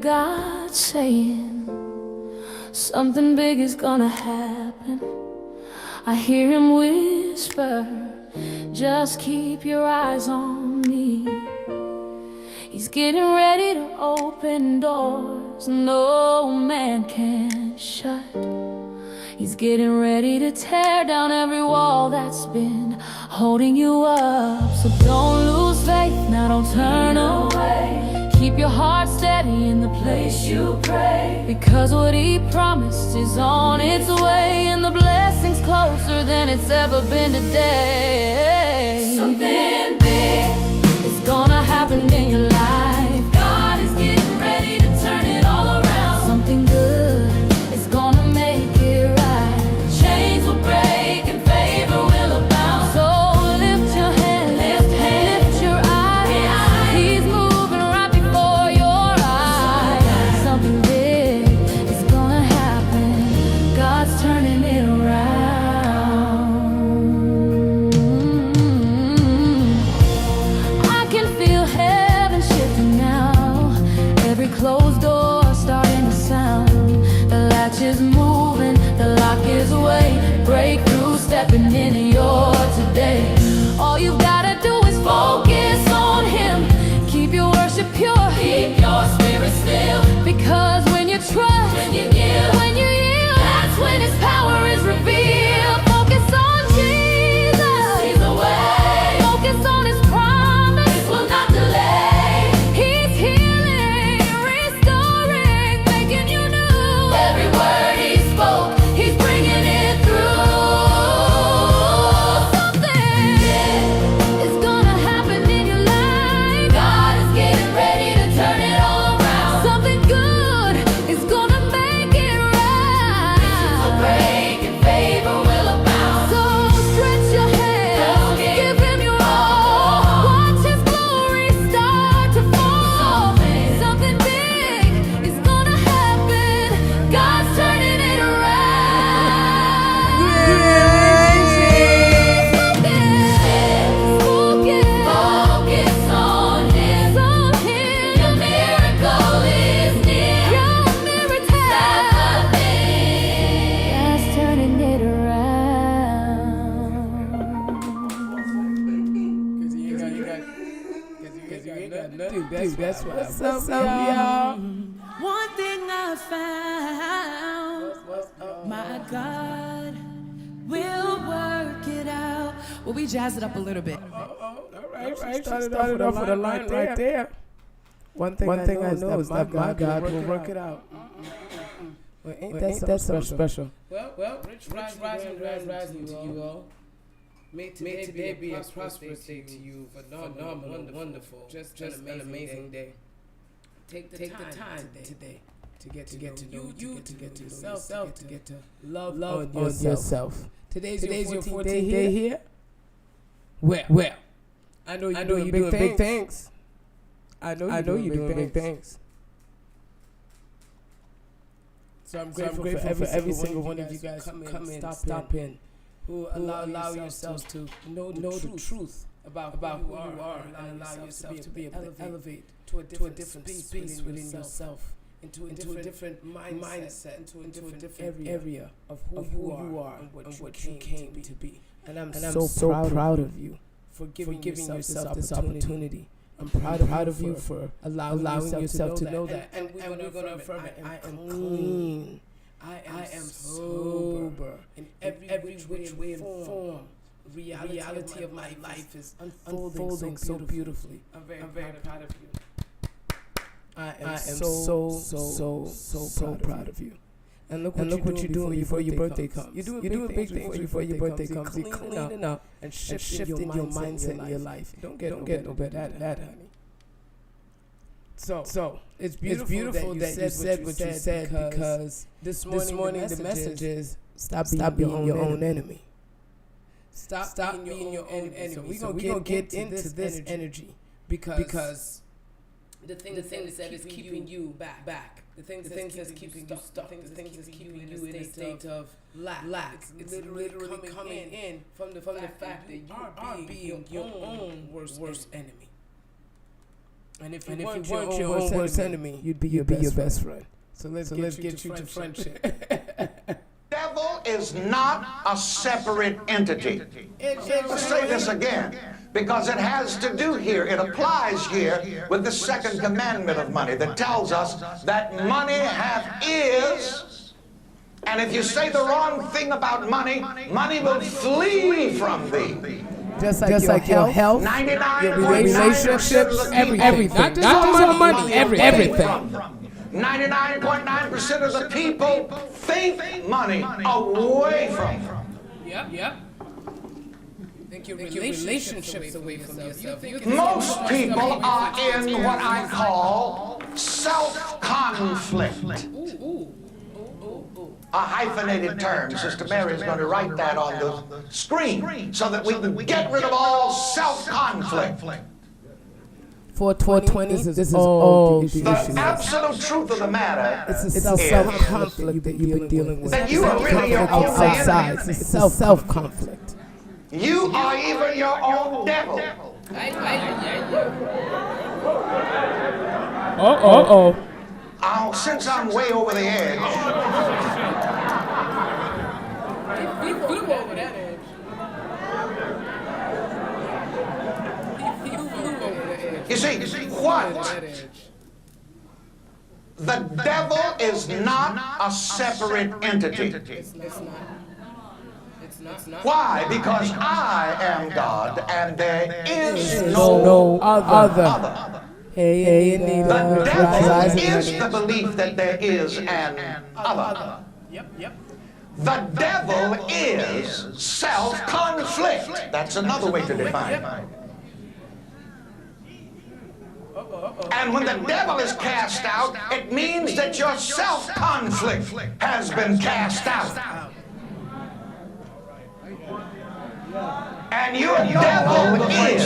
God saying something big is gonna happen. I hear him whisper, just keep your eyes on me. He's getting ready to open doors no man can shut. He's getting ready to tear down every wall that's been holding you up. So don't lose faith, now don't turn away. Keep your heart steady in the place you pray, because what he promised is on its way, and the blessing's closer than it's ever been today. Something big is gonna happen in your life. God is getting ready to turn it all around. Something good is gonna make it right. Chains will break and favor will abound. So lift your head, lift your eyes. He's moving right before your eyes. Something big is gonna happen. God's turning it around. I can feel heaven shifting now. Every closed door starting to sound. The latch is moving, the lock is away. Breakthrough stepping into your today. All you've gotta do is focus on him. Keep your worship pure, keep your spirit still. Because when you trust, when you yield, that's when his power is revealed. Focus on Jesus, he's the way. Focus on his promise, it will not delay. He's healing, restoring, making you new. Every word he spoke, he's bringing it through. Something is gonna happen in your life. God is getting ready to turn it all around. Something good is gonna make it right. Visions will break and favor will abound. So stretch your hands, give him your all. Watch his glory start to fall. Something big is gonna happen. God's turning it around. Focus on him. Your miracle is near. Your miracle God's turning it around. Dude, that's what's up, y'all. One thing I found, my God will work it out. Well, we jazz it up a little bit. All right. Started off with a line right there. One thing I know is that my God will work it out. Well, ain't that something special? Well, rich rising to you all. May today be a prosperous day to you, phenomenal, wonderful, just an amazing day. Take the time today to get to know you, to get to yourself, to get to love on yourself. Today's your 14th day here. Where? I know you're doing big things. I know you're doing big things. So I'm grateful for every single one of you guys who come in, stop in, who allow yourselves to know the truth about who you are, and allow yourself to be able to elevate to a different space within yourself, into a different mindset, into a different area of who you are and what you came to be. And I'm so proud of you for giving yourself this opportunity. I'm proud of you for allowing yourself to know that. And we're going to affirm it. I am clean. I am sober in every which way and form. Reality of my life is unfolding so beautifully. I'm very proud of you. I am so proud of you. And look what you're doing before your birthday comes. You're doing big things before your birthday comes. You're cleaning up and shifting your mindset in your life. Don't get no better at that, honey. So it's beautiful that you said what you said, because this morning the message is stop being your own enemy. Stop being your own enemy. So we're gonna get into this energy because the thing that is keeping you back. The things that's keeping you stuck. The things that's keeping you in a state of lack. It's literally coming in from the fact that you are being your own worst enemy. And if you weren't your own worst enemy, you'd be your best friend. So let's get you to friendship. Devil is not a separate entity. Let's say this again, because it has to do here, it applies here with the second commandment of money that tells us that money hath ears, and if you say the wrong thing about money, money will flee from thee. Just like your health, 99 your relationships, everything. Not just money, everything. 99.9% of the people think money away from them. Yep. Think your relationships away from yourself. Most people are in what I call self-conflict. A hyphenated term. Sister Mary is going to write that on the screen so that we can get rid of all self-conflict. 420, this is all the issue. The absolute truth of the matter It's a self-conflict that you've been dealing with. that you are really your own outside. enemy. It's a self-conflict. You are even your own devil. Since I'm way over the edge, He flew over that edge. He flew over the edge. you see, what? The devil is not a separate entity. It's not. Why? Because I am God and there is No no other. other. Hey, The Anita. devil is the belief that there is an other. Yep. The devil is self-conflict. That's another way to define it. And when the devil is cast out, it means that your self-conflict has been cast out. And your devil is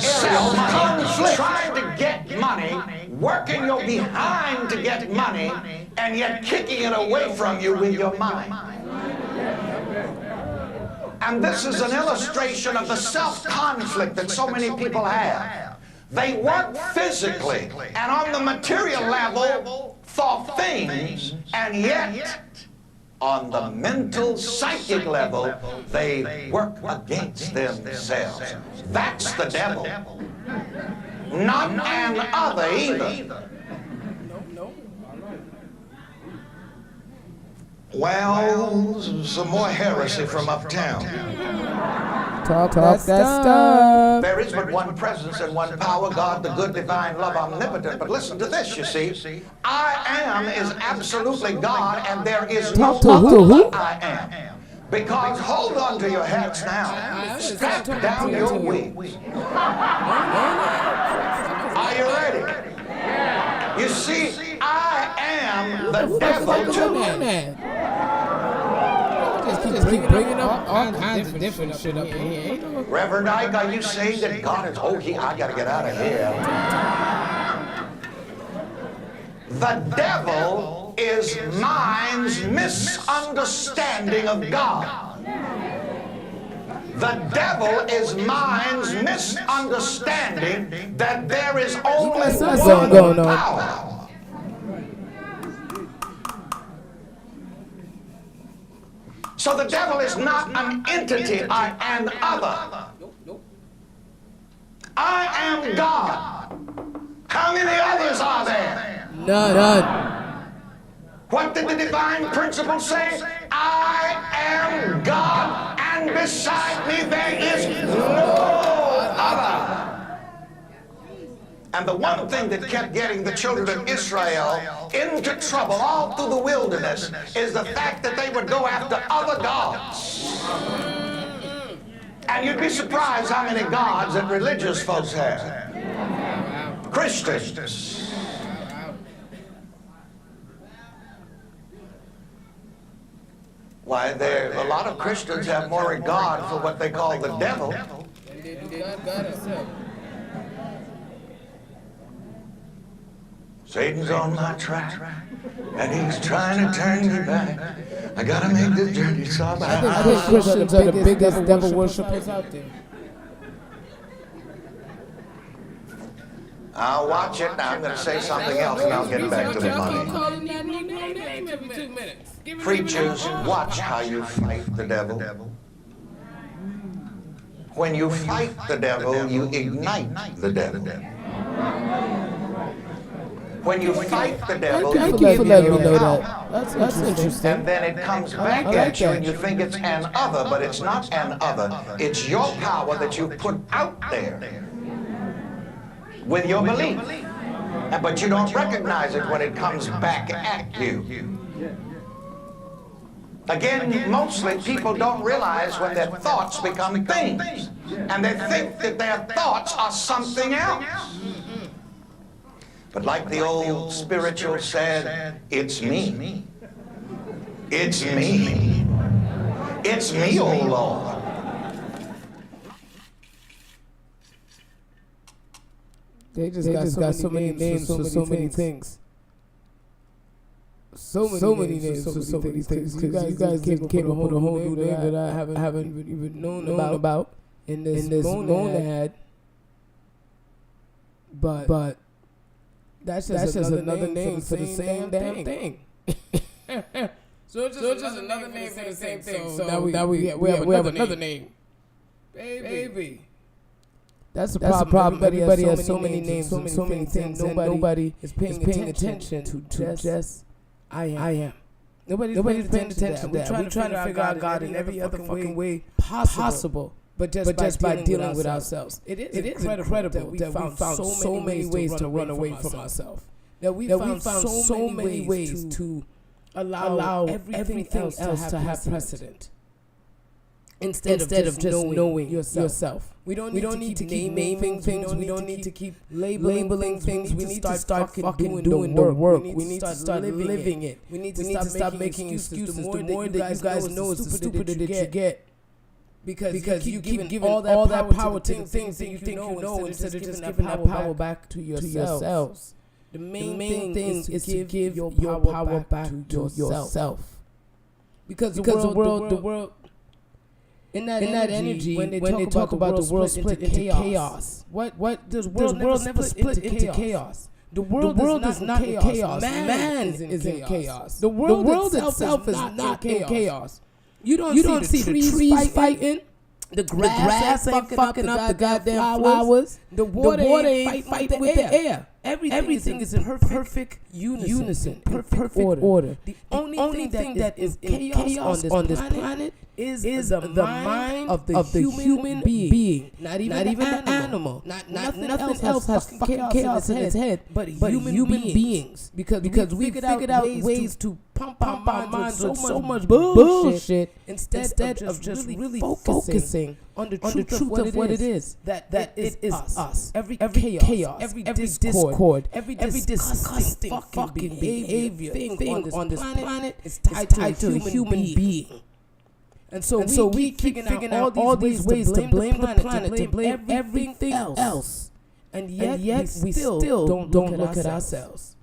self-conflict, trying to get money, working your behind to get money, and yet kicking it away from you with your mind. And this is an illustration of the self-conflict that so many people have. They work physically and on the material level for things, and yet on the mental, psychic level, they work against themselves. That's the devil. Not an other either. Well, some more heresy from uptown. Talk that stuff. There is but one presence and one power, God, the good, divine, love, omnipotent. But listen to this, you see. I am is absolutely God, and there is no other I am. Because, hold on to your hats now. Strap down your wings. Are you ready? You see, I am the devil too. Just keep bringing up all kinds of different shit up here. Reverend Ike, are you saying that God is, I gotta get out of here. The devil is mind's misunderstanding of God. The devil is mind's misunderstanding that there is only one power. So the devil is not an entity, an other. I am God. How many others are there? None. What did the divine principle say? I am God, and beside me there is no other. And the one thing that kept getting the children of Israel into trouble all through the wilderness is the fact that they would go after other gods. And you'd be surprised how many gods that religious folks have. Christians. Why, a lot of Christians have more regard for what they call the devil. Satan's on my track, and he's trying to turn me back. I gotta make this journey so I think Christians are the biggest devil worshippers out there. I'll watch it. Now I'm going to say something else and I'll get back to the money. Preachers, watch how you fight the devil. When you fight the devil, you ignite the devil. When you fight the devil, you give him power. That's interesting. And then it comes back at you and you think it's an other, but it's not an other. It's your power that you put out there with your belief. But you don't recognize it when it comes back at you. Again, mostly people don't realize when their thoughts become things. And they think that their thoughts are something else. But like the old spiritual said, it's me. It's me. It's me, oh Lord. They just got so many names for so many things. So many names for so many things. Because you guys came up with a whole new name that I haven't even known about in this monad. But that's just another name for the same damn thing. So it's just another name for the same thing. So now we have another name. Baby. That's the problem. Everybody has so many names and so many things. Nobody is paying attention to just I am. Nobody's paying attention to that. We're trying to figure out God in every other fucking way possible. But just by dealing with ourselves. It is incredible that we found so many ways to run away from ourselves. That we found so many ways to allow everything else to have precedent. Instead of just knowing yourself. We don't need to keep naming things. We don't need to keep labeling things. We need to start fucking doing the work. We need to start living it. We need to stop making excuses. The more that you guys know, the stupider that you get. Because you keep giving all that power to the things that you think you know instead of just giving that power back to yourselves. The main thing is to give your power back to yourself. Because the world, in that energy, when they talk about the world split into chaos, what does world never split into chaos? The world is not in chaos. Man is in chaos. The world itself is not in chaos. You don't see the trees fighting. The grass ain't fucking up the goddamn flowers. The water ain't fighting with the air. Everything is in perfect unison, perfect order. The only thing that is in chaos on this planet is the mind of the human being. Not even an animal. Nothing else has fucking chaos in its head, but human beings. Because we figured out ways to pump our minds with so much bullshit instead of just really focusing on the truth of what it is that is us. Every chaos, every discord, every disgusting fucking behavior thing on this planet is tied to a human being. And so we keep figuring out all these ways to blame the planet, to blame everything else. And yet we still don't look at ourselves.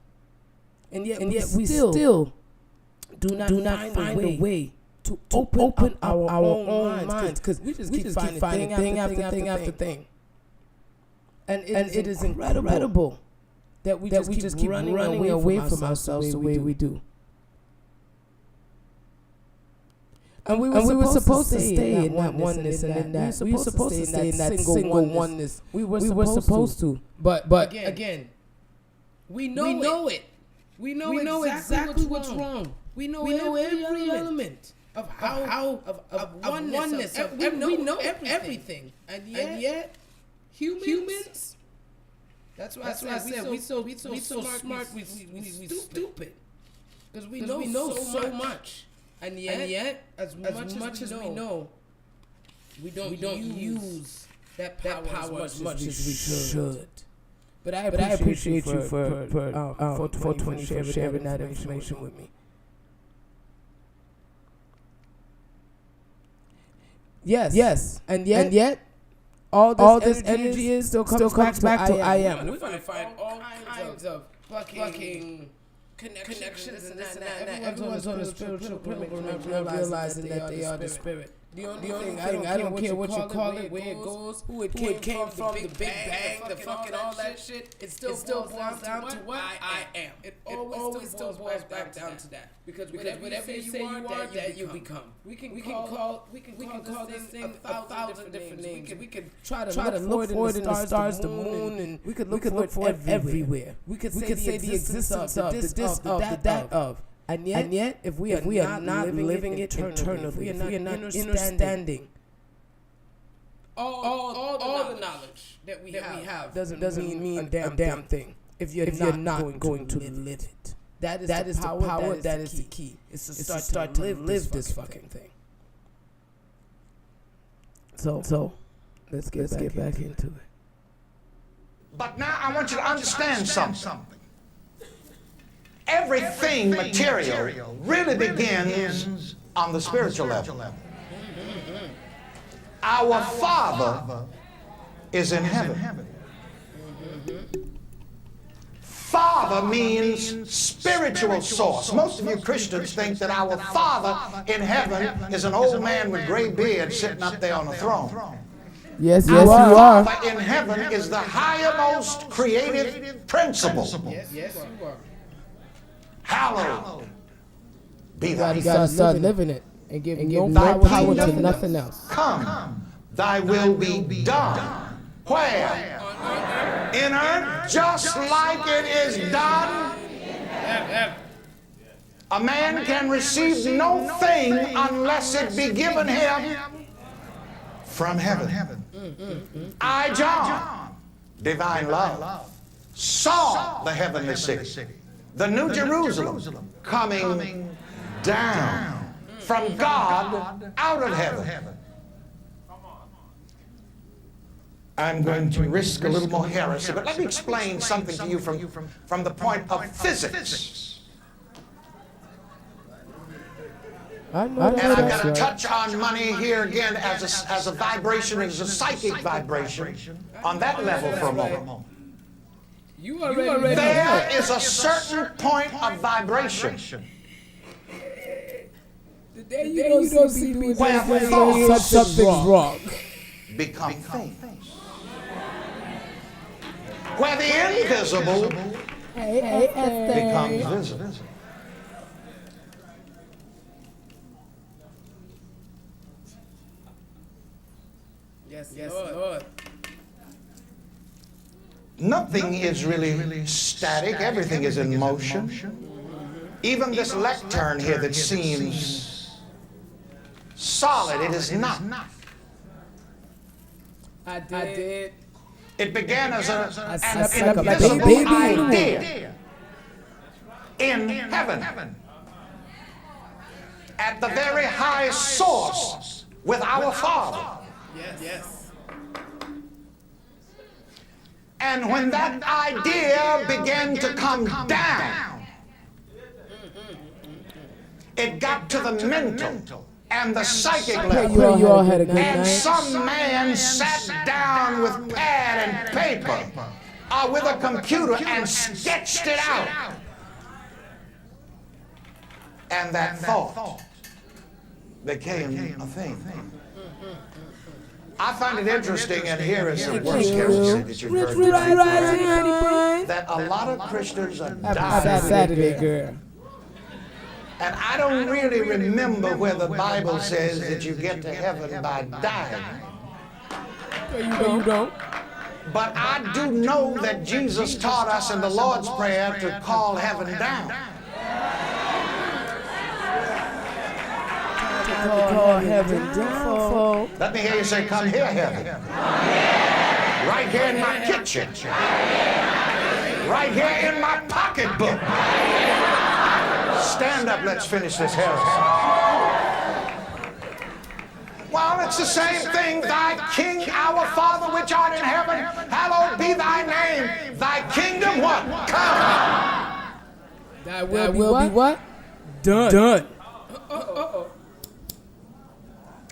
And yet we still do not find a way to open our own minds. Because we just keep finding thing after thing. And it is incredible that we just keep running away from ourselves the way we do. And we were supposed to stay in that oneness and in that. We were supposed to stay in that single oneness. We were supposed to. But again, we know it. We know exactly what's wrong. We know every element of oneness. We know everything. And yet humans. That's why I said we so smart. We stupid. Because we know so much. And yet, as much as we know, we don't use that power as much as we should. But I appreciate you for 420 sharing that information with me. Yes, and yet, all this energy still comes back to I am. We're gonna find all kinds of fucking connections and that. Everyone's on a spiritual pilgrimage, realizing that they are the spirit. The only thing, I don't care what you call it, where it goes, who it came from, the Big Bang, the fucking all that shit. It still boils down to what I am. It always still boils back down to that. Because whatever you say you are, that you become. We can call this thing a thousand different names. We can try to look forward in the stars, the moon, and we could look for it everywhere. We could say the existence of, the this of, the that of. And yet, if we are not living it eternally, if we are not understanding all the knowledge that we have doesn't mean a damn thing. If you're not going to live it, that is the power. That is the key. It's to start to live this fucking thing. So let's get back into it. But now I want you to understand something. Everything material really begins on the spiritual level. Our Father is in heaven. Father means spiritual source. Most of you Christians think that our Father in heaven is an old man with gray beard sitting up there on a throne. Yes, you Our are. Father in heaven is the highermost creative principle. Yes, you are. Hallowed be You thy gotta name. start living it and give no Thy power to kingdom nothing else. Come, thy will be done. Where? In earth, just like it is done. A man can receive no thing unless it be given him from heaven. I, John, divine love, saw the heavenly city, the New Jerusalem, coming down from God out of heaven. I'm going to risk a little more heresy, but let me explain something to you from the point of physics. And I've got to touch on money here again as a vibration, as a psychic vibration, on that level for a moment. You already There is a certain point of vibration you don't see people where Something's thoughts wrong. become things. Where the invisible becomes visible. Yes, Lord. Nothing is really static. Everything is in motion. Even this lectern here that seems solid, it is not. I did. It began as an slept like a invisible baby. idea in heaven, at the very highest source with our Father. Yes. And when that idea began to come down, it got to the mental and the psychic level. You all had a good And night. some man sat down with pad and paper or with a computer and sketched it out. And that thought became a thing. I find it interesting, and here is the worst heresy that you've heard today, that a lot of Christians are dying. Saturday, girl. And I don't really remember where the Bible says that you get to heaven by dying. You don't. But I do know that Jesus taught us in the Lord's Prayer to call heaven down. Call heaven down. Let me hear you say, come here, heaven. Right here in my kitchen. Right here in my pocketbook. Stand up, let's finish this heresy. Well, it's the same thing. Thy King, our Father which art in heaven, hallowed be thy name. Thy kingdom what? Come. That will be what? Done.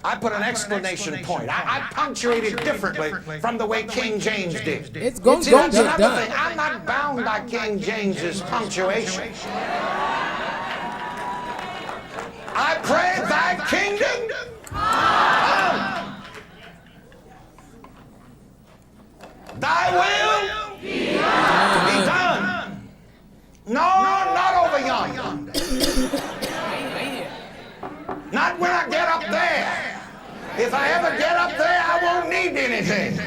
I put an exclamation point. I punctuated differently from the way King James did. It's going to That's get another done. thing. I'm not bound by King James's punctuation. I pray thy kingdom If I ever get up there, I won't need anything.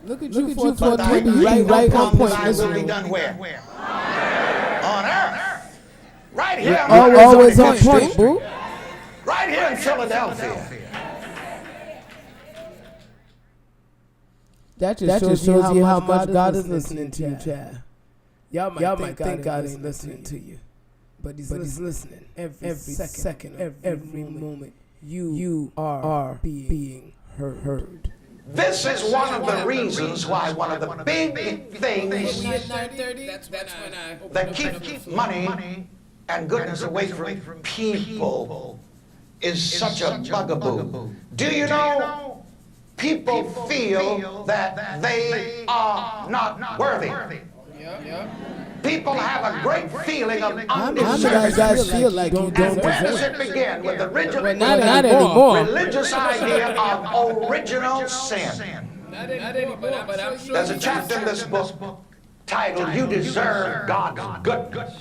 Look at you, 420, right on point. I will be done where? On earth. Right here. Always on point, boo. Right here in Philadelphia. That just shows you how much God is listening to you, Chad. Y'all might think God ain't listening to you, but He's listening every second, every moment. You are being heard. This is one of the reasons why one of the big things that keep money and goodness away from people is such a bugaboo. Do you know people feel that they are not worthy? People have a great feeling of undeserved. Guys feel like don't And where does it begin? With the not anymore. religious idea of original sin. There's a chapter in this book titled, "You Deserve God's Goodness."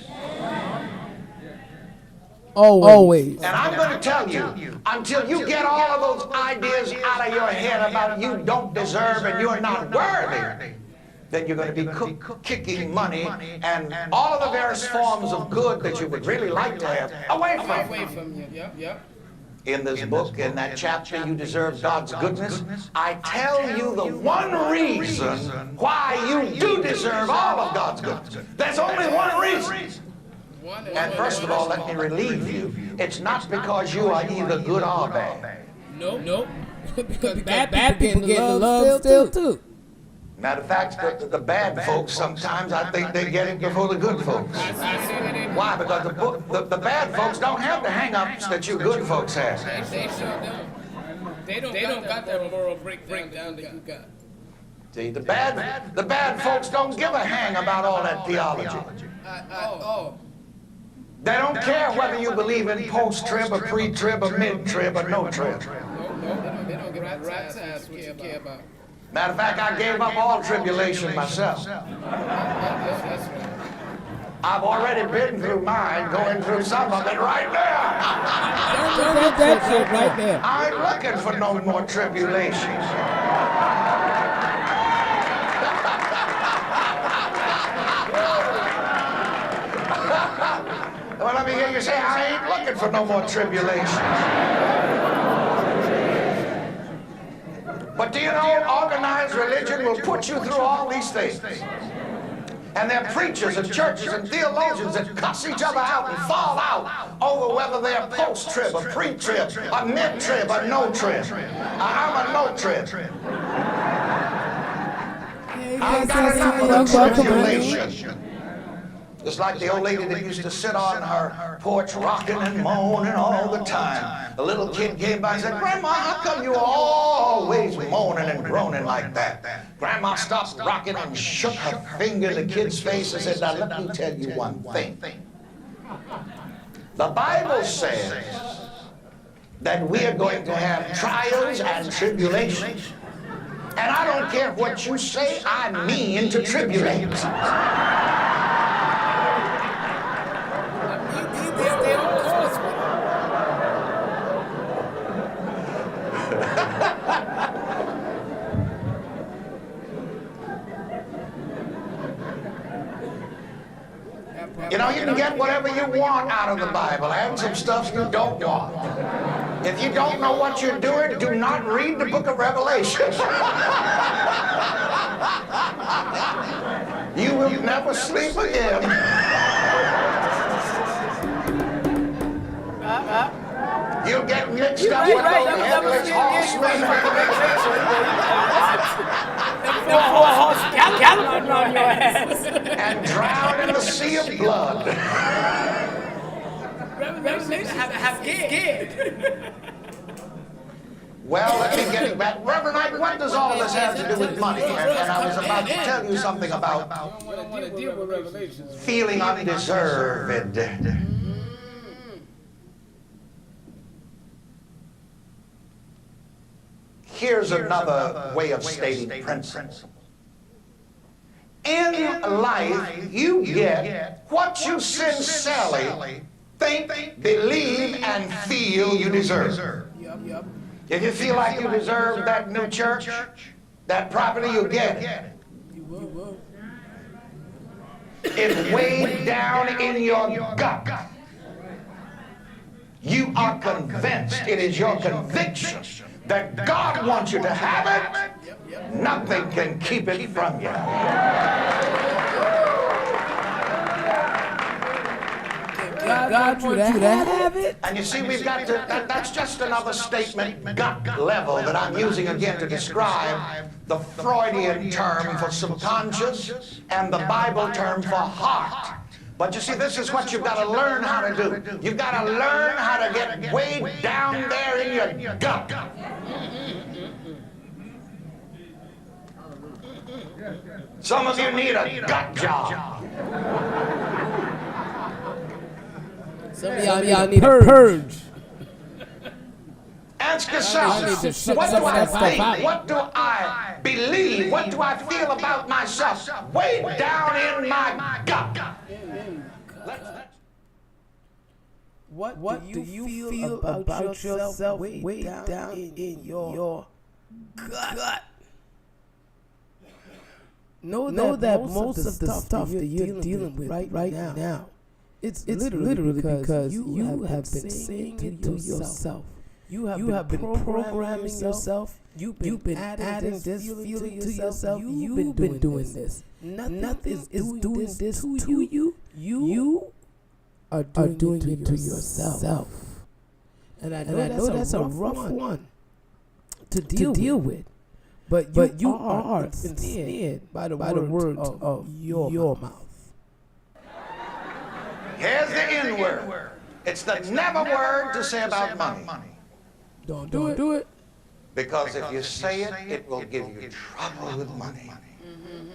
Always. And I'm going to tell you, until you get all of those ideas out of your head about you don't deserve and you're not worthy, then you're going to be kicking money and all of the various forms of good that you would really like to have away from you. In this book, in that chapter, "You Deserve God's Goodness," I tell you the one reason why you do deserve all of God's goodness. There's only one reason. And first of all, let me relieve you. It's not because you are either good or bad. Nope. Because bad people get love still too. Matter of fact, the bad folks, sometimes I think they get it before the good folks. Why? Because the bad folks don't have the hang-ups that you good folks have. They sure don't. They don't got that moral breakdown that you got. See, the bad folks don't give a hang about all that theology. They don't care whether you believe in post-trib or pre-trib or mid-trib or no-trib. They don't give a rat's ass what you care about. Matter of fact, I gave up all tribulation myself. I've already been through mine, going through some of it right now. That shit right there. I ain't looking for no more tribulations. Well, let me hear you say, I ain't looking for no more tribulations. But do you know, organized religion will put you through all these things. And there are preachers and churches and theologians that cuss each other out and fall out over whether they're post-trib or pre-trib or mid-trib or no-trib. I'm a no-trib. I've got enough of the tribulation. Just like the old lady that used to sit on her porch rocking and moaning all the time. The little kid came by and said, "Grandma, how come you always moaning and groaning like that?" Grandma stopped rocking and shook her finger in the kid's face and said, "Now let me tell you one thing. The Bible says that we are going to have trials and tribulations. And I don't care what you say, I mean to tribulate." You know, you can get whatever you want out of the Bible and some stuff you don't want. If you don't know what you're doing, do not read the book of Revelation. You will never sleep again. You'll get mixed up with those headless horsemen. And drown in the sea of blood. Well, let me get it back. Reverend Knight, what does all of this have to do with money? And I was about to tell you something about feeling undeserved. Here's another way of stating principle. In life, you get what you sincerely think, believe, and feel you deserve. If you feel like you deserve that new church, that property, you get it. It's way down in your gut. You are convinced, it is your conviction that God wants you to have it. Nothing can keep it from you. God wants you to have it. And you see, we've got to, that's just another statement, gut level, that I'm using again to describe the Freudian term for subconscious and the Bible term for heart. But you see, this is what you've got to learn how to do. You've got to learn how to get way down there in your gut. Some of you need a gut job. Some of y'all need a purge. Ask yourself, what do I think? What do I believe? What do I feel about myself? Way down in my gut. What do you feel about yourself way down in your gut? Know that most of the stuff that you're dealing with right now, it's literally because you have been saying it to yourself. You have been programming yourself. You've been adding this feeling to yourself. You've been doing this. Nothing is doing this to you. You are doing it to yourself. And I know that's a rough one to deal with. But you are ensnared by the words of your mouth. Here's the N word. It's the never word to say about money. Don't do it. Because if you say it, it will give you trouble with money.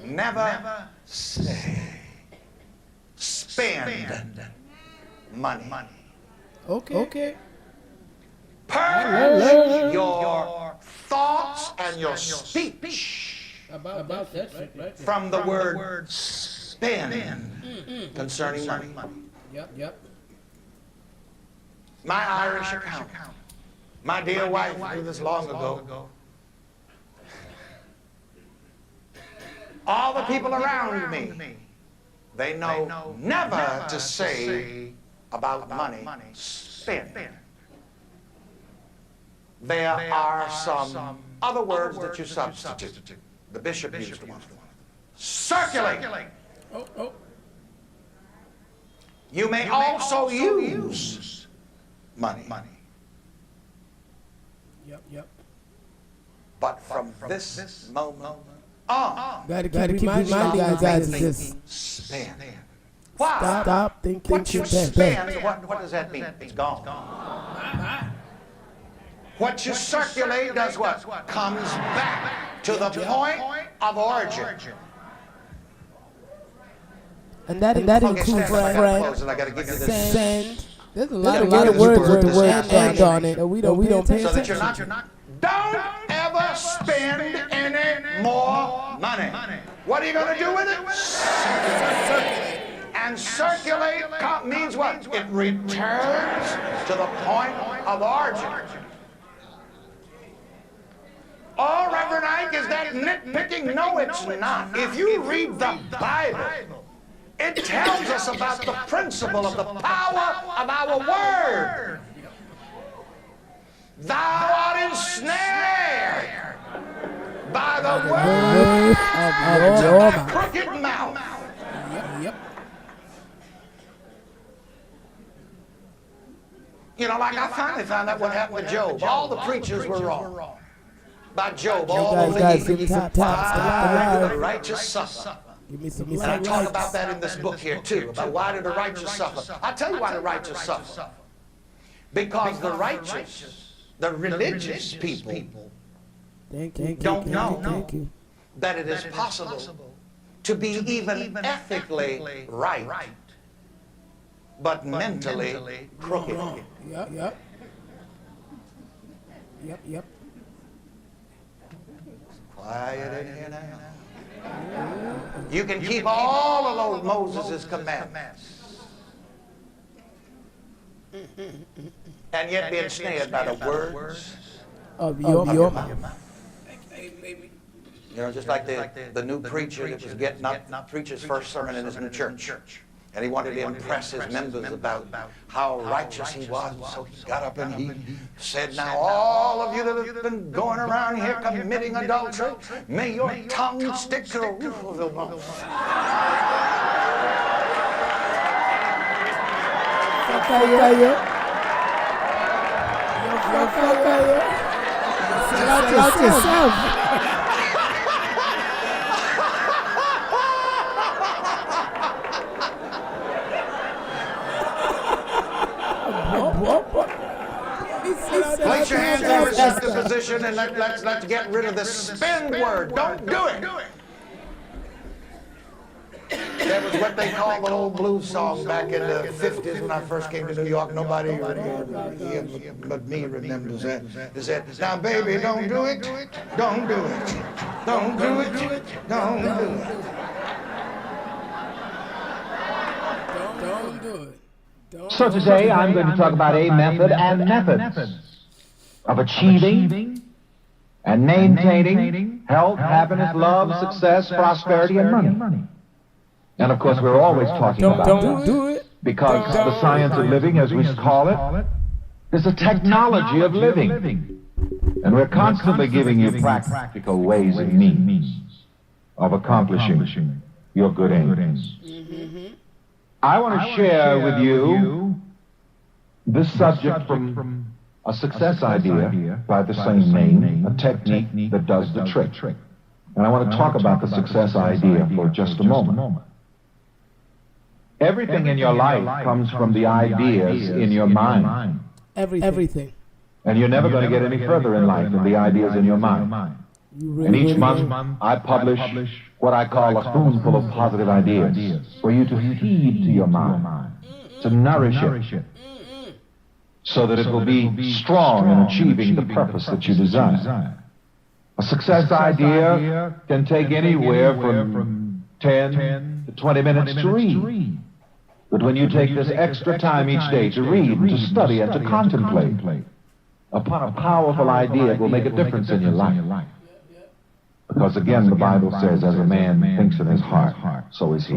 Never say, spend money. Okay. Purge your thoughts and your speech About that shit, right? from the word spend concerning money. Yep. My Irish account. My dear wife knew this long ago. All the people around me, they know never to say about money, spend. There are some other words that you substitute. The bishop used one. Circulate. Oh. You may also use money. Yep. But from this moment on, Gotta keep reminding you guys of this. spend. Why? Stop thinking What you that. spend, what does that mean? It's gone. What you circulate does what? Comes back to the point of origin. And that Okay, includes stand up. I gotta close friend, and I gotta give you this. send. There's a lot of words with the word "and" on it that we don't pay So that attention you're not. Don't ever spend any more money. What are you going to do with it? Circulate. And circulate means what? It returns to the point of origin. Oh, Reverend Ike, is that nitpicking? No, it's not. If you read the Bible, it tells us about the principle of the power of our word. Thou art ensnared by the word of your crooked mouth. Yep. You know, like I finally found out what happened to Job. All the preachers were wrong. By Job, all guys, the give me top. why do the righteous suffer? Give me some And I talk about that in this book here too, about why do the righteous suffer. I'll tell you why the righteous suffer. Because the righteous, the religious people, don't know that it is possible to be even ethically right, but mentally crooked. Yep. Quiet in here now. You can keep all of those Moses' commandments and yet be ensnared by the words of your mouth. You know, just like the new preacher that was getting up, preach his first sermon in his new church. And he wanted to impress his members about how righteous he was. So he got up and he said, now all of you that have been going around here committing adultery, may your tongue stick to the roof of your mouth. Place your hands in a receptive position and let's get rid of the spin word. Don't do it. That was what they called the old blues song back in the 50s when I first came to New York. Nobody but me remembers that. They said, now baby, don't do it. Don't do it. Don't do it. Don't do it. Don't do it. So today I'm going to talk about a method and methods of achieving and maintaining health, happiness, love, success, prosperity, and money. And of course we're always talking about that because the science of living, as we call it, is a technology of living. And we're constantly giving you practical ways and means of accomplishing your good aims. I want to share with you this subject from a success idea by the same name, a technique that does the trick. And I want to talk about the success idea for just a moment. Everything in your life comes from the ideas in your mind. Everything. And you're never going to get any further in life than the ideas in your mind. And each month I publish what I call a spoonful of positive ideas for you to feed to your mind, to nourish it, so that it will be strong in achieving the purpose that you desire. A success idea can take anywhere from 10 to 20 minutes to read. But when you take this extra time each day to read, and to study, and to contemplate upon a powerful idea, it will make a difference in your life. Because again, the Bible says, as a man thinks in his heart, so is he.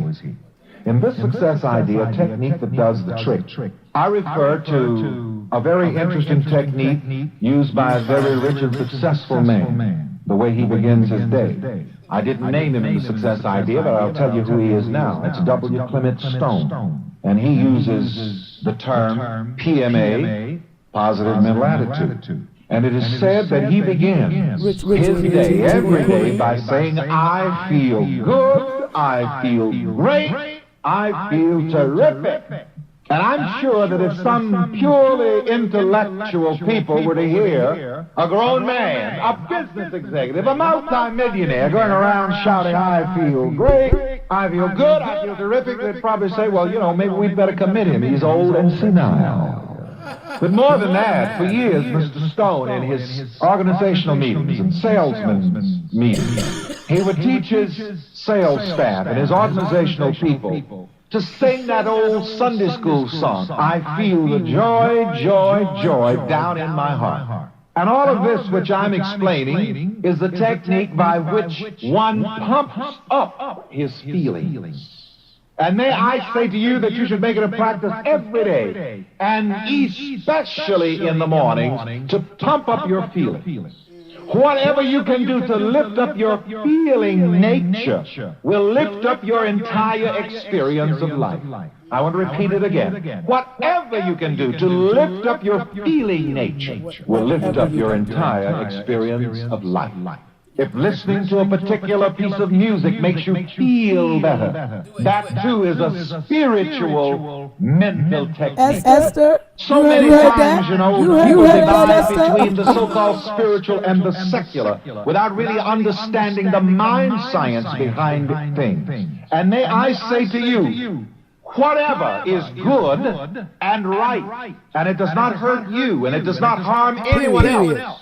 In this success idea, technique that does the trick, I refer to a very interesting technique used by a very rich and successful man, the way he begins his day. I didn't name him in the success idea, but I'll tell you who he is now. It's W. Clement Stone. And he uses the term PMA, positive mental attitude. And it is said that he begins his day, every day, by saying, I feel good, I feel great, I feel terrific. And I'm sure that if some purely intellectual people were to hear a grown man, a business executive, a multi-millionaire going around shouting, I feel great, I feel good, I feel terrific, they'd probably say, well, you know, maybe we'd better commit him. He's old and senile. But more than that, for years, Mr. Stone, in his organizational meetings and salesman meetings, he would teach his sales staff and his organizational people to sing that old Sunday school song, I feel the joy, joy, joy down in my heart. And all of this which I'm explaining is the technique by which one pumps up his feelings. And may I say to you that you should make it a practice every day, and especially in the mornings, to pump up your feelings. Whatever you can do to lift up your feeling nature will lift up your entire experience of life. I want to repeat it again. Whatever you can do to lift up your feeling nature will lift up your entire experience of life. If listening to a particular piece of music makes you feel better, that too is a spiritual mental technique. Esther, So many times, you know, people divide between the so-called spiritual and the secular without really understanding the mind science behind things. And may I say to you, whatever is good and right, and it does not hurt you, and it does not harm anyone else,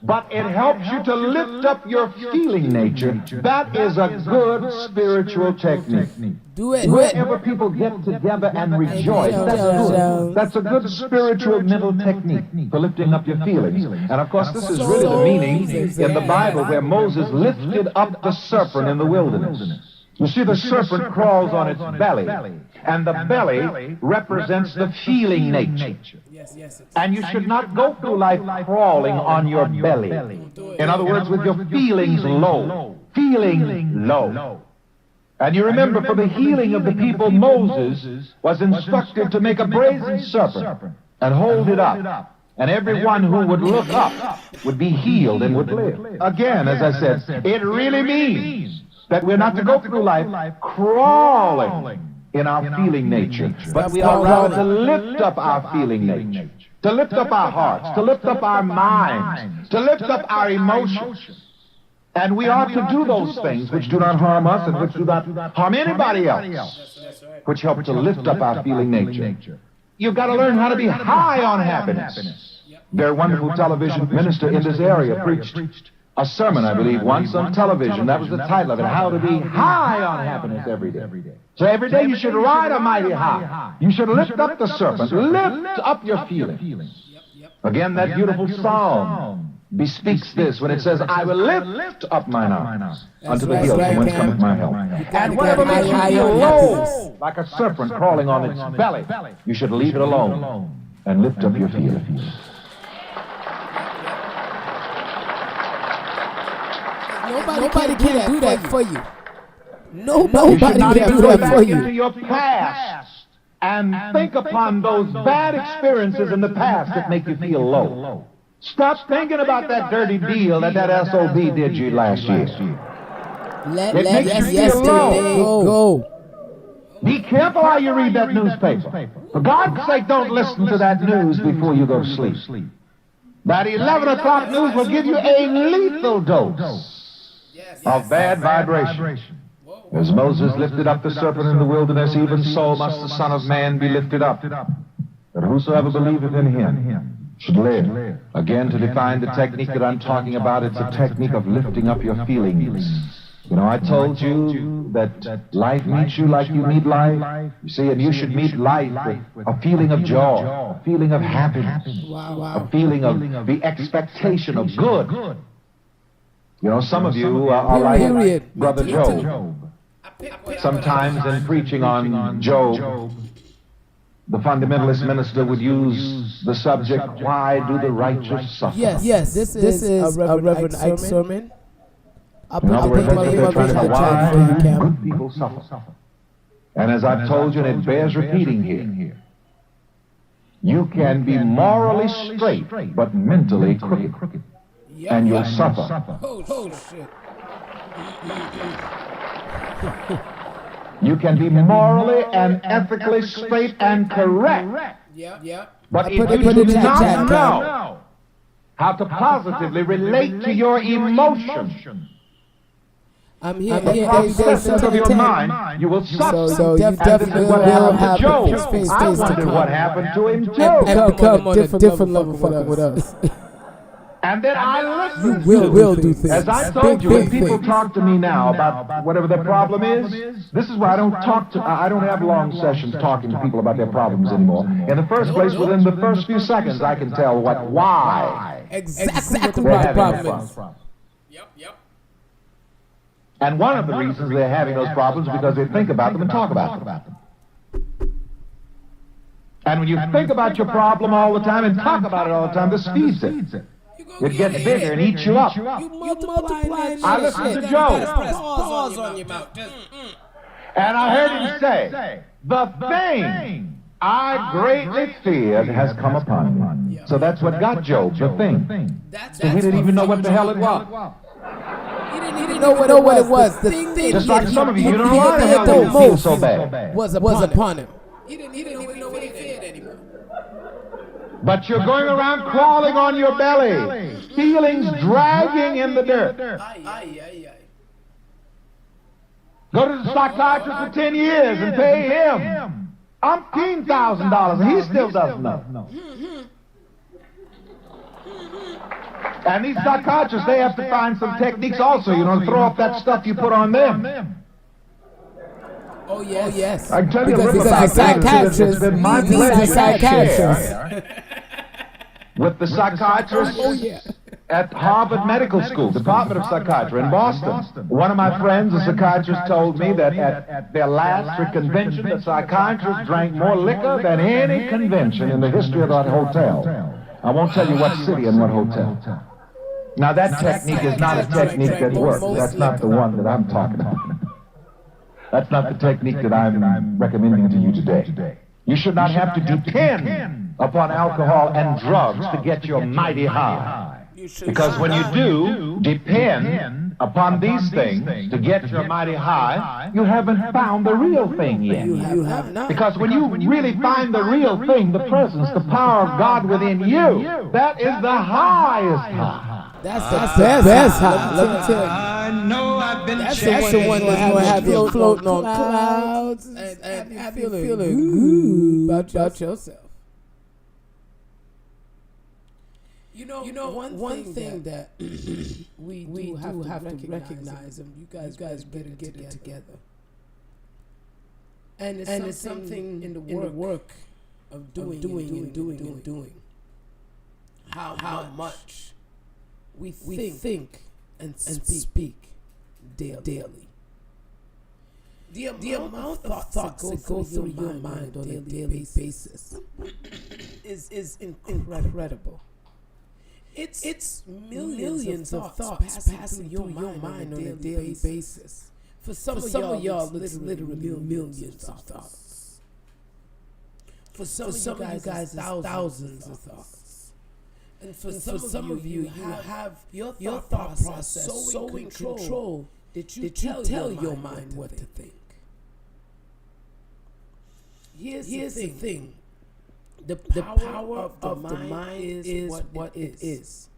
but it helps you to lift up your feeling nature. That is a good spiritual technique. Do it. Wherever people get together and rejoice, that's good. That's a good spiritual mental technique for lifting up your feelings. And of course, this is really the meaning in the Bible where Moses lifted up the serpent in the wilderness. You see, the serpent crawls on its belly, and the belly represents the feeling nature. And you should not go through life crawling on your belly. In other words, with your feelings low. Feeling low. And you remember, for the healing of the people, Moses was instructed to make a brazen serpent and hold it up. And everyone who would look up would be healed and would live. Again, as I said, it really means that we're not to go through life crawling in our feeling nature, but we are rather to lift up our feeling nature, to lift up our hearts, to lift up our minds, to lift up our emotions. And we are to do those things which do not harm us and which do not harm anybody else, which help to lift up our feeling nature. You've got to learn how to be high on happiness. Very wonderful television minister in this area preached a sermon, I believe, once on television. That was the title of it, How to Be High on Happiness Every Day. So every day you should ride a mighty high. You should lift up the serpent, lift up your feelings. Again, that beautiful psalm bespeaks this when it says, I will lift up mine eyes unto the hills from whence cometh my help. And whatever makes you feel low, like a serpent crawling on its belly, you should leave it alone and lift up your feelings. Nobody can do that for you. Nobody can do that for you. Into your past and think upon those bad experiences in the past that make you feel low. Stop thinking about that dirty deal that SOB did you last year. Let It makes you feel low. Go. Be careful how you read that newspaper. For God's sake, don't listen to that news before you go to sleep. That 11 o'clock news will give you a lethal dose of bad vibration. As Moses lifted up the serpent in the wilderness, even so must the Son of Man be lifted up, that whosoever believeth in him should live. Again, to define the technique that I'm talking about, it's a technique of lifting up your feelings. You know, I told you that life meets you like you meet life. You see, and you should meet life with a feeling of joy, a feeling of happiness, a feeling of the expectation of good. You know, some of you are like Brother Job. Sometimes in preaching on Job, the fundamentalist minister would use the subject, why do the righteous suffer? Yes, this is a Reverend Ike sermon. In other words, they're trying to know why good people suffer. And as I've told you, and it bears repeating here, you can be morally straight, but mentally crooked. And you'll suffer. Holy shit. You can be morally and ethically straight and correct. But if you do not know how to positively relate to your emotions, I'm here. the processes of your mind, you will suffer. So you definitely what will happened have to Job. face I to wondered come. what happened to him, Job. And become on a different level fucking with us. And then I listened Will do things. As I told you, when people talk to me now about whatever their problem is, this is why I don't have long sessions talking to people about their problems anymore. In the first place, within the first few seconds, I can tell why Exactly they're what the having problem those is. problems. And one of the reasons they're having those problems is because they think about them and talk about them. And when you think about your problem all the time and talk about it all the time, this feeds it. It gets bigger and eats you up. You multiply. I listened to Job. Pause on your mouth. And I heard him say, the thing I greatly feared has come upon me. So that's what got Job, the thing. So he didn't even know what the hell it was. He didn't know what it was. The thing Just like some of you, you don't know why the hell they feel so bad. was upon him. He didn't even know what he feared anymore. But you're going around crawling on your belly, feelings dragging in the dirt. Go to the psychiatrist for 10 years and pay him $15,000 and he still doesn't know. And these psychiatrists, they have to find some techniques also, you know, to throw off that stuff you put on them. Oh, yes. Oh, yes. I can tell you a Because little about psychiatrists this. It's been my need pleasure psychiatrists. with the psychiatrists at Harvard Medical School, Department of Psychiatry in Boston. One of my friends, a psychiatrist, told me that at their last convention, the psychiatrists drank more liquor than any convention in the history of that hotel. I won't tell you what city and what hotel. Now that technique is not a technique that works. That's not the one that I'm talking about. That's not the technique that I'm recommending to you today. You should not have to depend upon alcohol and drugs to get your mighty high. Because when you do depend upon these things to get your mighty high, you haven't found the real thing yet. You have not. Because when you really find the real thing, the presence, the power of God within you, that is the highest high. That's the best high. Let me tell you. I know I've been That's the one that's going to have you floating on clouds and have you feeling good about yourself. You know, one thing that we do have to recognize, and you guys better get it together. And it's something in the work of doing. How much we think and speak daily. The amount of thoughts that go through your mind on a daily basis is incredible. It's millions of thoughts passing through your mind on a daily basis. For some of y'all, it's literally millions of thoughts. For some of you guys, thousands of thoughts. And for some of you have your thought process so in control that you tell your mind what to think. Here's the thing. The power of the mind is what it is.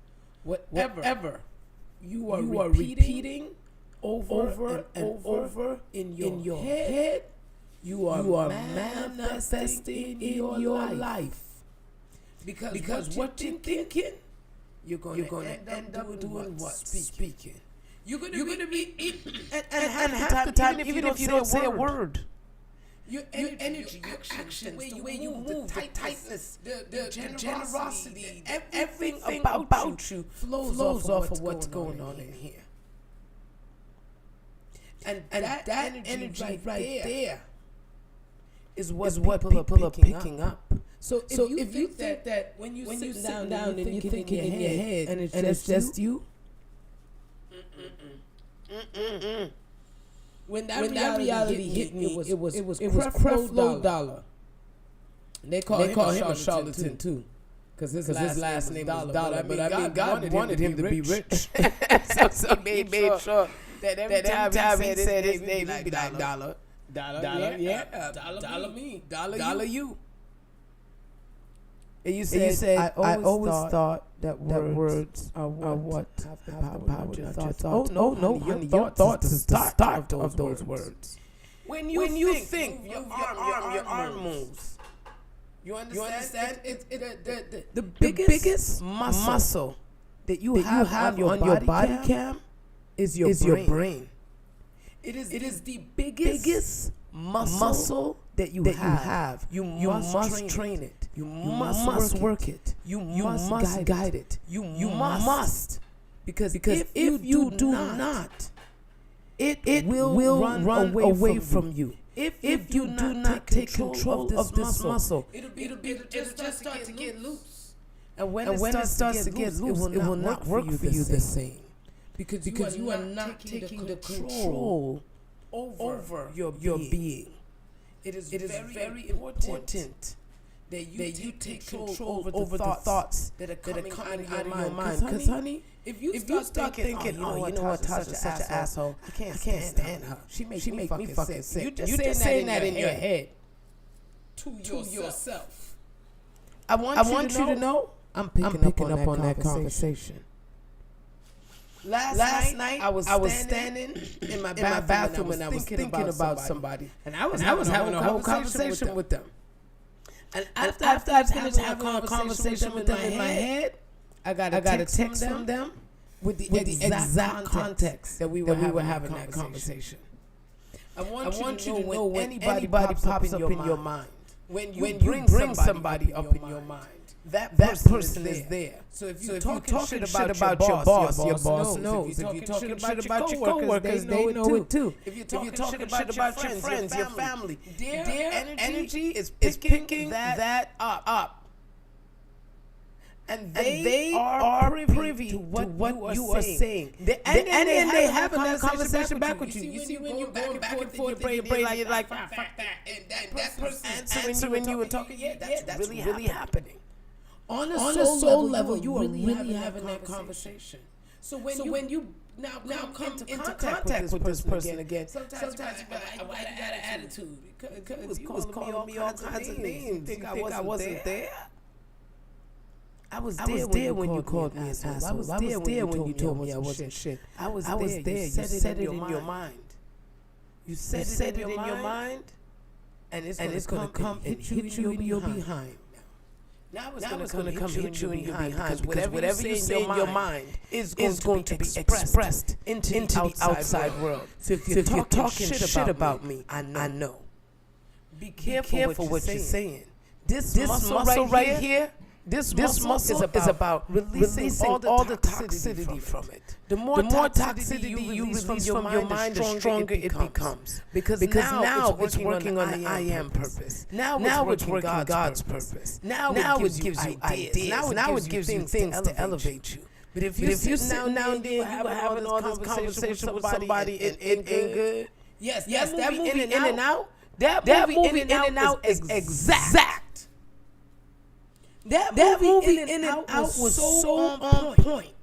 Whatever you are repeating over and over in your head, you are manifesting in your life. Because what you're thinking, you're going to end up doing what? Speaking. You're going to be and half the time, even if you don't say a word. Your energy, your actions, the way you move, the tightness, the generosity, everything about you flows off of what's going on in here. And that energy right there is what people are picking up. So if you think that when you sit down and you're thinking in your head and it's just you, When that reality hit me, it was Creflo Dollar. And they call him a charlatan too, because his last name was Dollar. But I mean, God wanted him to be rich, so he made sure that every time he said his name, he'd be like Dollar, yeah, Dollar me, Dollar you. And you said, I always thought that words are what have the power to thoughts. Oh, no, honey, your thoughts is the start of those words. When you think, your arm moves. You understand? The biggest muscle that you have on your body cam is your brain. It is the biggest muscle that you have. You must train it. You must work it. You must guide it. You must. Because if you do not, it will run away from you. If you do not take control of this muscle, it'll just start to get loose. And when it starts to get loose, it will not work for you the same. Because you are not taking the control over your being. It is very important that you take control over the thoughts that are coming out of your mind. Because, honey, if you start thinking, you know what, Tasha's such an asshole, I can't stand her. She make me fucking sick. You just saying that in your head to yourself. I want you to know I'm picking up on that conversation. Last night I was standing in my bathroom and I was thinking about somebody. And I was having a whole conversation with them. And after I finished having a conversation with them in my head, I got a text from them with the exact context that we were having that conversation. I want you to know when anybody pops up in your mind, when you bring somebody up in your mind, that person is there. So if you're talking shit about your boss knows. If you're talking shit about your coworkers, they know it too. If you're talking shit about your friends, your family, their energy is picking that up. And they are privy to what you are saying. And they having that conversation back with you. You see when you're going back and forth, you're like, fuck that. And that person answering you and talking, yeah, that's really happening. On a soul level, you are really having that conversation. So when you now come into contact with this person again, sometimes you got an attitude. Because you was calling me all kinds of names. You think I wasn't there? I was there when you called me an asshole. I was there when you told me I wasn't shit. I was there. You said it in your mind. You said it in your mind, and it's going to come and hit you in your behind. Now it's going to come hit you in your behind because whatever you say in your mind is going to be expressed into the outside world. So if you're talking shit about me, I know. Be careful what you're saying. This muscle right here. This muscle is about releasing all the toxicity from it. The more toxicity you release from your mind, the stronger it becomes. Because now it's working on the I am purpose. Now it's working God's purpose. Now it gives you ideas. Now it gives you things to elevate you. But if you sit down and then you having all this conversation with somebody, it ain't good. Yes, that movie in and out. That movie in and out is exact. That movie in and out was so on point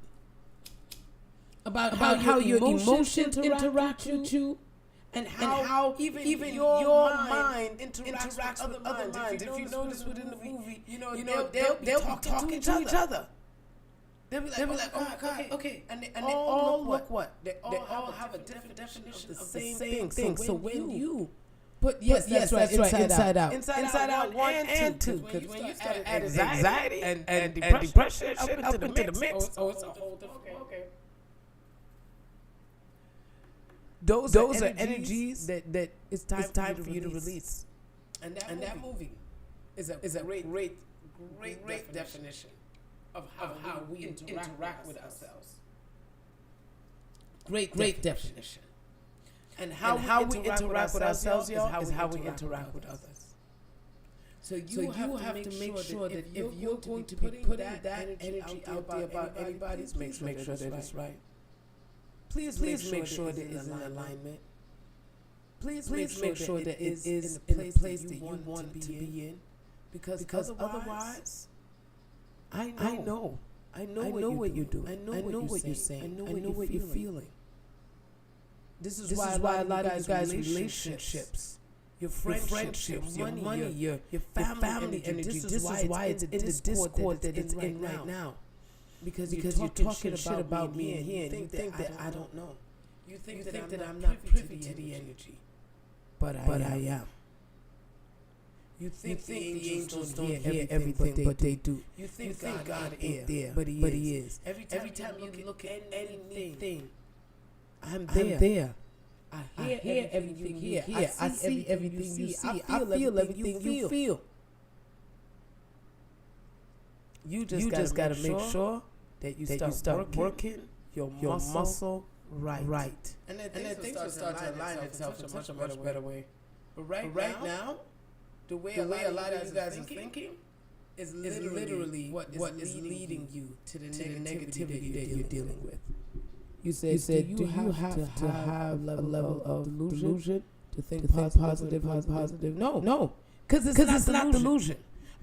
about how your emotions interact with you and how even your mind interacts with other minds. If you notice within the movie, they'll be talking to each other. They'll be like, oh my God, okay. And they all look what? They all have a different definition of the same thing. So when you... Yes, right. Inside out. Inside out 1 and 2. Because when you start adding anxiety and depression up into the mix. Oh, it's a whole different. Okay. Those are energies that it's time for you to release. And that movie is a great definition of how we interact with ourselves. Great definition. And how we interact with ourselves, y'all, is how we interact with others. So you have to make sure that if you're going to be putting that energy out there about anybody, make sure that it's right. Please make sure that it's in alignment. Please make sure that it is in the place that you want to be in. Because otherwise, I know what you do. I know what you're saying. I know what you're feeling. This is why a lot of you guys' relationships, your friendships, your money, your family energy. This is why it's in the discord that it's in right now. Because you're talking shit about me and here, and you think that I don't know. You think that I'm not privy to the energy, but I am. You think the angels don't hear everything, but they do. You think God ain't there, but He is. Every time you look at anything, I'm there. I hear everything you hear. I see everything you see. I feel everything you feel. You just gotta make sure that you start working your muscle right. And then things will start to align itself in a much better way. But right now, the way a lot of you guys are thinking is literally what is leading you to the negativity that you're dealing with. You said, do you have to have a level of delusion to think positive? No, because it's not delusion.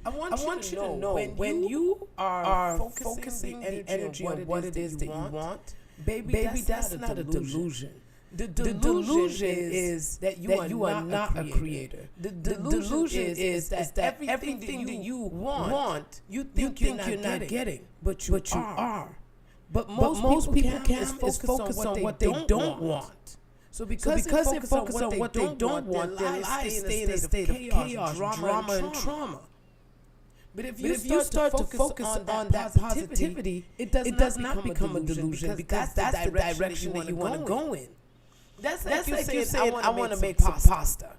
I want you to know when you are focusing the energy on what it is that you want, baby, that's not a delusion. The delusion is that you are not a creator. The delusion is that everything that you want, you think you're not getting, but you are. But most people can focus on what they don't want. So because they focus on what they don't want, their lives stay in a state of chaos, drama, and trauma. But if you start to focus on that positivity, it does not become a delusion because that's the direction that you want to go in. That's like you saying, I want to make some pasta,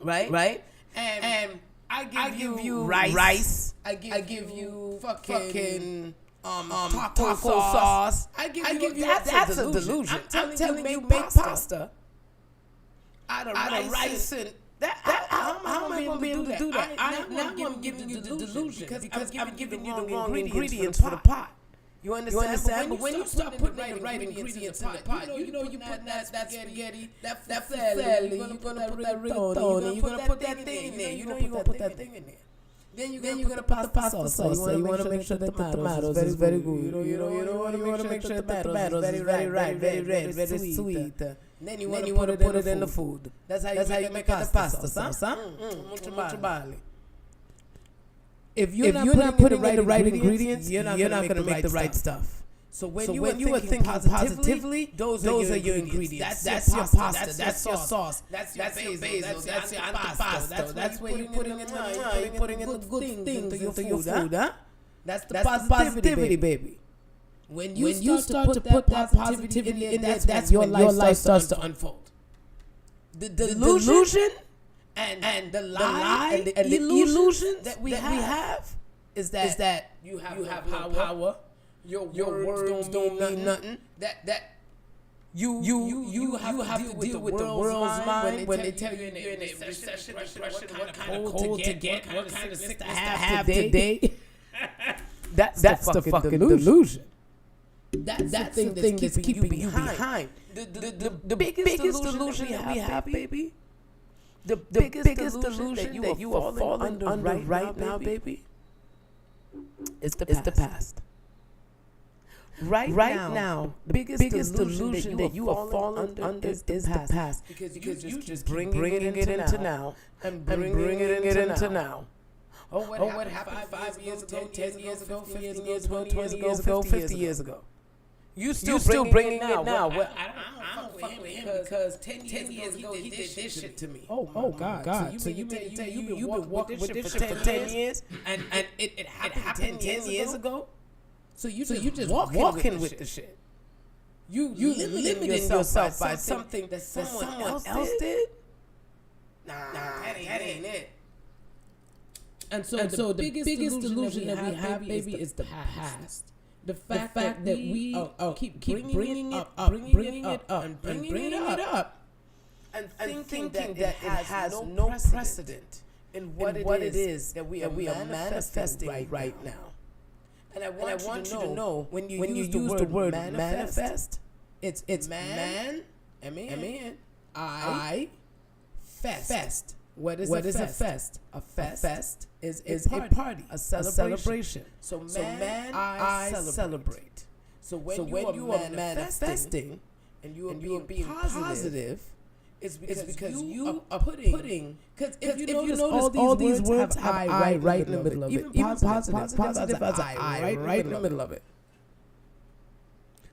right? And I give you rice. I give you fucking taco sauce. I give you that's a delusion. I'm telling you, make pasta out of rice and how am I going to be able to do that? Now I'm giving you the delusion because I'm giving you the wrong ingredients for the pot. You understand? But when you start putting the right ingredients in the pot, you put that spaghetti, that fairly, you're going to put that rigatoni, you're going to put that thing in there. You know you're going to put that thing in there. Then you're going to put the pasta sauce. You want to make sure that the tomatoes is very good. You want to make sure that the tomatoes is very red, very sweet. Then you want to put it in the food. That's how you make the pasta sauce, huh? Mucho bale. If you're not putting in the right ingredients, you're not going to make the right stuff. So when you are thinking positively, those are your ingredients. That's your pasta. That's your sauce. That's your basil. That's your antipasto. That's where you're putting in the good things into your food, huh? That's the positivity, baby. When you start to put that positivity in there, that's when your life starts to unfold. The delusion and the lie and the illusion that we have is that you have power. Your words don't mean nothing. That you have to deal with the world's mind when they tell you you're in a recession, what kind of cold to get, what kind of sickness to have today. That's the fucking delusion. That's the thing that's keeping you behind. The biggest delusion that we have, baby. The biggest delusion that you are falling under right now, baby, is the past. Right now, the biggest delusion that you are falling under is the past. Because you just bringing it into now and bringing it into now. Oh, what happened 5 years ago, 10 years ago, 15 years ago, 20 years ago, 50 years ago. You still bringing it now. I don't fuck with him because 10 years ago he did this shit to me. Oh God. So you've been walking with this shit for 10 years and it happened 10 years ago? So you just walking with the shit. You limiting yourself by something that someone else did? Nah, that ain't it. And so the biggest delusion that we have, baby, is the past. The fact that we keep bringing it up, and bringing it up, and thinking that it has no precedent in what it is that we are manifesting right now. And I want you to know when you use the word manifest, it's man, M-A-N, I, fest. What is a fest? A fest is a party, a celebration. So man, I celebrate. So when you are manifesting and you are being positive, it's because you are putting. Because if you notice all these words have I right in the middle of it. Even positive has I right in the middle of it.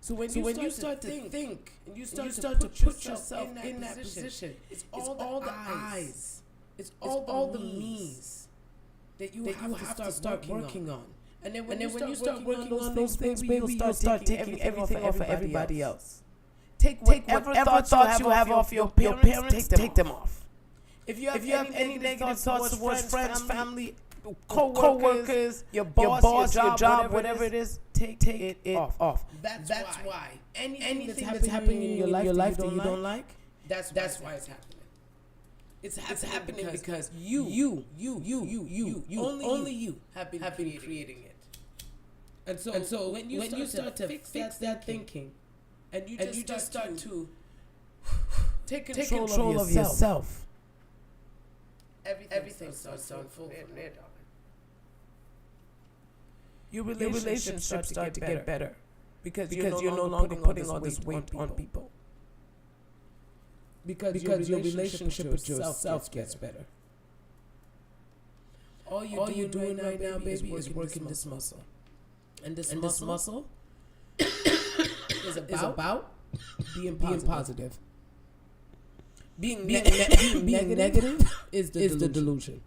So when you start to think and you start to put yourself in that position, it's all the I's. It's all the me's that you have to start working on. And then when you start working on those things, baby, you'll start taking everything off of everybody else. Take whatever thoughts you have off your parents, take them off. If you have any negative thoughts towards friends, family, co-workers, your boss, your job, whatever it is, take it off. That's why anything that's happening in your life that you don't like, that's why it's happening. It's happening because you, only you have been creating it. And so when you start to fix that thinking, and you just start to take control of yourself, everything starts to unfold from there, darling. Your relationships start to get better because you're no longer putting all this weight on people. Because your relationship with yourself gets better. All you're doing right now, baby, is working this muscle. And this muscle is about being positive. Being negative is the delusion.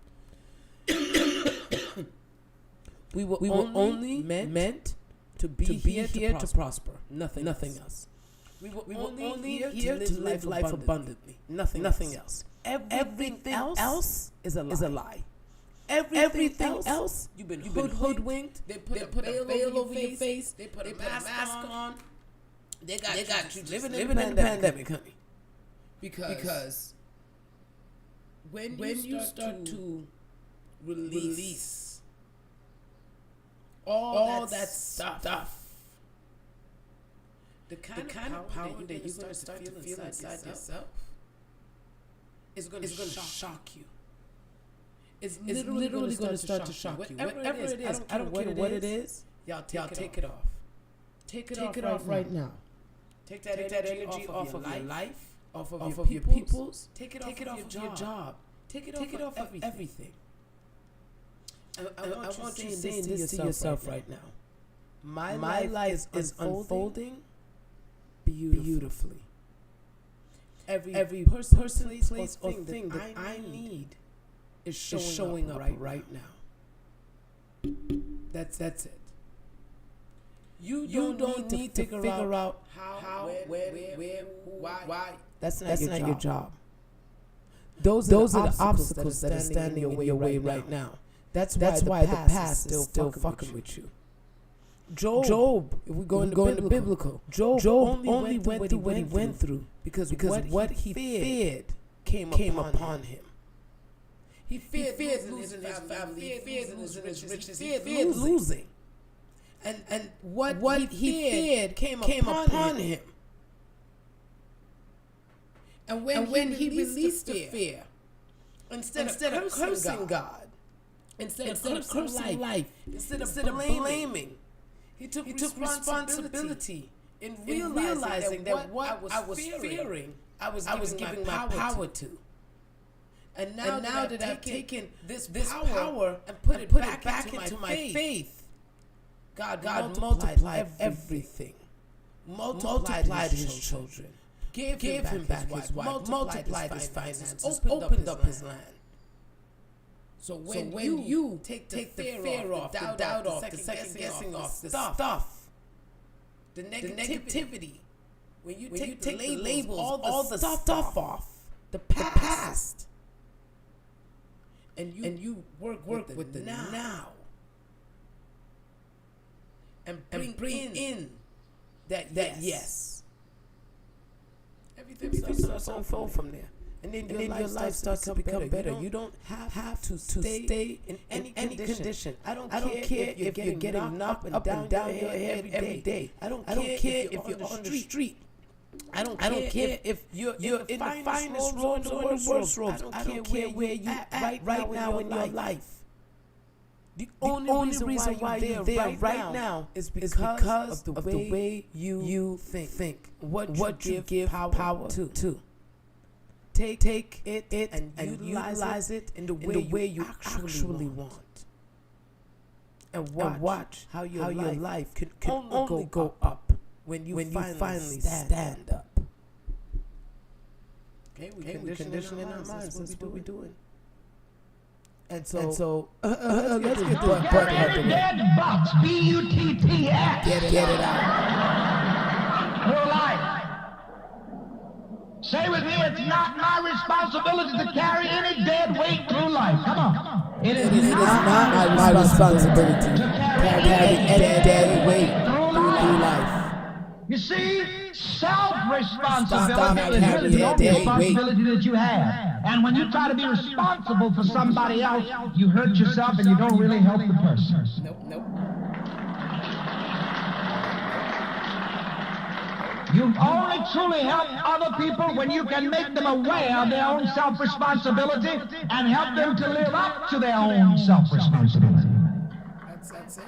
We were only meant to be here to prosper. Nothing else. We were only here to live life abundantly. Nothing else. Everything else is a lie. Everything else, you've been hoodwinked. They put a veil over your face. They put a mask on. They got you living in the pandemic, honey. Because when you start to release all that stuff, the kind of power that you're going to start to feel inside yourself is going to shock you. It's literally going to start to shock you. Whatever it is, I don't care what it is, y'all take it off. Take it off right now. Take that energy off of your life, off of your peoples. Take it off of your job. Take it off of everything. I want you saying this to yourself right now. My life is unfolding beautifully. Every person, place, or thing that I need is showing up right now. That's it. You don't need to figure out how, where, who, why. That's not your job. Those are the obstacles that are standing in your way right now. That's why the past is still fucking with you. Job, if we go into biblical, Job only went through what he went through because what he feared came upon him. He feared losing his family. He feared losing his riches. He feared losing. And what he feared came upon him. And when he released the fear, instead of cursing God, instead of cursing life, instead of blaming, he took responsibility in realizing that what I was fearing, I was giving my power to. And now that I've taken this power and put it back into my faith, God multiplied everything. Multiplied his children. Gave him back his wife. Multiplied his finances. Opened up his land. So when you take the fear off, the doubt off, the second guessing off, the stuff, the negativity, when you take the labels, all the stuff off, the past, and you work with the now, and bring in that yes. Everything starts to unfold from there. And then your life starts to become better. You don't have to stay in any condition. I don't care if you're getting knocked up and down your head every day. I don't care if you're on the street. I don't care if you're in the finest roads or the worst roads. I don't care where you at right now in your life. The only reason why you're there right now is because of the way you think. What you give power to. Take it and utilize it in the way you actually want. And watch how your life can only go up when you finally stand up. Okay, we conditioning our minds. That's what we're doing. And so let's get the butt out the way. Dead box, B-U-T-T-S. Get it out. Your life. Say with me, it's not my responsibility to carry any dead weight through life. Come on. It is not my responsibility to carry any dead weight through life. You see, self-responsibility is really the only responsibility that you have. And when you try to be responsible for somebody else, you hurt yourself and you don't really help the person. Nope. You only truly help other people when you can make them aware of their own self-responsibility and help them to live up to their own self-responsibility. That's it.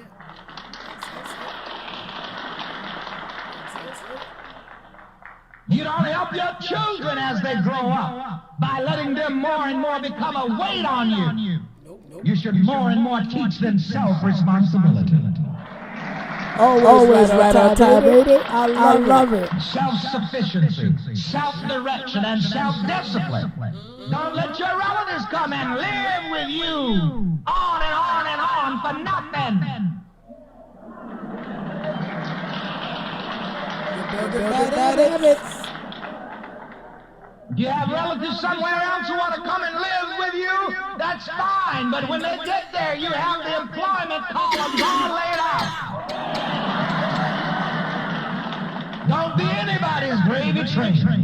You don't help your children as they grow up by letting them more and more become a weight on you. Nope. You should more and more teach them self-responsibility. Always right on time, baby. I love it. Self-sufficiency, self-direction, and self-discipline. Don't let your relatives come and live with you on and on and on for nothing. You have relatives somewhere else who want to come and live with you, that's fine. But when they get there, you have the employment columns all laid out. Don't be anybody's gravy train.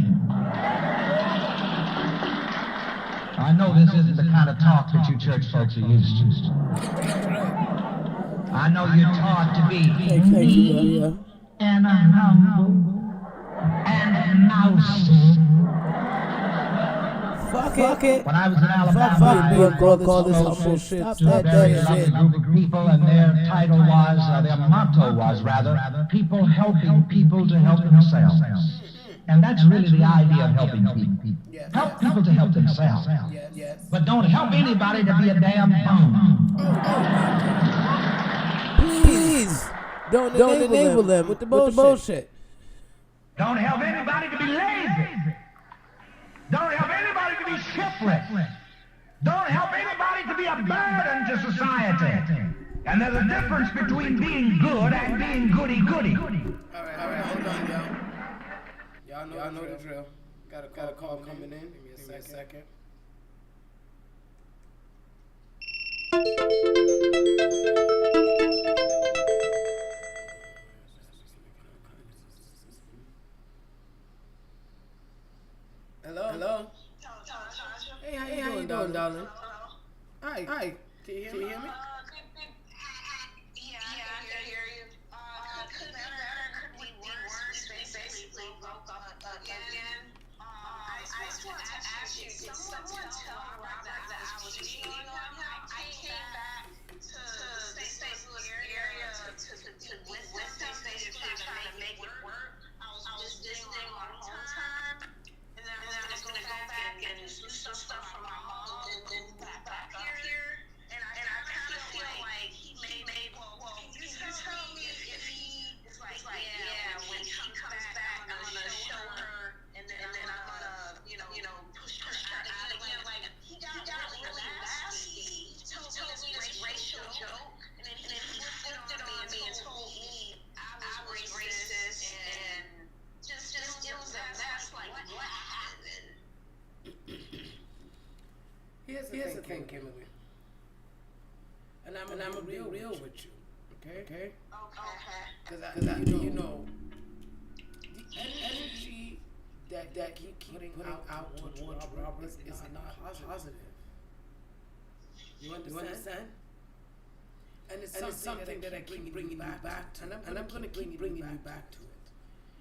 I know this isn't the kind of talk that you church folks are used to. I know you're taught to be meek and humble and mousy. Fuck it. When I was in Alabama, I call this humble shit. Stop that very lovely group of people, and their title was, their motto was rather, people helping people to help themselves. And that's really the idea of helping people. Help people to help themselves. But don't help anybody to be a damn bum. Please, don't enable them with the bullshit. Don't help anybody to be lazy. Don't help anybody to be shiftless. Don't help anybody to be a burden to society. And there's a difference between being good and being goody-goody. All right, hold on, y'all. Y'all know the drill. Got a call coming in. Give me a second. Hello? Hey, how you doing, darling? Hi. Can you hear me? Yeah, I can hear you. Could be better, could be worse. They basically broke up again. I just wanted to ask you, did someone tell Robert that I was cheating on him? I came back to the St. Louis area to with them, basically trying to make it work. I was just visiting my whole time. And then I was going to go back and do some stuff for my mom and then back here. And I kind of feel like he made well, can you tell me if he is like, yeah, when he comes back, I'm going to show her, and then I'm going to, push her out again. Like, he got really nasty. He told me this racial joke, and then he flipped it on me and told me I was racist, and just it was a mess. Like, what happened? Here's the thing, Kimberly. And I'm gonna be real with you, okay? Because the energy that you keep putting out towards Robert is not positive. You understand? And it's something that I keep bringing you back to, and I'm gonna keep bringing you back to it.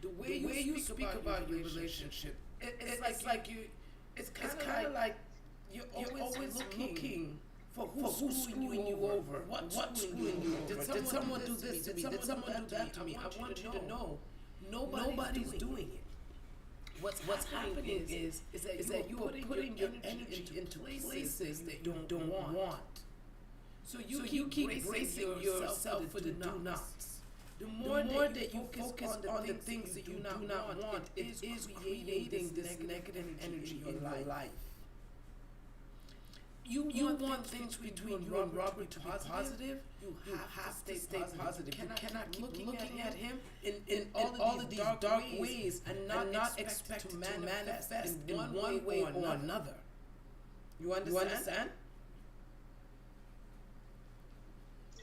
The way you speak about your relationship, it's like you. It's kind of like you're always looking for who's screwing you over. What's screwing you over? Did someone do this to me? Did someone do that to me? I want you to know nobody's doing it. What's happening is that you are putting your energy into places that you don't want. So you keep bracing yourself for the do-nots. The more that you focus on the things that you do not want, it is creating this negative energy in your life. You want things between you and Robert to be positive. You have to stay positive. You cannot keep looking at him in all of these dark ways and not expect to manifest in one way or another. You understand?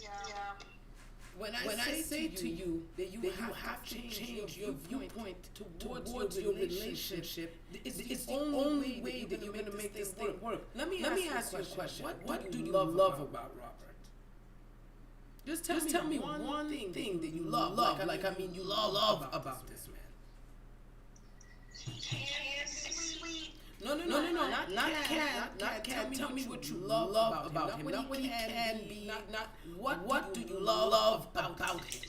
Yeah. When I say to you that you have to change your viewpoint towards your relationship, it's the only way that you're going to make this thing work. Let me ask you a question. What do you love about Robert? Just tell me one thing that you love. Like you love about this man. No, not can. Tell me what you love about him. Not what he can be. Not what do you love about him.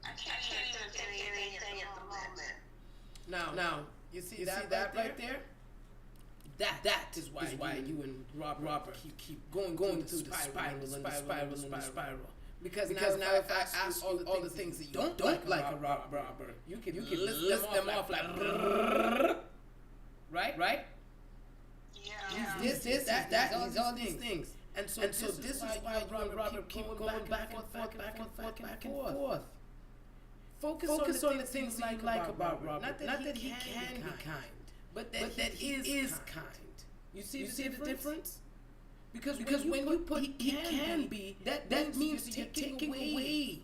I can't even think of anything at the moment. Now, you see that right there? That is why you and Robert keep going through the spiral. Because now if I ask all the things that you don't like about Robert, you can list them off like right? That, all these things. And so this is why Robert keep going back and forth. Focus on the things that you like about Robert. Not that he can be kind, but that he is kind. You see the difference? Because when you put he can be, that means you're taking away.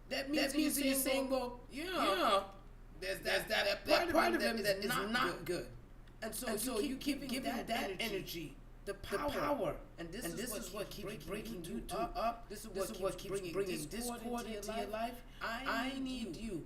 That means you're saying, well, there's that part of him that is not good. And so you keep giving that energy the power. And this is what keeps breaking you up. This is what keeps bringing discord into your life. I need you,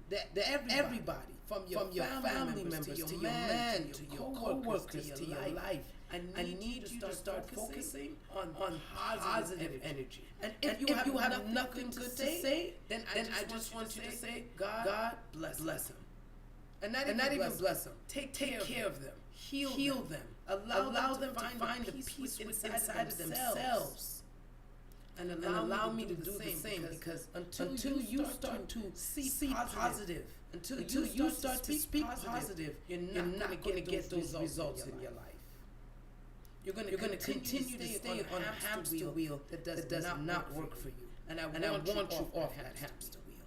everybody, from your family members to your man, to your co-workers, to your life. I need you to start focusing on positive energy. And if you have nothing good to say, then I just want you to say, God bless him. And not even bless them. Take care of them. Heal them. Allow them to find the peace inside of themselves. And allow me to do the same. Because until you start to see positive, until you start to speak positive, you're not going to get those results in your life. You're going to continue to stay on a hamster wheel that does not work for you. And I want you off that hamster wheel.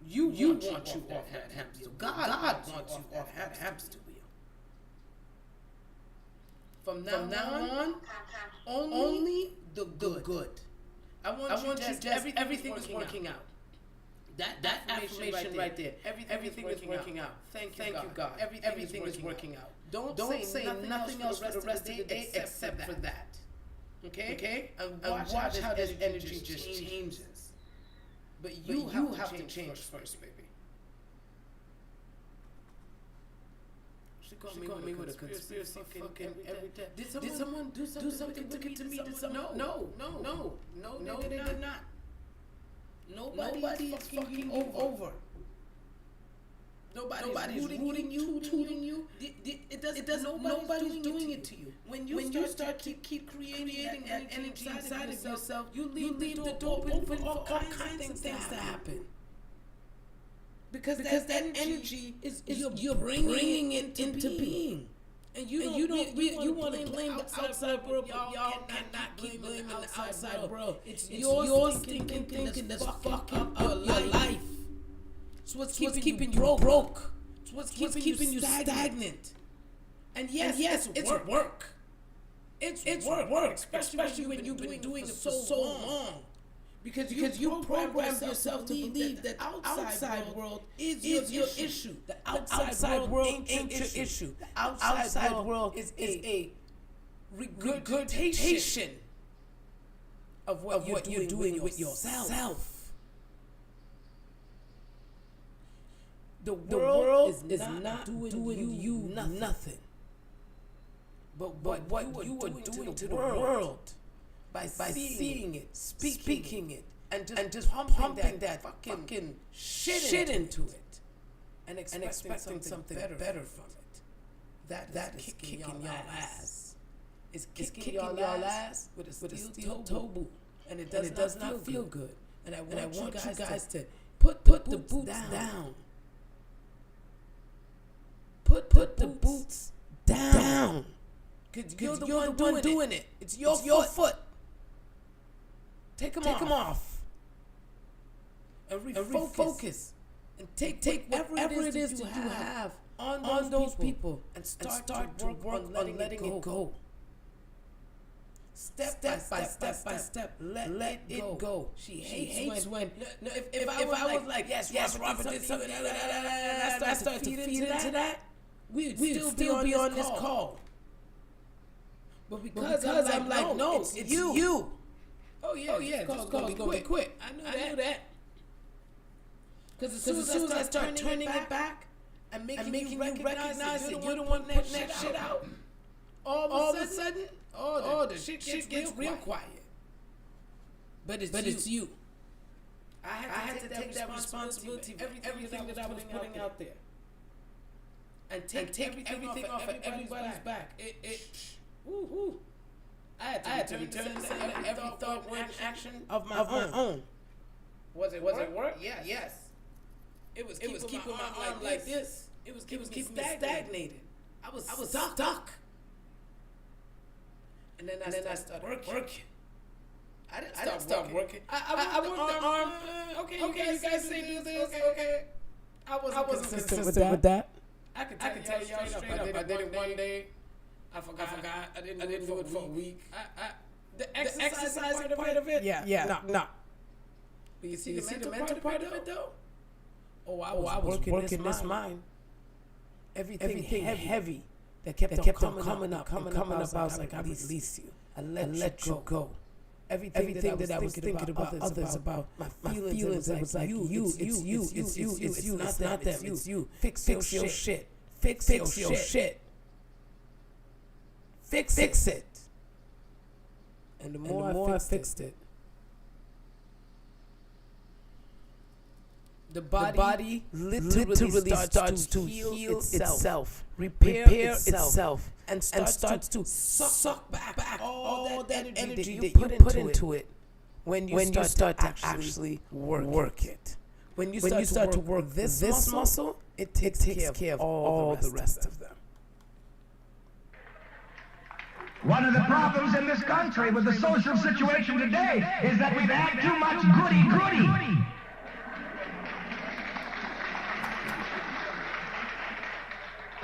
You want you off that hamster wheel. God wants you off that hamster wheel. From now on, only the good. I want you just everything is working out. That affirmation right there. Everything is working out. Thank you, God. Everything is working out. Don't say nothing else for the rest of the day except for that. Okay? And watch how this energy just changes. But you have to change first, baby. She called me with a conspiracy fucking every day. Did someone do something wicked to me? No, they did not. Nobody is fucking over. Nobody's rooting you, tooting you. Nobody's doing it to you. When you start to keep creating that energy inside of yourself, you leave the door open for all kinds of things to happen. Because that energy is you're bringing it into being. And you want to blame the outside world, but y'all cannot keep blaming the outside world. It's your thinking that's fucking up your life. It's what's keeping you broke. It's what's keeping you stagnant. And yes, it's work. It's work, especially when you've been doing it for so long. Because you programmed yourself to believe that outside world is your issue. The outside world ain't your issue. The outside world is a regurgitation of what you're doing with yourself. The world is not doing you nothing. But what you are doing to the world by seeing it, speaking it, and just pumping that fucking shit into it, and expecting something better from it. That kicking y'all ass is kicking y'all ass with a steel toe boot, and it does not feel good. And I want you guys to put the boots down. Put the boots down. Because you're the one doing it. It's your foot. Take them off. And refocus. And take whatever it is that you have on those people and start to work on letting it go. Step by step, let it go. She hates when if I was like, yes, Robert did something, and I start to feed into that, we'd still be on this call. But because I'm like, no, it's you. Oh yeah, this call's gonna be quick. I knew that. Because as soon as I start turning it back and making you recognize that you're the one putting that shit out, all of a sudden, the shit gets real quiet. But it's you. I had to take that responsibility for everything that I was putting out there. And take everything off of everybody's back. I had to return to every thought, word, action of my own. Was it work? Yes. It was keeping my arm like this. It was keeping me stagnated. I was stuck. And then I started working. I didn't start working. I worked the arm. Okay, you guys say do this. Okay. I wasn't consistent with that. I can tell y'all straight up. I did it one day. I forgot. I didn't do it for a week. The exercise part of it? Yeah. No. But you see the mental part of it though? Oh, I was working this mind. Everything heavy that kept on coming up. I was like, I release you. I let you go. Everything that I was thinking about others, about my feelings, it was like you, it's you, not them, it's you. Fix your shit. Fix your shit. Fix it. And the more I fixed it, the body literally starts to heal itself, repair itself, and starts to suck back all that energy that you put into it when you start to actually work it. When you start to work this muscle, it takes care of all the rest of them. One of the problems in this country with the social situation today is that we've had too much goody-goody.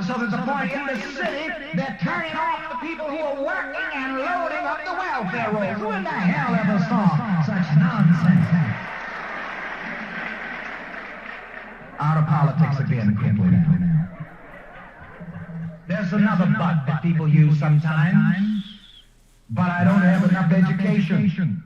So there's a point in the city, they're turning off the people who are working and loading up the welfare rolls. Who in the hell ever saw such nonsense? Out of politics again quickly now. There's another but that people use sometimes, but I don't have enough education.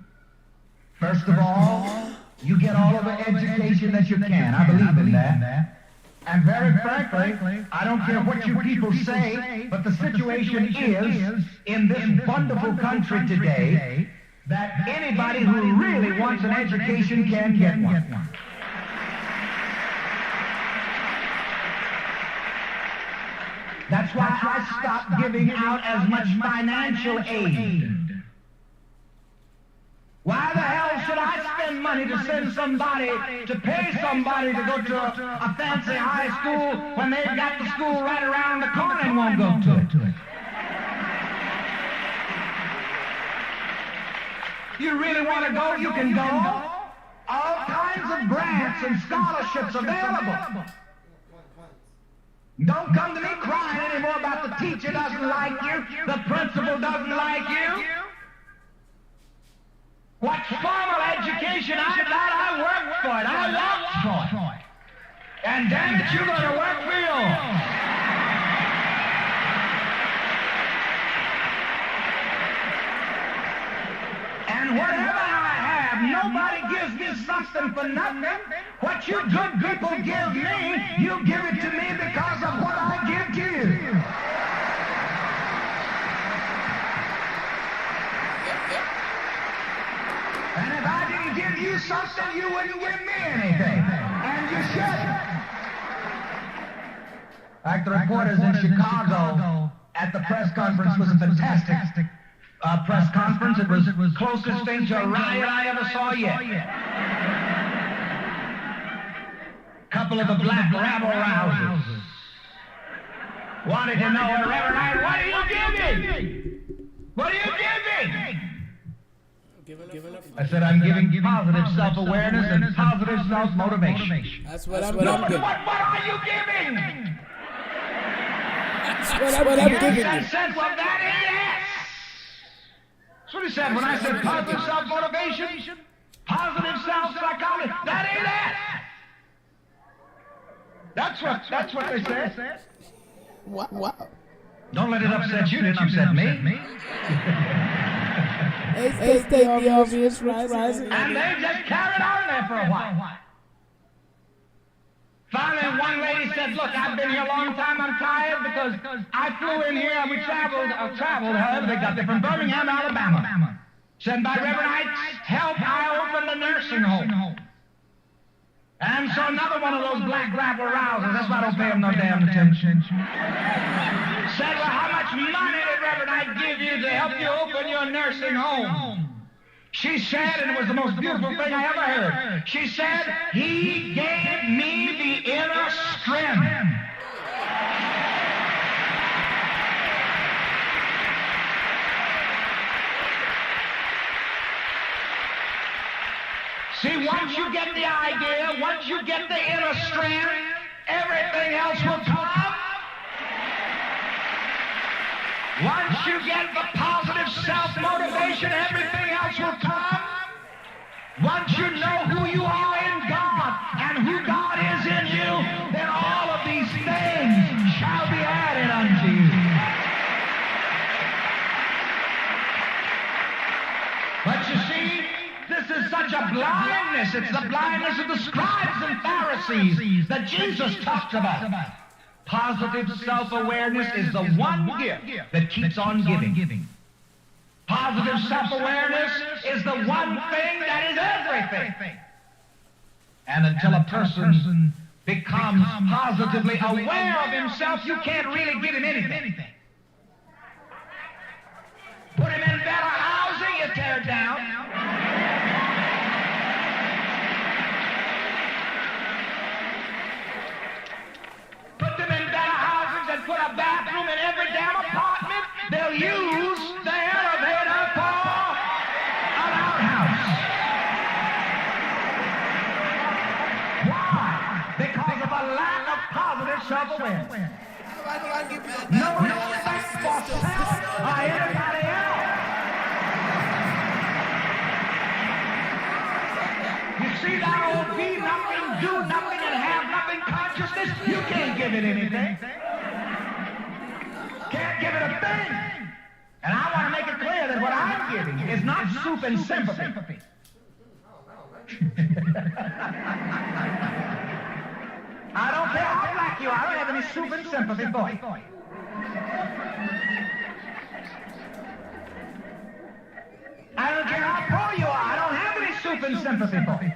First of all, you get all of the education that you can. I believe in that. And very frankly, I don't care what you people say, but the situation is, in this wonderful country today, that anybody who really wants an education can get one. That's why I stopped giving out as much financial aid. Why the hell should I spend money to send somebody, to pay somebody to go to a fancy high school when they've got the school right around the corner and won't go to it? You really want to go, you can go. All kinds of grants and scholarships available. Don't come to me crying anymore about the teacher doesn't like you, the principal doesn't like you. What formal education I got, I worked for it. I worked for it. And damn it, you're going to work for yours. And whatever I have, nobody gives me something for nothing. What you good people give me, you give it to me because of what I give to you. And if I didn't give you something, you wouldn't give me anything. And you should. Like the reporters in Chicago at the press conference was a fantastic press conference. It was the closest thing to a riot I ever saw yet. Couple of the black rabble-rousers wanted to know, Reverend, what are you giving? What are you giving? I said, I'm giving positive self-awareness and positive self-motivation. That's what I'm giving. What are you giving? That's what I'm giving. I said, well, that ain't it. That's what he said when I said positive self-motivation, positive self-psychology. That ain't it. That's what they said. Wow. Don't let it upset you. Didn't upset me. It's the obvious rising. And they just carried on there for a while. Finally, one lady said, look, I've been here a long time. I'm tired because I flew in here and we traveled, however, they got there from Birmingham, Alabama. Said, by Reverend Ike's help, I opened a nursing home. And so another one of those black rabble-rousers, that's why I don't pay them no damn attention, said, well, how much money did Reverend Ike give you to help you open your nursing home? She said, and it was the most beautiful thing I ever heard, she said, he gave me the inner strength. see, once you get the idea, once you get the inner strength, everything else will come. Once you get the positive self-motivation, everything else will come. Once you know who you are in God and who God is in you, then all of these things shall be added unto you. But you see, this is such a blindness. It's the blindness of the scribes and Pharisees that Jesus talked about. Positive self-awareness is the one gift that keeps on giving. Positive self-awareness is the one thing that is everything. And until a person becomes positively aware of himself, you can't really give him anything. Put him in better housing, you tear it down. Put them in better houses and put a bathroom in every damn apartment. They'll use the elevator for an outhouse. Why? Because of a lack of positive self-awareness. No respect for self or anybody else. You see that old be nothing, do nothing, and have nothing consciousness? You can't give it anything. Can't give it a thing. And I want to make it clear that what I'm giving is not soup and sympathy. I don't care how black you are, I don't have any soup and sympathy for you. I don't care how poor you are, I don't have any soup and sympathy for you.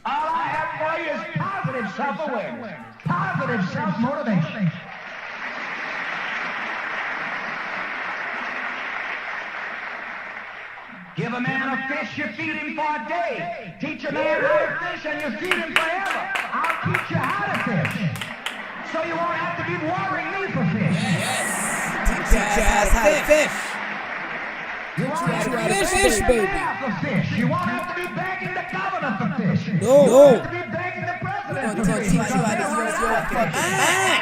All I have for you is positive self-awareness, positive self-motivation. Give a man a fish, you feed him for a day. Teach a man how to fish and you feed him forever. I'll teach you how to fish. So you won't have to be watering me for fish. Teach your ass how to fish. You won't have to be fish, baby. For fish. You won't have to be begging the governor for fish. No. You won't have to be begging the president for fish. Teach you how to use your fucking mind.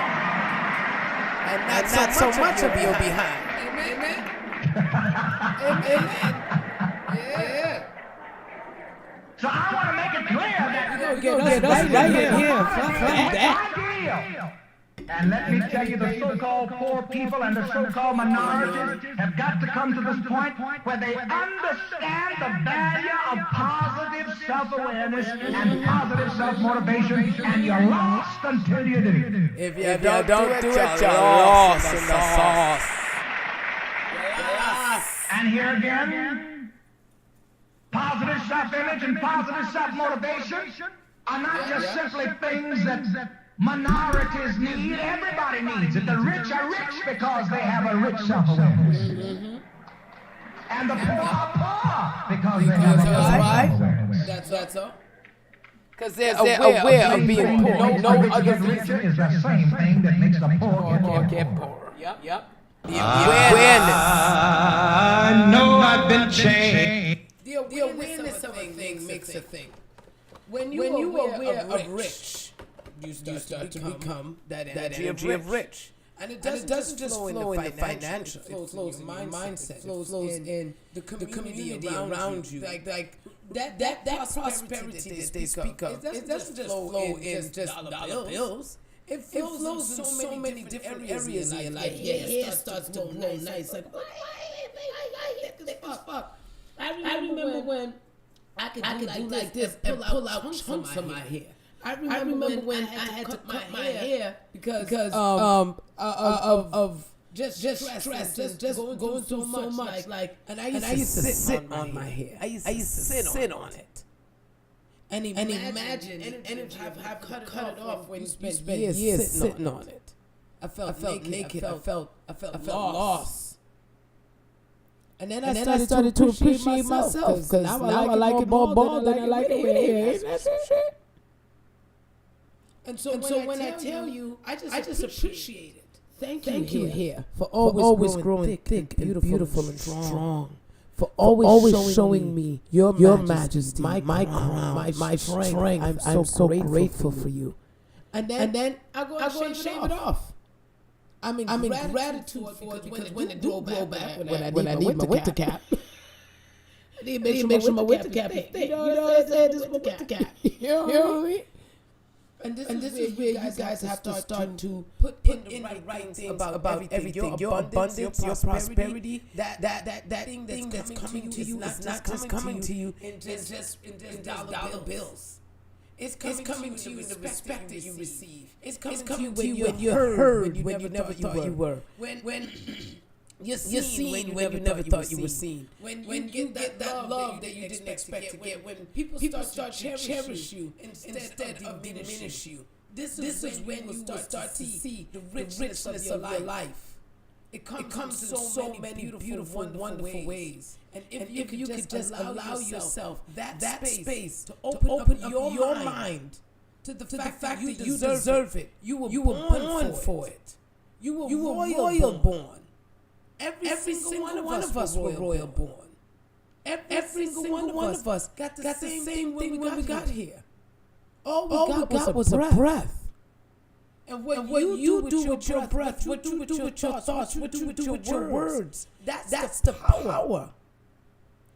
And not so much of your behind. Amen. Amen. So I want to make it clear that Get us right here. ideal. And let me tell you, the so-called poor people and the so-called minorities have got to come to this point where they understand the value of positive self-awareness and positive self-motivation, and you're lost until you do. If you don't do it, you're lost in the sauce. And here again, positive self-image and positive self-motivation are not just simply things that minorities need. Everybody needs it. The rich are rich because they have a rich self-awareness. And the poor are poor because they have a self-awareness. That's all. Because they're aware of being poor. No other reason is the same thing that makes the poor get poor. Yep. I know I've been changed. The awareness of a thing makes a thing. When you are aware of rich, you start to become that energy of rich. And it doesn't just flow in the financial, it flows in mindset, it flows in the community around you. Like that prosperity that they speak of, it doesn't just flow in just dollar bills. It flows in so many different areas in your life. Your hair starts to grow nice. Like, fuck. I remember when I could do like this and pull out chunks of my hair. I remember when I had to cut my hair because of just stress, just going through so much. Like, and I used to sit on my hair. I used to sit on it. And imagine the energy of having to cut it off when you spent years sitting on it. I felt naked. I felt lost. And then I started to appreciate myself because now I like it more bald than I like it with hair. That's some shit. And so when I tell you, I just appreciate it. Thank you here for always growing thick and beautiful and strong. for always showing me your majesty, my crown, my strength. I'm so grateful for you. And then I go and shave it off. I'm in gratitude for it because when it do blow back, when I need my winter cap, I need to make sure my winter cap is thick. You know what I'm saying? This is my winter cap. You know what I mean? And this is where you guys have to start to put in the right things about everything. Your abundance, your prosperity, that thing that's coming to you is not just coming to you in just dollar bills. It's coming to you in the respect that you receive. It's coming to you when you're heard, when you never thought you were. When you're seen when you never thought you were seen. When you get that love that you didn't expect to get. When people start to cherish you instead of diminish you. This is when you will start to see the richness of your life. It comes in so many beautiful, wonderful ways. And if you could just allow yourself that space to open up your mind to the fact that you deserve it. You were born for it. You were royal born. Every single one of us were royal born. Every single one of us got the same thing when we got here. All we got was a breath. And what you do with your breath, what you do with your thoughts, what you do with your words, that's the power.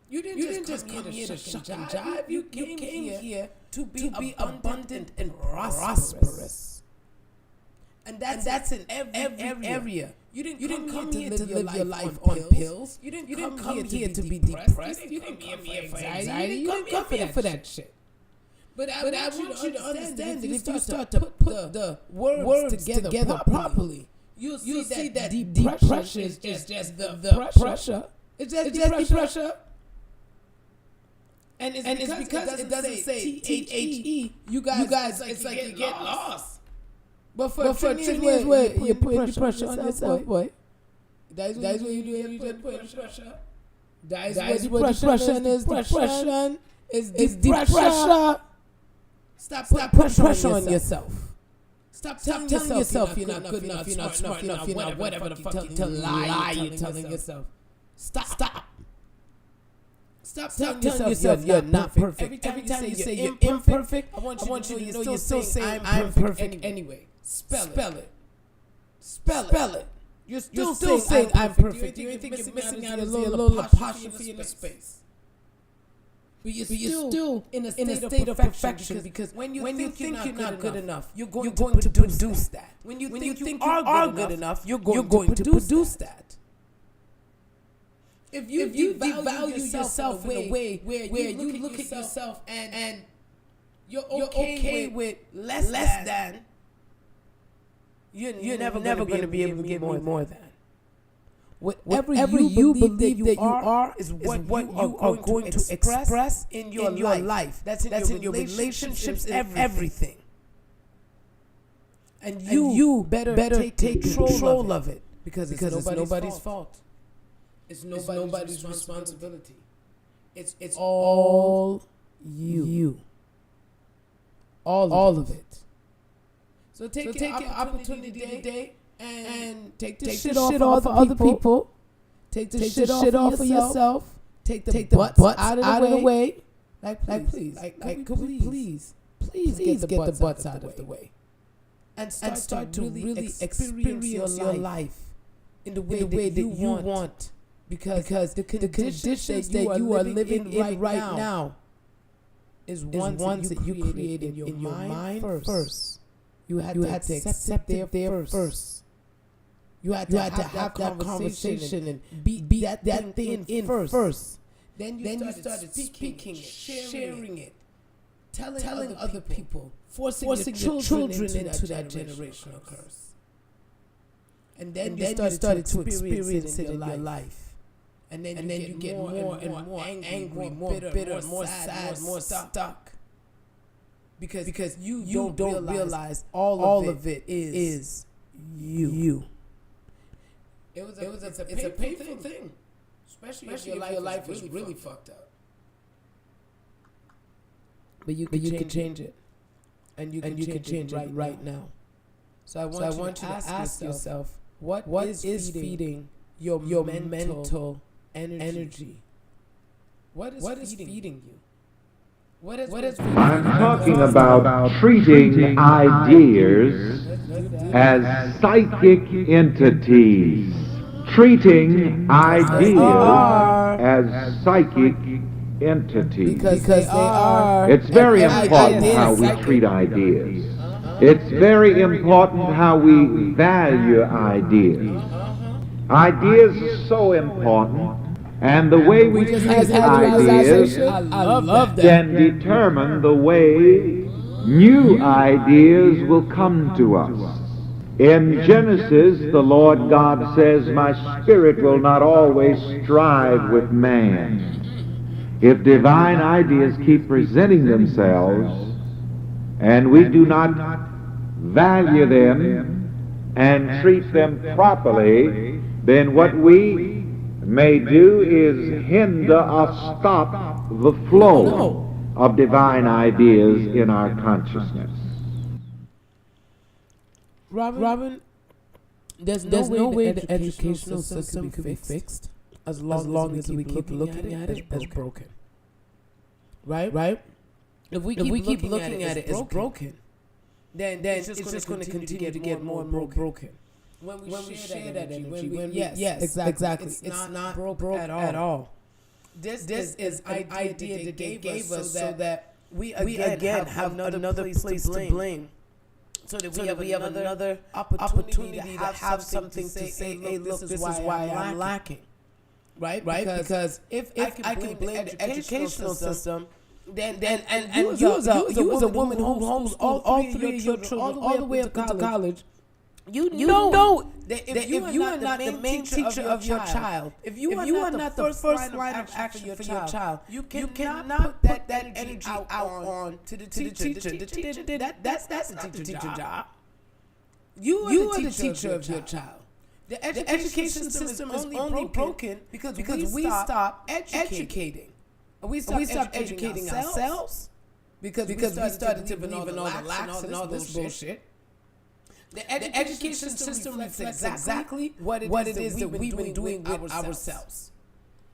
You didn't just come here to shuck and jive. You came here to be abundant and prosperous. And that's in every area. You didn't come here to live your life on pills. You didn't come here to be depressed. You didn't come here for anxiety. You didn't come here for that shit. But I want you to understand that if you start to put the words together properly, you'll see that depression is just the pressure. It's just depression. And it's because it doesn't say THE. You guys, it's like you get lost. But for Trinity, where you put pressure on yourself, boy. That's what you do. You just put pressure. That's what depression is. Depression is depression. Stop putting pressure on yourself. Stop telling yourself you're not good enough, you're not smart enough, you're not whatever the fuck you're telling yourself. Stop telling yourself you're not perfect. Every time you say you're imperfect, I want you to know you're still saying I'm perfect anyway. Spell it. You're still saying I'm perfect. You think you're missing out a little apostrophe in the space. But you're still in a state of perfection because when you think you're not good enough, you're going to produce that. When you think you are good enough, you're going to produce that. If you devalue yourself in a way where you look at yourself and you're okay with less than, you're never going to be able to get more than. Whatever you believe that you are is what you are going to express in your life. That's in your relationships, everything. And you better take control of it because it's nobody's fault. It's nobody's responsibility. It's all you. All of it. So take an opportunity today and take the shit off of other people. Take the shit off of yourself. Take the butts out of the way. Like please. Could we please get the butts out of the way. And start to really experience your life in the way that you want. Because the conditions that you are living in right now is ones that you created in your mind first. You had to accept it there first. You had to have that conversation and beat that thing in first. Then you started speaking, sharing it, telling other people, forcing your children into that generational curse. And then you started to experience it in your life. And then you get more and more angry, more bitter, more sad, more stuck. Because you don't realize all of it is you. It's a painful thing. Especially if your life is really fucked up. But you can change it. And you can change it right now. So I want you to ask yourself, what is feeding your mental energy? What is feeding you? What is I'm talking about treating ideas as psychic entities. Treating ideas as psychic entities. Because they are. It's very important how we treat ideas. It's very important how we value ideas. Ideas are so important, and the way we treat ideas can determine the way new ideas will come to us. In Genesis, the Lord God says, "My spirit will not always strive with man." If divine ideas keep presenting themselves, and we do not value them and treat them properly, then what we may do is hinder or stop the flow of divine ideas in our consciousness. Robin, there's no way the educational system can be fixed as long as we keep looking at it as broken. Right? If we keep looking at it as broken, then it's just going to continue to get more and more broken. When we share that energy, yes, exactly. It's not broke at all. This is an idea that they gave us so that we again have another place to blame. So that we have another opportunity to have something to say, hey, look, this is why I'm lacking. Right? Because if I can blame the educational system, then you as a woman who homes all three of your children all the way up to college, you know that if you are not the main teacher of your child, if you are not the first line of action for your child, you cannot put that energy out on to the teacher. That's the teacher job. You are the teacher of your child. The education system is only broken because we stop educating. We stop educating ourselves because we started to believe in all the lax and all this bullshit. The education system reflects exactly what it is that we've been doing with ourselves.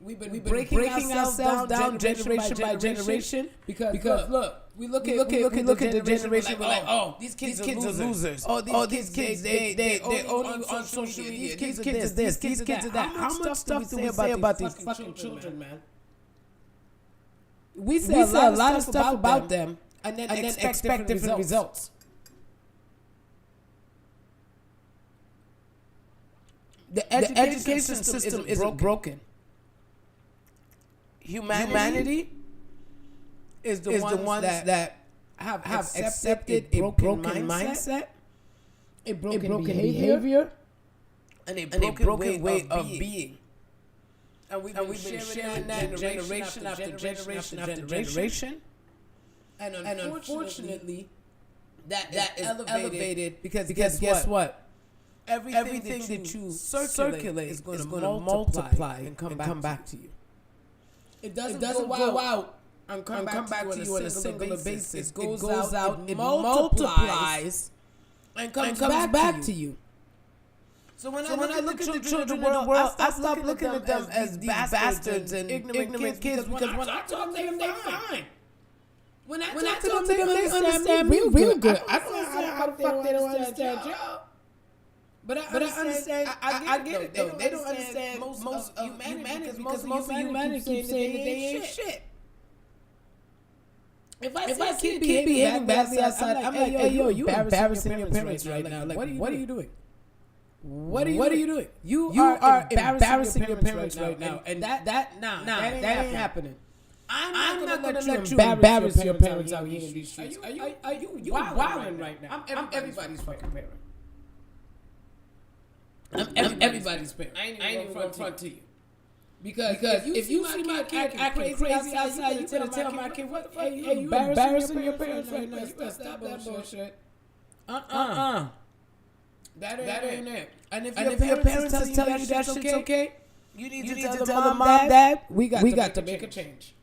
We've been breaking ourselves down generation by generation because look, we look at the generation, we're like, oh, these kids are losers. Oh, these kids, they only on social media. These kids are this, these kids are that. How much stuff do we say about these fucking children, man? We say a lot of stuff about them and then expect different results. The education system isn't broken. Humanity is the ones that have accepted a broken mindset, a broken behavior, and a broken way of being. And we've been sharing that generation after generation after generation. And unfortunately, that is elevated because guess what? Everything that you circulate is going to multiply and come back to you. It doesn't go out and come back to you on a singular basis. It goes out, it multiplies, and comes back to you. So when I look at the children in the world, I stop looking at them as these bastards and ignorant kids because when I talk to them, they're fine. When I talk to them, they understand me real good. I don't know how the fuck they don't understand y'all. But I understand. I get it though. They don't understand most of humanity because most of humanity keep saying that they ain't shit. If I keep behaving badly outside, I'm like, hey, yo, you embarrassing your parents right now. Like, what are you doing? What are you doing? You are embarrassing your parents right now, and that ain't happening. I'm not gonna let you embarrass your parents out here in these streets. Are you wilding right now? I'm everybody's fucking parent. I'm everybody's parent. I ain't even front to you. Because if you see my kid acting crazy outside, you better tell my kid, what the fuck? Hey, you embarrassing your parents right now. You better stop that bullshit. That ain't it. And if your parents is telling you that shit's okay, you need to tell them, Mom, Dad, we got to make a change.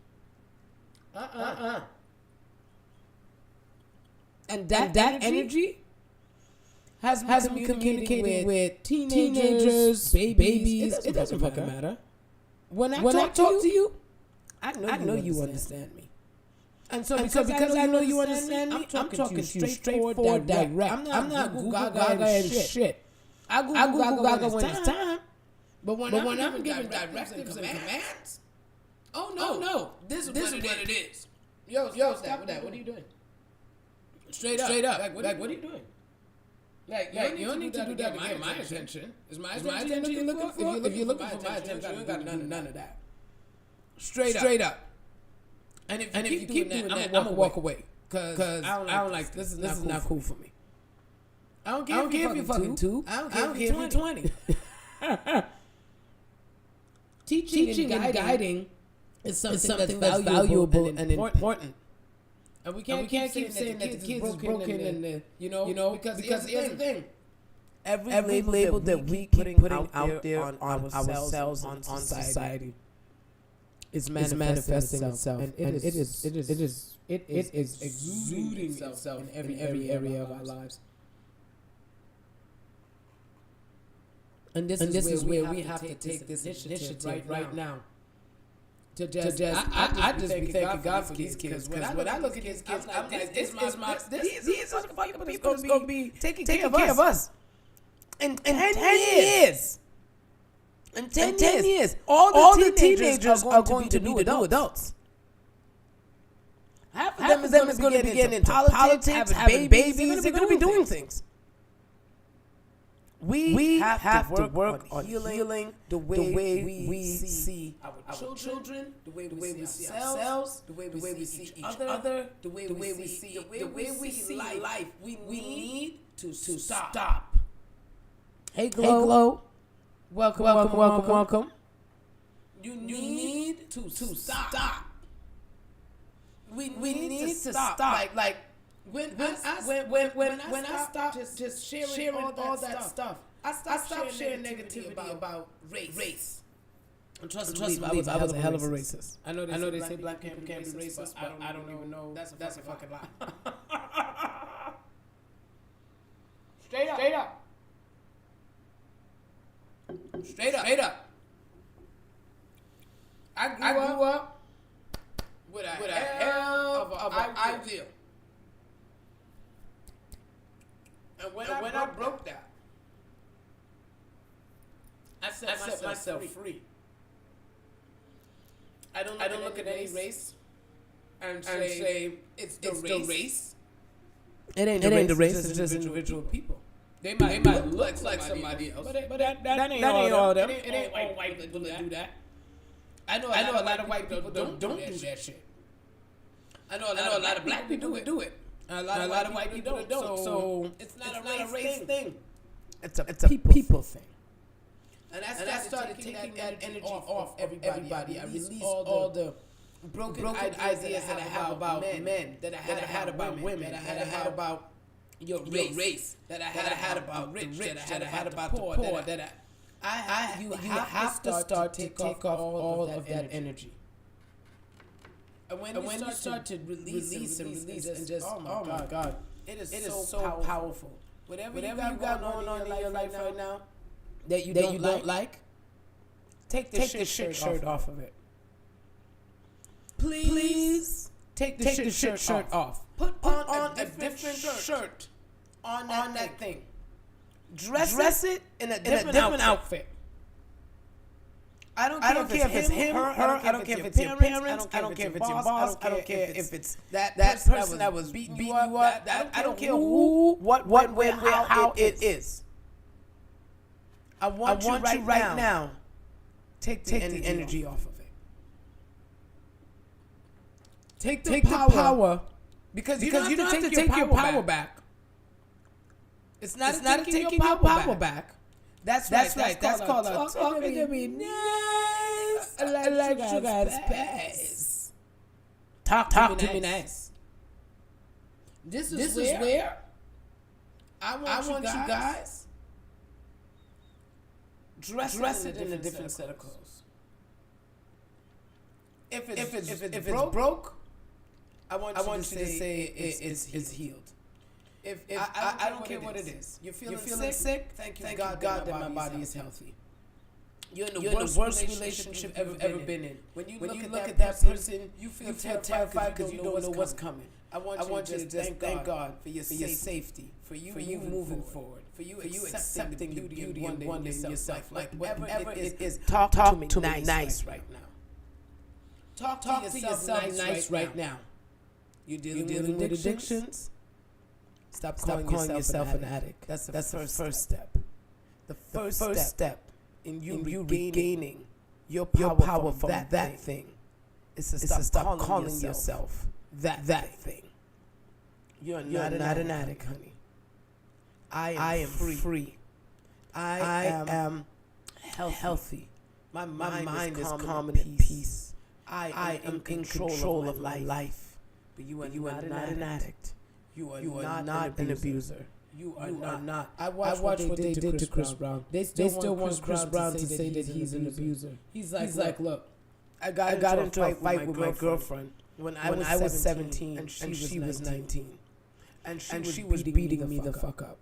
And that energy has me communicating with teenagers, babies. It doesn't fucking matter. When I talk to you, I know you understand me. And so because I know you understand me, I'm talking to you straightforward, direct. I'm not Google Gaga and shit. I Google Gaga when it's time. But when I'm giving directives and commands, oh no, this is what it is. Yo, stop with that. What are you doing? Straight up. Like, what are you doing? Like you don't need to do that to get my attention. Is my attention you're looking for? If you're looking for my attention, you ain't got none of that. Straight up. And if you keep doing that, I'm gonna walk away. Cause I don't like this. This is not cool for me. I don't care if you fucking two. I don't care if you're 20. Teaching and guiding is something that's valuable and important. And we can't keep saying that the kids is broken and because here's the thing. Every label that we keep putting out there on ourselves on society is manifesting itself, and it is exuding itself in every area of our lives. And this is where we have to take this initiative right now. I just be thanking God for these kids, because when I look at these kids, I'm like, these are the fucking people that's going to be taking care of us. In 10 years. In 10 years, all the teenagers are going to be the new adults. Half of them is going to be getting into politics, having babies. They're going to be doing things. We have to work on healing the way we see our children, the way we see ourselves, the way we see each other, the way we see life. We need to stop. Hey, Glow. Welcome. You need to stop. We need to stop. Like when I stop just sharing all that stuff, I stopped sharing negativity about race. And trust me, I was a hell of a racist. I know they say black people can't be racist, but I don't even know. That's a fucking lie. Straight up. I grew up with a hell of an ideal. And when I broke that, I set myself free. I don't look at any race and say it's the race. It ain't the race. It's just individual people. They might look like somebody else, but that ain't all of them. It ain't all white people that do that. I know a lot of white people don't do that shit. I know a lot of black people do it. A lot of white people don't. So it's not a race thing. It's a people thing. And I started taking that energy off everybody. I released all the broken ideas that I have about men, that I had about women, that I had about your race, that I had about rich, that I had about the poor, you have to start to take off all of that energy. And when you start to release and just oh my God, it is so powerful. Whatever you got going on in your life right now that you don't like, take the shirt off of it. Please take the shirt off. Put on a different shirt on that thing. Dress it in a different outfit. I don't care if it's him, her. I don't care if it's your parents. I don't care if it's your boss. I don't care if it's that person that was beating you up. I don't care who, what, when, how it is. I want you right now. Take the energy off of it. Take the power, because you don't have to take your power back. It's not taking your power back. That's right. That's called a talking to me nice. Like sugar's pass. Talk to me nice. This is where I want you guys dress it in a different set of clothes. If it's broke, I want you to say it's healed. If I don't care what it is. You're feeling sick? Thank God that my body is healthy. You're in the worst relationship you've ever been in. When you look at that person, you feel terrified because you don't know what's coming. I want you to just thank God for your safety, for you moving forward, for you accepting the beauty and wonder in yourself. Like whatever it is, talk to me nice right now. Talk to yourself nice right now. You're dealing with addictions. Stop calling yourself an addict. That's the first step. The first step in you regaining your power from that thing is to stop calling yourself that thing. You're not an addict, honey. I am free. I am healthy. My mind is calm and at peace. I am in control of my life. But you are not an addict. You are not an abuser. You are not. I watched what they did to Chris Brown. They still want Chris Brown to say that he's an abuser. He's like, look, I got into a fight with my girlfriend when I was 17 and she was 19. And she was beating me the fuck up.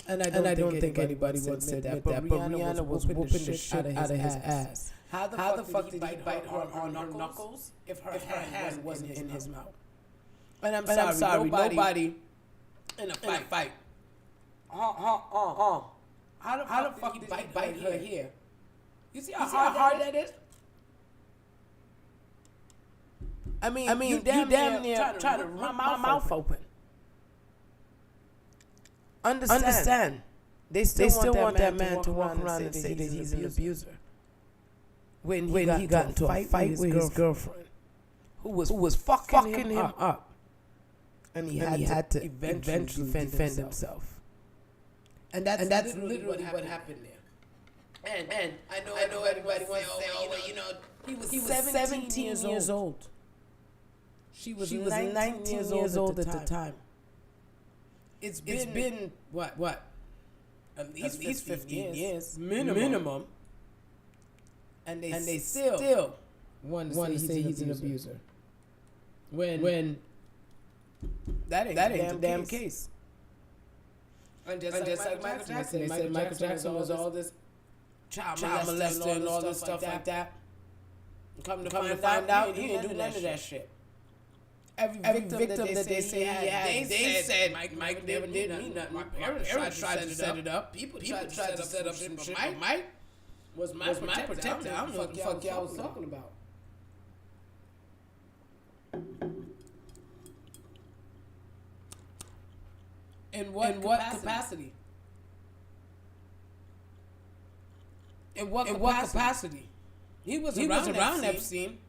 And I don't think anybody wants to admit that. But Rihanna was whooping the shit out of his ass. How the fuck did he bite her on her knuckles if her hand wasn't in his mouth? And I'm sorry, nobody in a fight. How the fuck did he bite her here? You see how hard that is? I mean, you damn near trying to rip my mouth open. Understand. They still want that man to walk around and say that he's an abuser. When he got into a fight with his girlfriend, who was fucking him up. And he had to eventually defend himself. And that's literally what happened there. And I know everybody wants to say, he was 17 years old. She was 19 years old at the time. It's been what? At least 15 years minimum. And they still want to say he's an abuser. When that ain't the damn case. And just like Michael Jackson, they said Michael Jackson was all this child molester and all this stuff like that. Come to find out, he didn't do none of that shit. Every victim that they say he had, they said Mike never did nothing. My parents tried to set it up. People tried to set up some shit. But Mike was my protector. I don't know what the fuck y'all was talking about. In what capacity? In what capacity? He was around Epstein.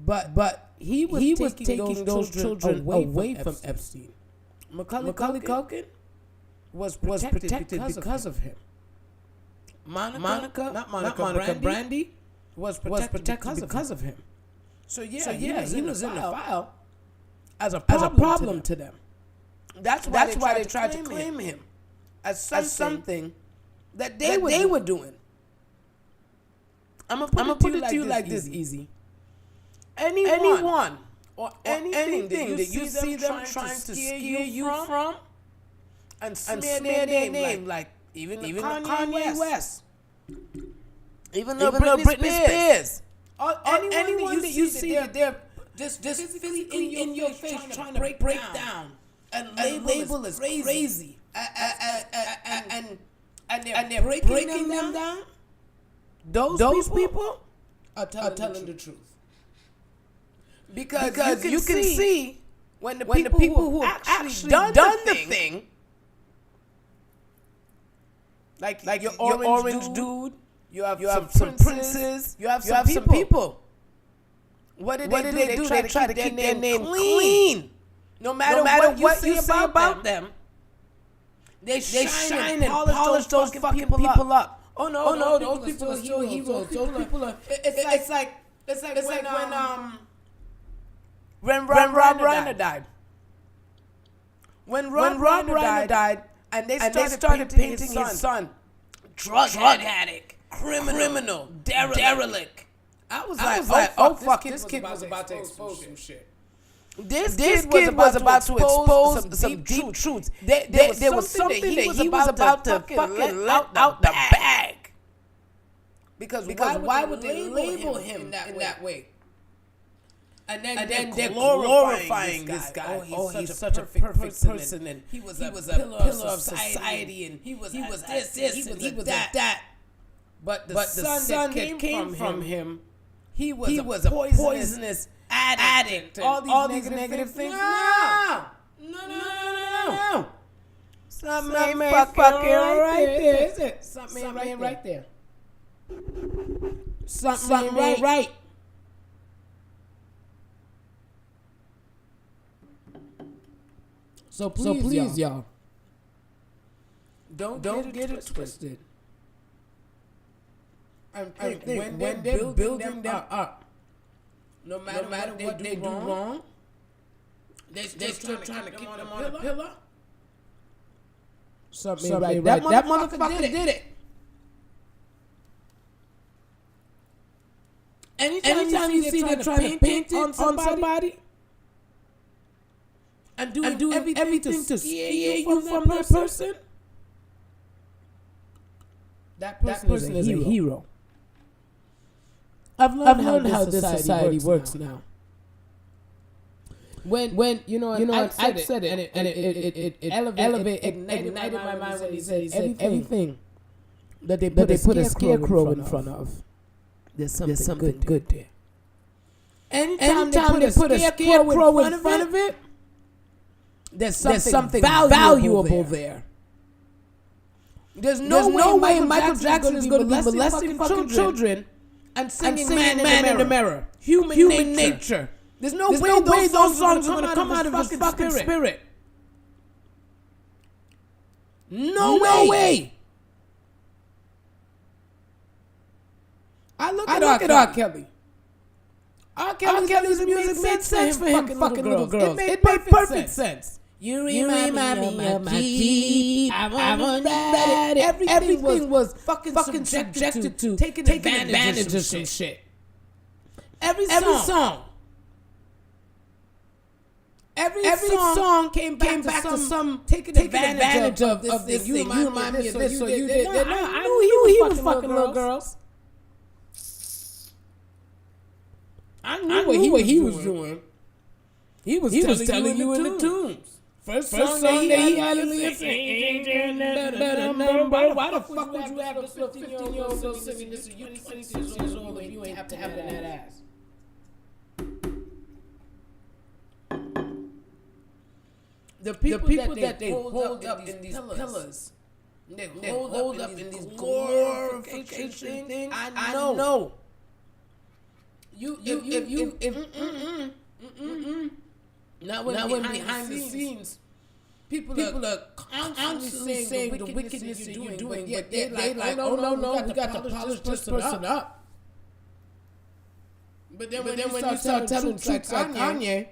But he was taking those children away from Epstein. Macaulay Culkin was protected because of him. Monica Brandy was protected because of him. So yeah, he was in the file as a problem to them. That's why they tried to claim him as something that they were doing. I'm gonna put it to you like this, Easy. Anyone or anything that you see them trying to scare you from and smear their name like even Kanye West, even though Britney Spears, anyone that you see that they're just physically in your face trying to break down and label as crazy and they're breaking them down. Those people are telling the truth. Because you can see when the people who actually done the thing, like your orange dude, you have some princes, you have some people. What did they do? They try to keep their name clean. No matter what you say about them, they shine and polish those fucking people up. Oh no, those people are still heroes. Those people are. It's like when Rob Reiner died. When Rob Reiner died, and they started painting his son drug addict, criminal, derelict. I was like, oh fuck, this kid was about to expose some shit. This kid was about to expose some deep truths. There was something that he was about to fucking let out the bag. Because why would they label him in that way? And then they're glorifying this guy. Oh, he's such a perfect person, and he was a pillar of society, and he was this, he was that. But the son that came from him, he was a poisonous addict. All these negative things. No. Something ain't fucking right there, is it? Something ain't right there. Something ain't right. So please, y'all, don't get it twisted. And think when they're building them up, no matter what they do wrong, they're still trying to keep them on the pillar. Something right. That motherfucker did it. Anytime you see they're trying to paint it on somebody and do everything to scare you from that person, that person is a hero. I've learned how this society works now. When you know, I said it, and it ignited my mind when he said everything that they put a scarecrow in front of. There's something good there. Anytime they put a scarecrow in front of it, there's something valuable there. There's no way Michael Jackson is going to be molesting fucking children and singing Man in the Mirror. Human nature. There's no way those songs are going to come out of his fucking spirit. No way. I look at R. Kelly. R. Kelly's music made sense for him fucking little girls. It made perfect sense. You remind me of my Jeep. I want that. Everything was fucking subjected to taking advantage of some shit. Every song. Every song came back to some taking advantage of this thing. You remind me of this, so you did that. I knew he was fucking little girls. I knew what he was doing. He was telling you in the tunes. First song that he had in the why the fuck would you have a 15-year-old girl singing this? You 26 years old and you ain't have to have it in that ass. The people that they hold up in these pillars, they hold up in these glorification things. I know. Now when behind the scenes, people are constantly saying the wickedness you're doing, yet they like, oh no, we got to polish this person up. But then when you start telling truths like Kanye,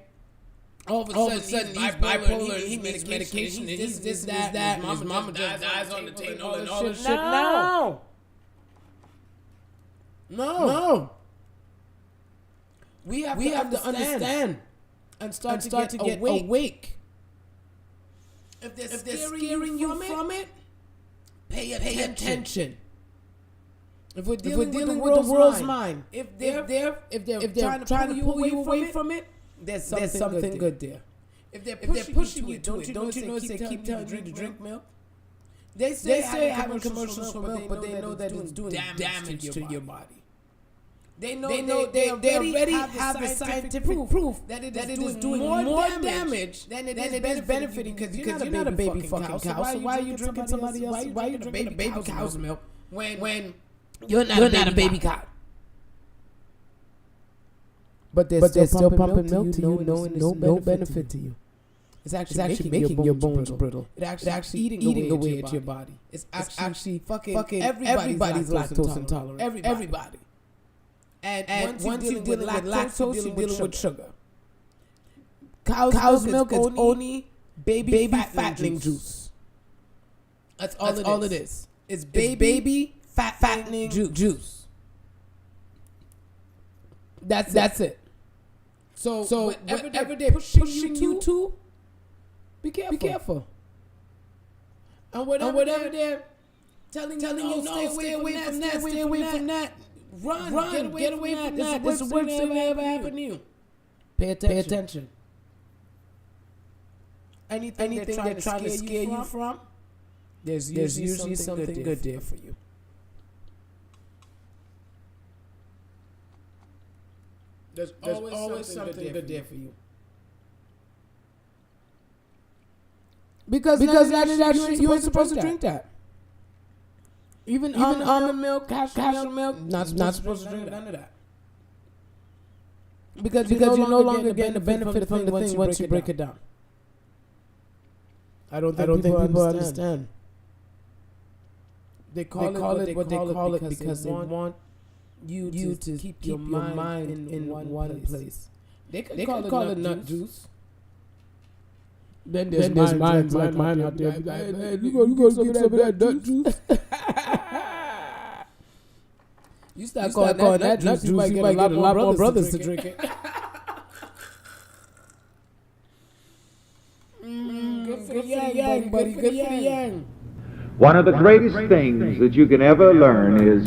all of a sudden he's bipolar and he needs medication and he's this, that, and his mama just dies on the table and all this shit. No. We have to understand and start to get awake. If they're scaring you from it, pay attention. If we're dealing with the world's mind, if they're trying to pull you away from it, there's something good there. If they're pushing you to it, don't you know they keep telling you to drink milk? They say having commercials for milk, but they know that it's doing damage to your body. They already have the scientific proof that it is doing more damage than it is benefiting, because you're not a baby fucking cow. So why are you drinking somebody else? Why are you drinking a baby cow's milk when you're not a baby cow? But they're still pumping milk to you, knowing there's no benefit to you. It's actually making your bones brittle. It's actually eating away at your body. It's actually fucking everybody's lactose intolerant. Everybody. And once you're dealing with lactose, you're dealing with sugar. Cow's milk is only baby fattening juice. That's all it is. It's baby fattening juice. That's it. So whatever they're pushing you to, be careful. And whatever they're telling you, stay away from that. Run, get away from that. This is the worst thing that ever happened to you. Pay attention. Anything they're trying to scare you from, there's usually something good there for you. There's always something good there for you. Because none of that shit, you ain't supposed to drink that. Even almond milk, cashew milk, not supposed to drink none of that. Because you no longer get the benefit from the thing once you break it down. I don't think people understand. They call it what they call it because they want you to keep your mind in one place. They could call it nut juice. Then there's minds like mine out there. Hey, you go get some of that nut juice. You start calling that nut juice, you might get a lot more brothers to drink it. Good for the yang, buddy. Good for the yang. One of the greatest things that you can ever learn is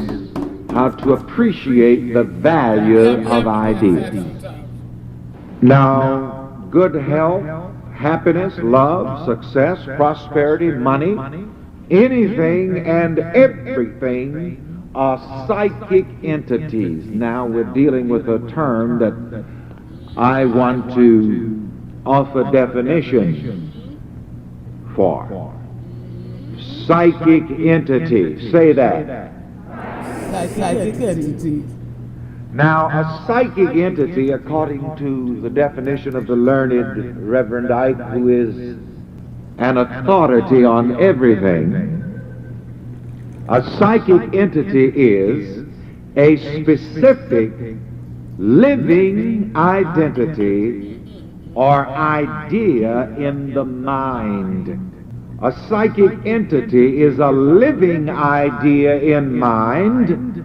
how to appreciate the value of ideas. Now, good health, happiness, love, success, prosperity, money, anything and everything are psychic entities. Now we're dealing with a term that I want to offer definition for. Psychic entity. Say that. Psychic entity. Now, a psychic entity, according to the definition of the learned Reverend Ike, who is an authority on everything, a psychic entity is a specific living identity or idea in the mind. A psychic entity is a living idea in mind,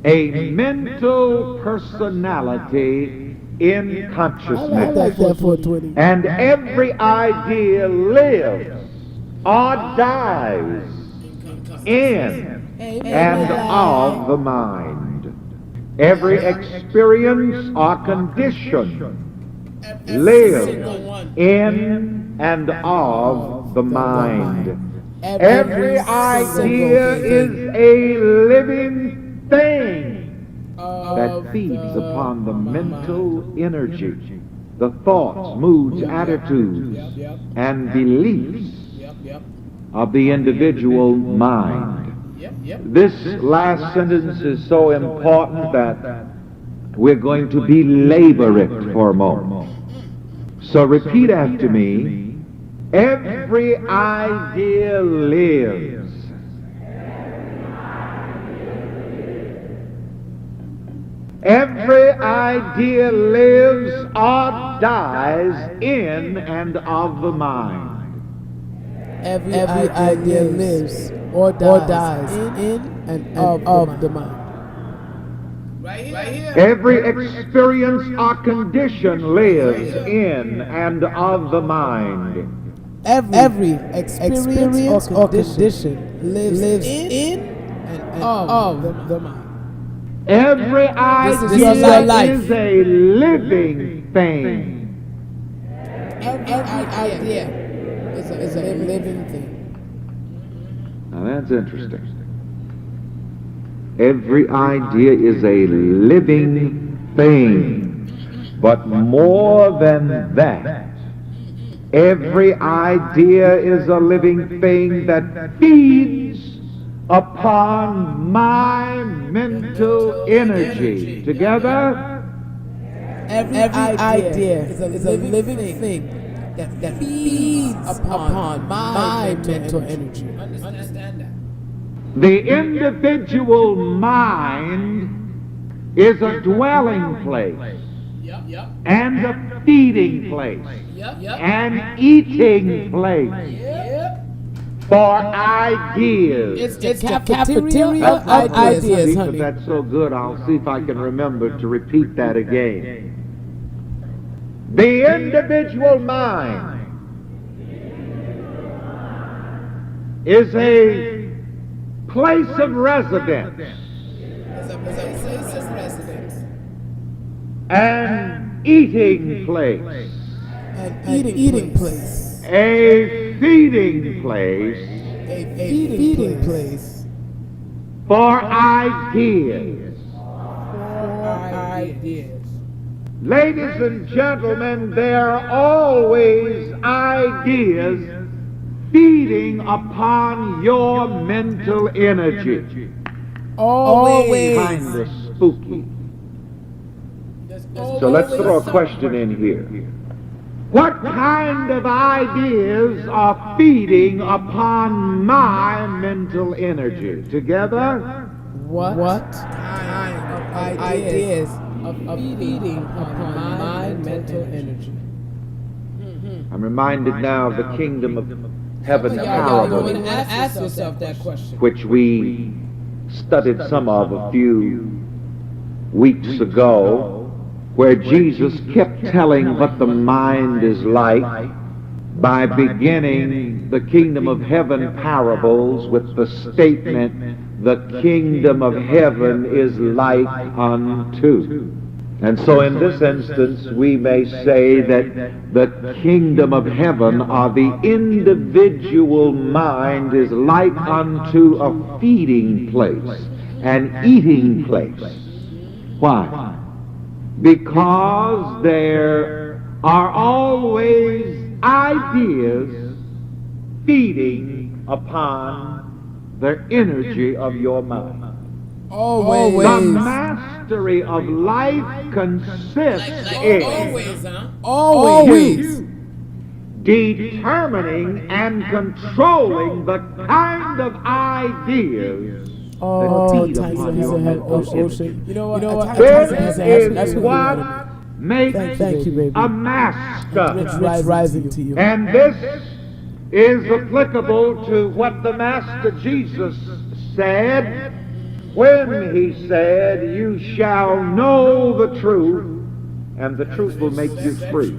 a mental personality in consciousness. And every idea lives or dies in and of the mind. Every experience or condition lives in and of the mind. Every idea is a living thing that feeds upon the mental energy, the thoughts, moods, attitudes, and beliefs of the individual mind. This last sentence is so important that we're going to belabor it for a moment. So repeat after me. Every idea lives. Every idea lives or dies in and of the mind. Every idea lives or dies in and of the mind. Right here. Every experience or condition lives in and of the mind. Every experience or condition lives in and of the mind. Every idea is a living thing. Every idea is a living thing. Now that's interesting. Every idea is a living thing. But more than that, every idea is a living thing that feeds upon my mental energy. Together? Every idea is a living thing that feeds upon my mental energy. Understand that. The individual mind is a dwelling place and a feeding place and eating place for ideas. It's the cafeteria of ideas, honey. That's so good, I'll see if I can remember to repeat that again. The individual mind is a place of residence, an eating place, eating place, a feeding place feeding place for ideas. ideas. Ladies and gentlemen, there are always ideas feeding upon your mental energy. Always. Kind of spooky. So let's throw a question in here. What kind of ideas are feeding upon my mental energy? Together? What ideas of feeding upon my mental energy? I'm reminded now of the kingdom of heaven You parable, want to ask yourself that question. which we studied some of a few weeks ago, where Jesus kept telling what the mind is like by beginning the kingdom of heaven parables with the statement, the kingdom of heaven is like unto. And so in this instance, we may say that the kingdom of heaven, or the individual mind, is like unto a feeding place, an eating place. Why? Because there are always ideas feeding upon the energy of your mind. Always. The mastery of life consists in Always. determining and controlling the kind of ideas that feed upon your mental energy. You know what? This is what makes Thank you, baby. a master. Rich rising to you. And this is applicable to what the Master Jesus said when he said, "You shall know the truth, and the truth will make you free."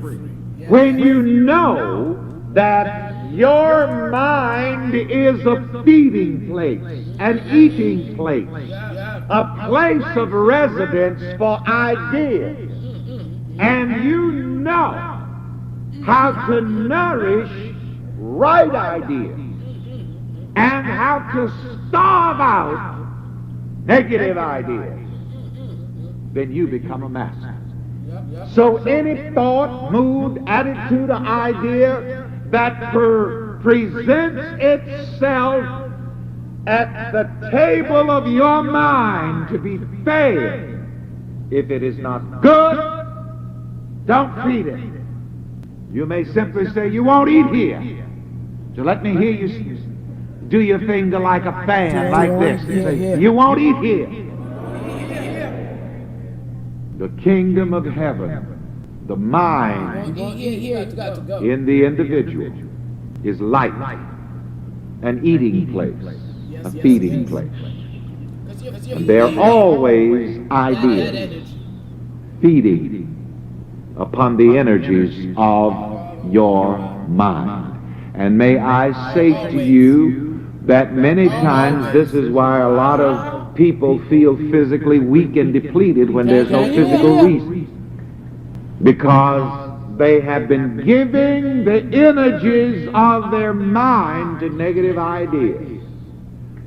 When you know that your mind is a feeding place, an eating place, a place of residence for ideas, and you know how to nourish right ideas and how to starve out negative ideas, then you become a master. So any thought, mood, attitude, or idea that presents itself at the table of your mind to be fed, if it is not good, don't feed it. You may simply say, "You won't eat here." So let me hear you do your finger like a fan, like this. And say, "You won't eat here." The kingdom of heaven, the mind in the individual, is like an eating place, a feeding place. And there are always ideas feeding upon the energies of your mind. And may I say to you that many times this is why a lot of people feel physically weak and depleted when there's no physical reason. Because they have been giving the energies of their mind to negative ideas.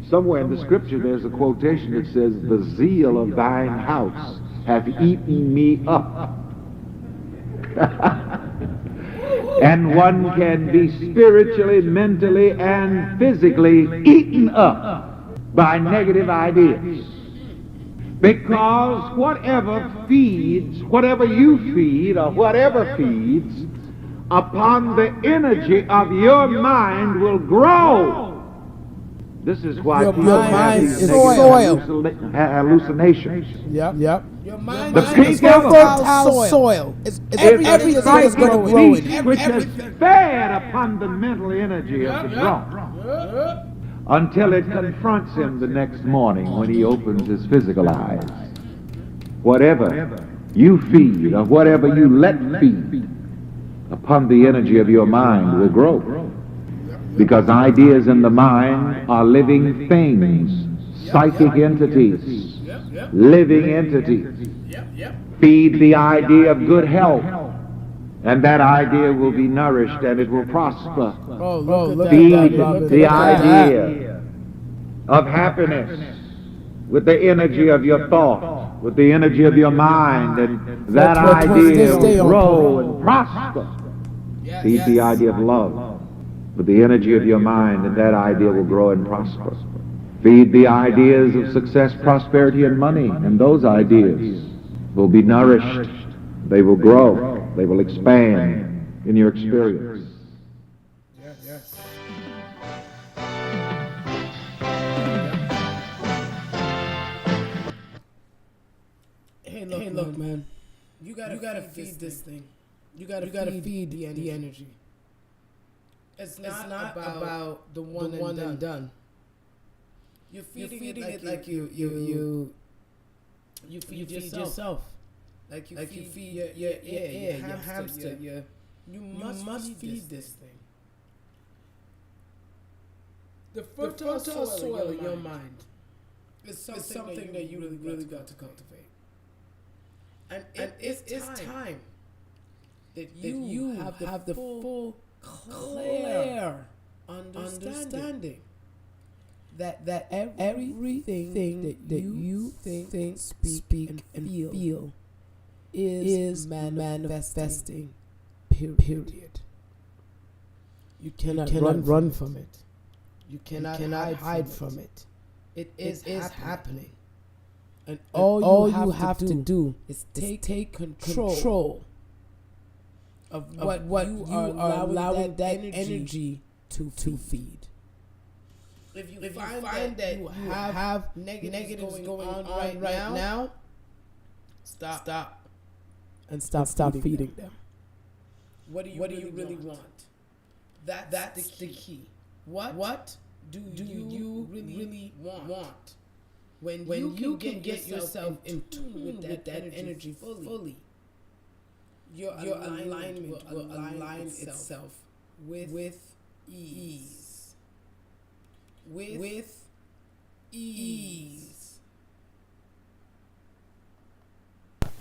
Somewhere in the scripture there's a quotation that says, "The zeal of thine house hath eaten me up." And one can be spiritually, mentally, and physically eaten up by negative ideas. Because whatever feeds, whatever you feed, or whatever feeds upon the energy of your mind will grow. This is why Your people have mind these is negative soil. hallucinations. Yep. Your mind The is people fertile soil. Everything is going to grow in it. which is fed upon the mental energy of the drunk, until it confronts him the next morning when he opens his physical eyes. Whatever you feed, or whatever you let feed upon the energy of your mind, will grow. Because ideas in the mind are living things, psychic entities, living entities. Feed the idea of good health, and that idea will be nourished and it will prosper. Feed the idea of happiness with the energy of your thought, with the energy of your mind, and that idea will grow and prosper. Feed the idea of love with the energy of your mind, and that idea will grow and prosper. Feed the ideas of success, prosperity, and money, and those ideas will be nourished. They will grow. They will expand in your experience. Hey, look, man. You gotta feed this thing. You gotta feed the energy. It's not about the one and done. You're feeding it like you feed yourself. Like you feed your hamster. You must feed this thing. The fertile soil in your mind is something that you really got to cultivate. And it's time that you have the full, clear understanding that everything that you think, speak, and feel is manifesting. Period. You cannot run from it. You cannot hide from it. It is happening. And all you have to do is take control of what you are allowing that energy to feed. If you find that you have negatives going on right now, stop. And stop feeding them. What do you really want? That's the key. What do you really want? When you can get yourself in tune with that energy fully, your alignment will align itself with ease. With ease.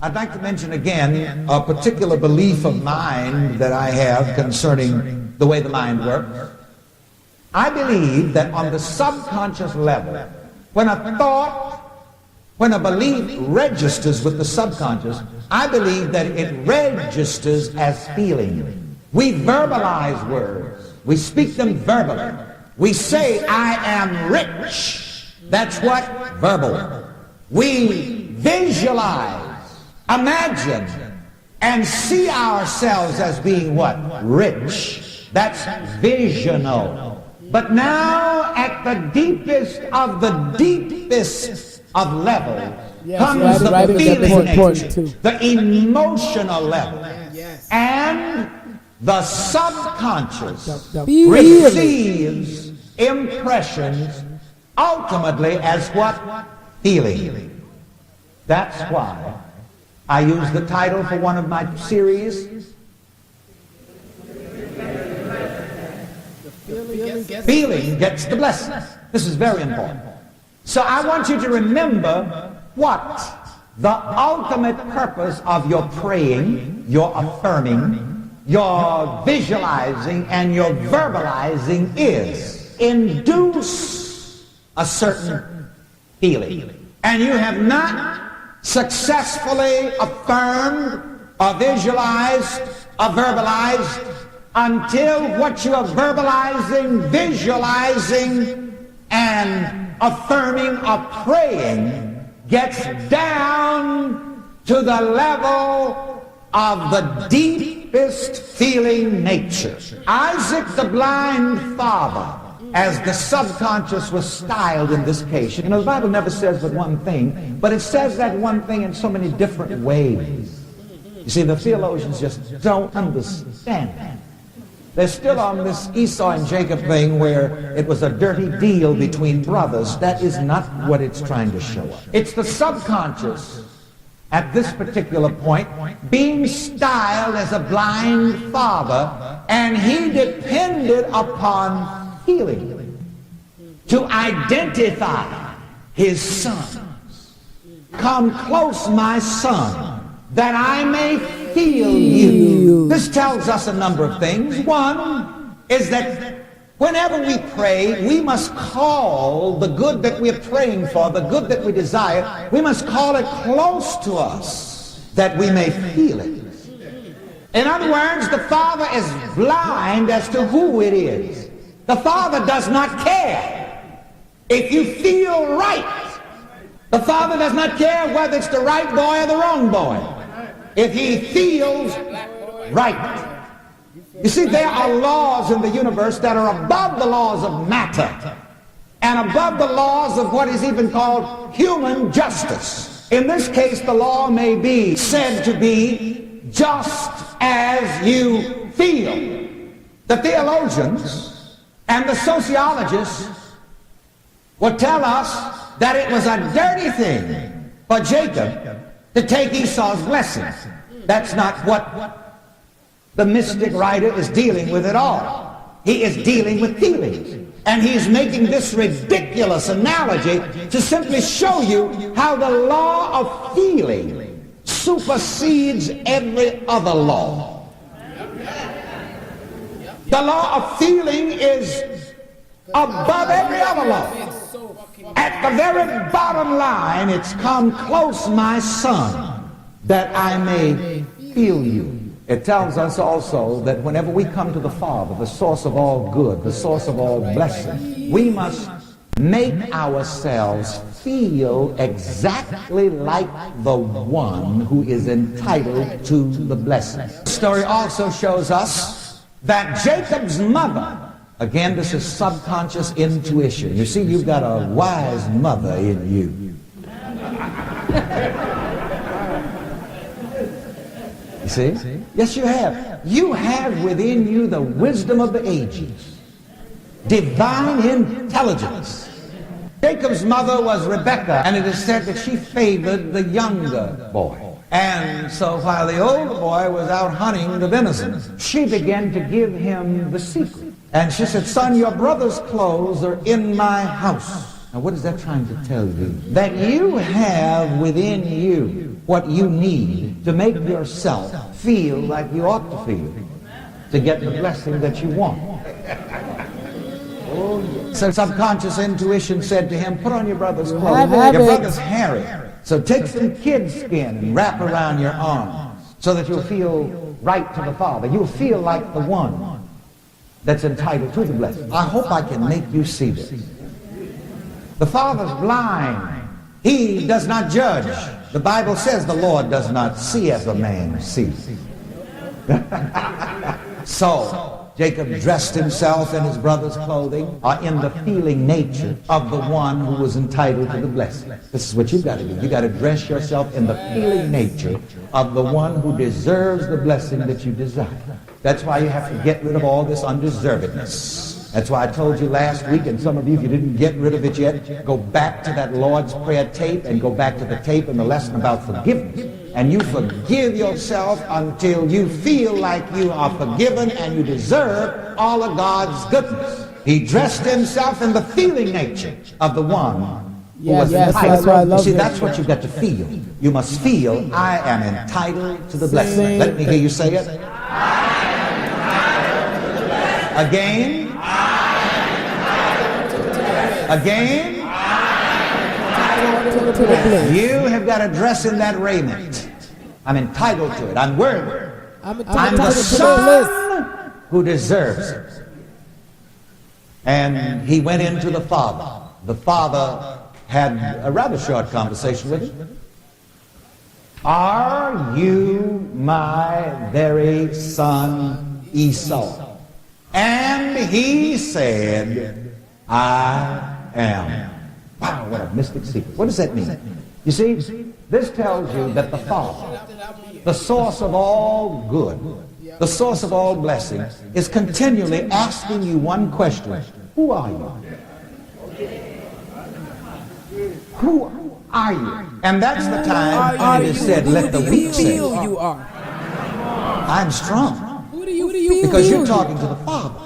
I'd like to mention again a particular belief of mine that I have concerning the way the mind works. I believe that on the subconscious level, when a thought, when a belief registers with the subconscious, I believe that it registers as feeling. We verbalize words. We speak them verbally. We say, I am rich. That's what? Verbal. We visualize, imagine, and see ourselves as being what? Rich. That's visional. But now at the deepest of levels comes the feeling nature, the emotional level. And the subconscious receives impressions ultimately as what? Feeling. That's why I use the title for one of my series, Feeling Gets the Blessing. This is very important. So I want you to remember what the ultimate purpose of your praying, your affirming, your visualizing, and your verbalizing is. Induce a certain feeling. And you have not successfully affirmed or visualized or verbalized until what you are verbalizing, visualizing, and affirming or praying gets down to the level of the deepest feeling nature. Isaac the blind father, as the subconscious was styled in this case. You know, the Bible never says but one thing, but it says that one thing in so many different ways. You see, the theologians just don't understand that. They're still on this Esau and Jacob thing where it was a dirty deal between brothers. That is not what it's trying to show us. It's the subconscious at this particular point being styled as a blind father, and he depended upon healing, to identify his son. Come close, my son, that I may heal you. This tells us a number of things. One is that whenever we pray, we must call the good that we're praying for, the good that we desire, we must call it close to us that we may feel it. In other words, the Father is blind as to who it is. The Father does not care if you feel right. The Father does not care whether it's the right boy or the wrong boy. If he feels right. You see, there are laws in the universe that are above the laws of matter and above the laws of what is even called human justice. In this case, the law may be said to be just as you feel. The theologians and the sociologists will tell us that it was a dirty thing for Jacob to take Esau's blessing. That's not what the mystic writer is dealing with at all. He is dealing with feelings. And he's making this ridiculous analogy to simply show you how the law of feeling supersedes every other law. The law of feeling is above every other law. At the very bottom line, it's come close, my son, that I may feel you. It tells us also that whenever we come to the Father, the source of all good, the source of all blessing, we must make ourselves feel exactly like the one who is entitled to the blessing. The story also shows us that Jacob's mother, again, this is subconscious intuition. You see, you've got a wise mother in you. You see? Yes, you have. You have within you the wisdom of the ages, divine intelligence. Jacob's mother was Rebekah, and it is said that she favored the younger boy. And so while the older boy was out hunting the venison, she began to give him the secret. And she said, son, your brother's clothes are in my house. Now what is that trying to tell you? That you have within you what you need to make yourself feel like you ought to feel, to get the blessing that you want. So subconscious intuition said to him, put on your brother's clothes. Your brother's hairy. So take some kid skin and wrap around your arms so that you'll feel right to the Father. You'll feel like the one that's entitled to the blessing. I hope I can make you see this. The Father's blind. He does not judge. The Bible says the Lord does not see as a man sees. So Jacob dressed himself in his brother's clothing, in the feeling nature of the one who was entitled to the blessing. This is what you've got to do. You've got to dress yourself in the feeling nature of the one who deserves the blessing that you desire. That's why you have to get rid of all this undeservedness. That's why I told you last week, and some of you, if you didn't get rid of it yet, go back to that Lord's Prayer tape and go back to the tape and the lesson about forgiveness. And you forgive yourself until you feel like you are forgiven and you deserve all of God's goodness. He dressed himself in the feeling nature of the one who was entitled. You see, that's what you've got to feel. You must feel, I am entitled to the blessing. Let me hear you say it. Again. Again. You have got to dress in that raiment. I'm entitled to it. I'm worthy. I'm the son who deserves it. And he went into the Father. The Father had a rather short conversation with him. Are you my very son Esau? And he said, I am. Wow, what a mystic secret. What does that mean? You see, this tells you that the Father, the source of all good, the source of all blessing, is continually asking you one question. Who are you? Who are you? And that's the time it is said, let the weak say, I'm strong. Because you're talking to the Father.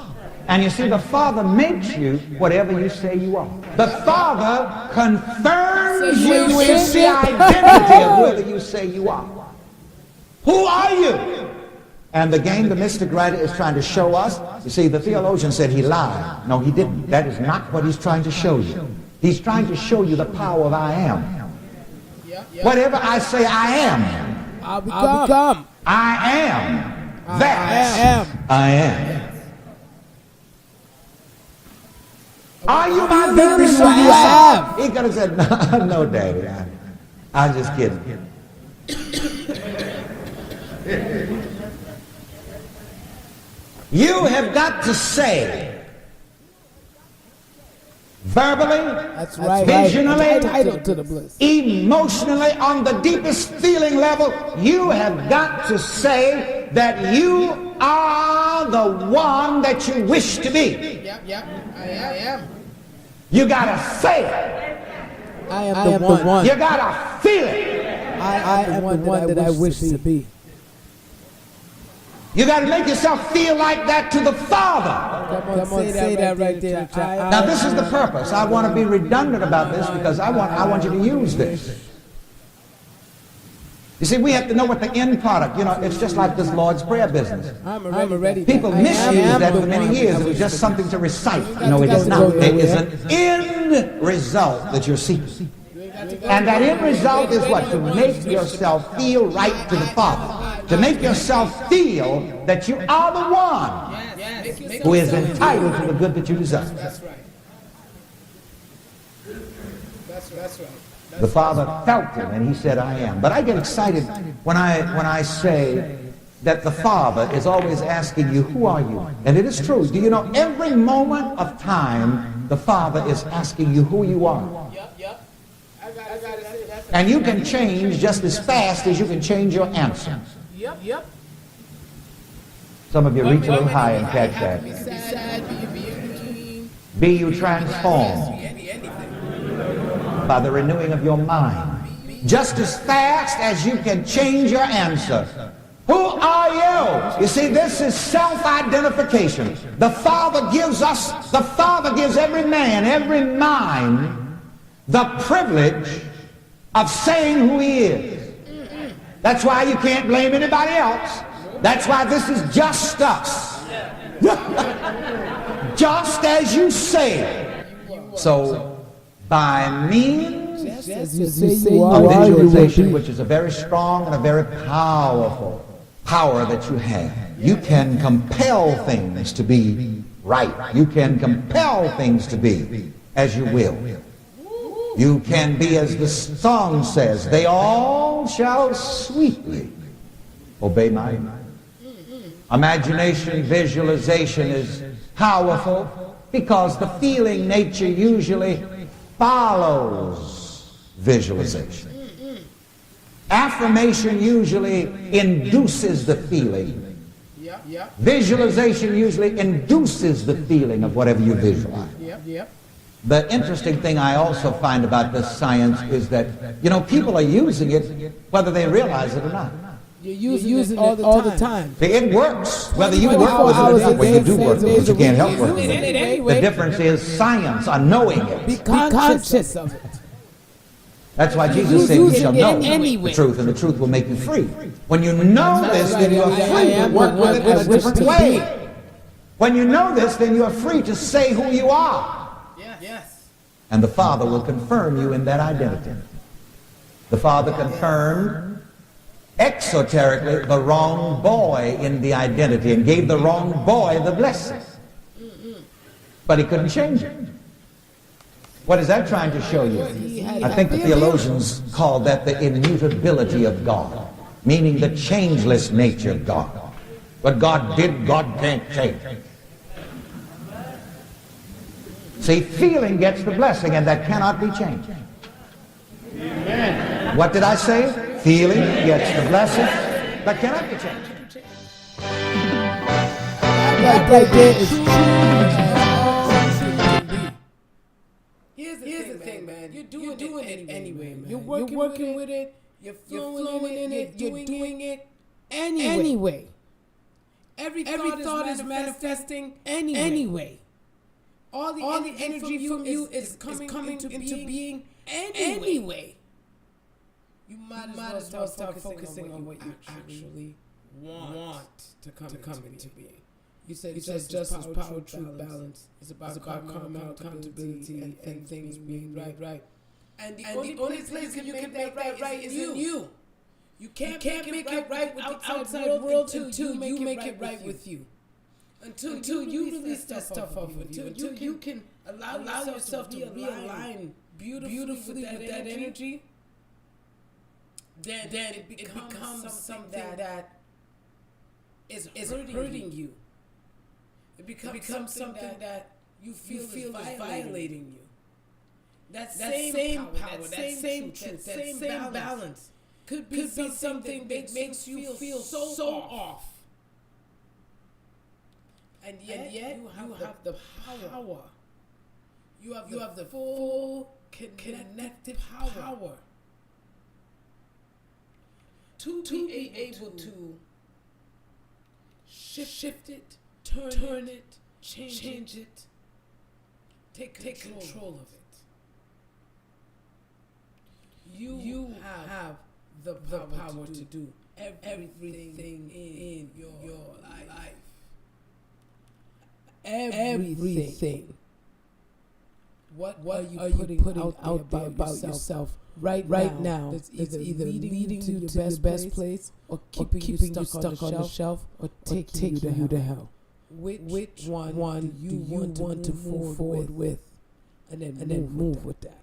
And you see, the Father makes you whatever you say you are. The Father confirms you with the identity of whoever you say you are. Who are you? And the game the mystic writer is trying to show us, you see, the theologian said he lied. No, he didn't. That is not what he's trying to show you. He's trying to show you the power of I am. Whatever I say I am, I'll become. I am. That I am. Are you my very son? He could have said, no, Daddy. I'm just kidding. You have got to say, verbally, that's right, visionally, entitled to the bliss. Emotionally, on the deepest feeling level, you have got to say that you are the one that you wish to be. Yep, I am. You gotta say it. I am the one. You gotta feel it. I am the one that I wish to be. You got to make yourself feel like that to the Father. Come on, say that right there. Now this is the purpose. I want to be redundant about this because I want you to use this. You see, we have to know what the end product, it's just like this Lord's Prayer business. I'm already. People misused that for many years. It was just something to recite. No, it is not. There is an end result that you're seeking. And that end result is what? To make yourself feel right to the Father. To make yourself feel that you are the one who is entitled to the good that you deserve. That's right. That's right. The Father felt him and he said, I am. But I get excited when I say that the Father is always asking you, who are you? And it is true. Do you know every moment of time the Father is asking you who you are? Yep. And you can change just as fast as you can change your answer. Yep. Some of you reach a little high and catch that. Be you transformed by the renewing of your mind. Just as fast as you can change your answer. Who are you? You see, this is self-identification. The Father gives every man, every mind, the privilege of saying who he is. That's why you can't blame anybody else. That's why this is just us. Just as you say. So, by means of visualization, which is a very strong and a very powerful power that you have, you can compel things to be right. You can compel things to be as you will. You can be, as the song says, they all shall sweetly obey my imagination. Visualization is powerful because the feeling nature usually follows visualization. Affirmation usually induces the feeling. Visualization usually induces the feeling of whatever you visualize. The interesting thing I also find about this science is that, people are using it whether they realize it or not. You're using it all the time. It works, whether you work with it or not. Well, you do work with it, but you can't help working with it. The difference is science, on knowing it. Be conscious of it. That's why Jesus said, you shall know the truth, and the truth will make you free. When you know this, then you are free to work with it in a different way. When you know this, then you are free to say who you are. Yes. And the Father will confirm you in that identity. The Father confirmed exoterically the wrong boy in the identity and gave the wrong boy the blessing. But he couldn't change it. What is that trying to show you? I think the theologians call that the immutability of God, meaning the changeless nature of God. What God did, God can't change. See, feeling gets the blessing, and that cannot be changed. Amen. What did I say? Feeling gets the blessing, that cannot be changed. That right there is Here's the thing, man. You're doing it anyway, man. You're working with it. You're flowing in it. You're doing it anyway. Every thought is manifesting anyway. All the energy from you is coming into being anyway. You might as well start focusing on what you actually want to come into being. You said justice, power, truth, balance. It's about karma, accountability, and things being right. And the only place you can make that right is in you. You can't make it right with the outside world until you make it right with you. Until you release that stuff off of you. Until you can allow yourself to realign beautifully with that energy. Then it becomes something that is hurting you. It becomes something that you feel is violating you. That same power, that same truth, that same balance could be something that makes you feel so off. And yet you have the power. You have the full connected power to be able to shift it, turn it, change it, take control of it. You have the power to do everything in your life. Everything. What are you putting out there about yourself right now that's either leading you to the best place or keeping you stuck on the shelf or taking you to hell? Which one do you want to move forward with and then move with that?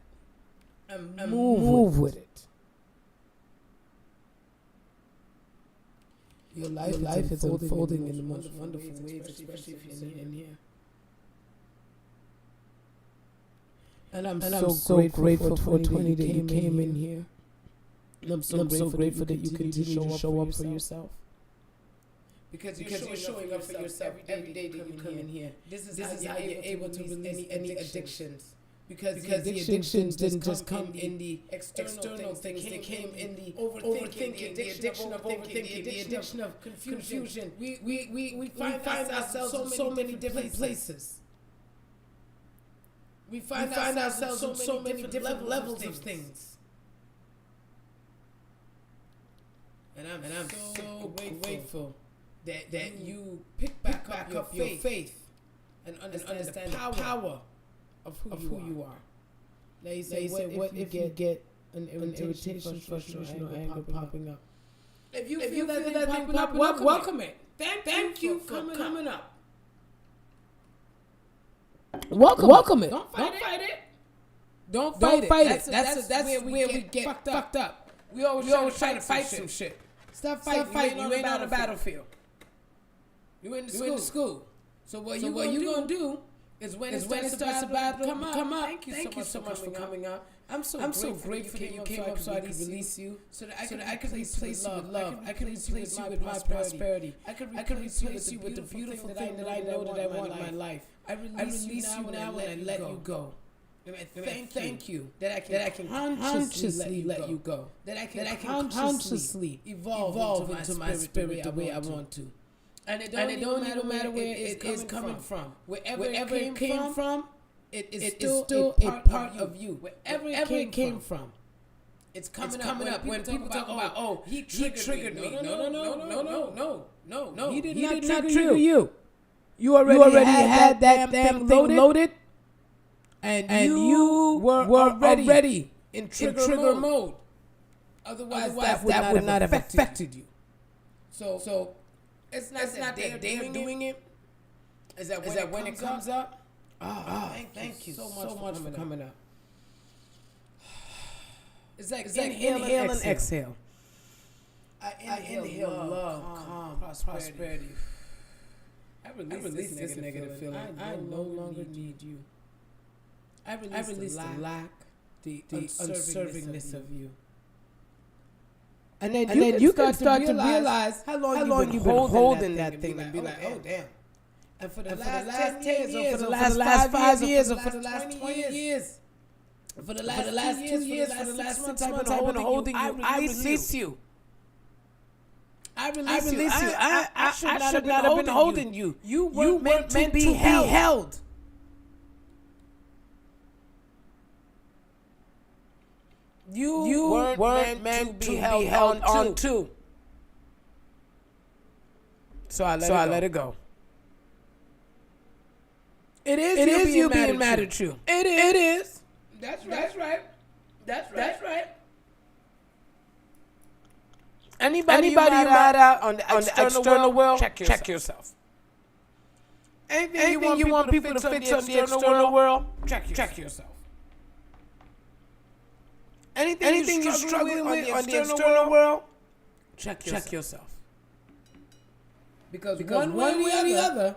And move with it. Your life is unfolding in the most wonderful ways, especially if you're in here. And I'm so grateful for 20 that you came in here. And I'm so grateful that you continue to show up for yourself. Because you're showing up for yourself every day that you come in here. This is how you're able to release any addictions. Because the addictions didn't just come in the external things. They came in the overthinking, the addiction of overthinking, the addiction of confusion. We find ourselves in so many different places. We find ourselves in so many different levels of things. And I'm so grateful that you pick back up your faith and understand the power of who you are. Now you say, what if you get an irritation, frustration, or anger popping up? If you feel that thing popping up, welcome it. Thank you for coming up. Welcome it. Don't fight it. Don't fight it. That's where we get fucked up. We always try to fight some shit. Stop fighting. You ain't on the battlefield. You in the school. So what you gonna do is when it starts about to come up. Thank you so much for coming up. I'm so grateful that you came up so I could release you, so that I could replace you with love. I could replace you with my prosperity. I could replace you with the beautiful thing that I know that I want in my life. I release you now and I let you go. Thank you that I can consciously let you go. That I can consciously evolve into my spirit the way I want to. And it don't matter where it is coming from. Wherever it came from, it is still a part of you. Wherever it came from, it's coming up. When people talk about, oh, he triggered me. No. He did not trigger you. You already had that thing loaded, and you were already in trigger mode. Otherwise, that would not have affected you. So it's not that they're doing it. Is that when it comes up? Thank you so much for coming up. It's like inhale and exhale. I inhale love, calm, prosperity. I release this negative feeling. I no longer need you. I release the lack, the unservingness of you. And then you can start to realize how long you've been holding that thing and be like, oh, damn. And for the last 10 years, or for the last 5 years, or for the last 20 years, for the last 2 years, for the last 6 months, I've been holding you. I release you. I release you. I should not have been holding you. You weren't meant to be held. You weren't meant to be held on to. So I let it go. It is you being mad at you. It is. That's right. Anybody you mad at on the external world, check yourself. Anything you want people to fix on the external world, check yourself. Anything you're struggling with on the external world, check yourself. Because one way or the other,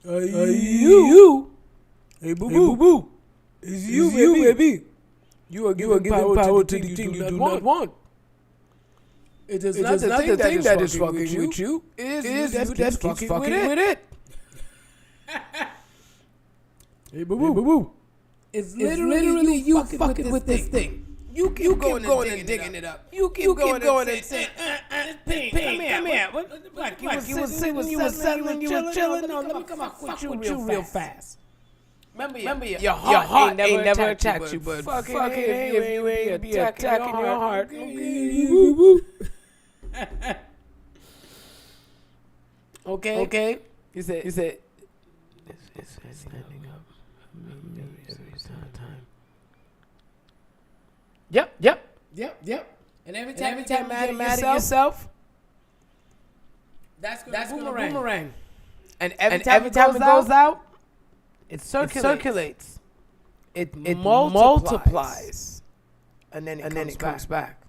you. Hey, boo. It's you, baby. You are giving power to the thing you do not want. It is not the thing that is fucking with you. It is you that's fucking with it. Hey, boo. It's literally you fucking with this thing. You keep going and digging it up. You keep going and saying, come here. Like you was sitting, you was settling, you was chilling. No, let me come fuck with you real fast. Remember your heart ain't never attacked you, but fucking if you ain't be attacking your heart. Okay. You said it's standing up every time. Yep. And every time you get mad at yourself, that's gonna boomerang. And every time it goes out, it circulates. It multiplies. And then it comes back.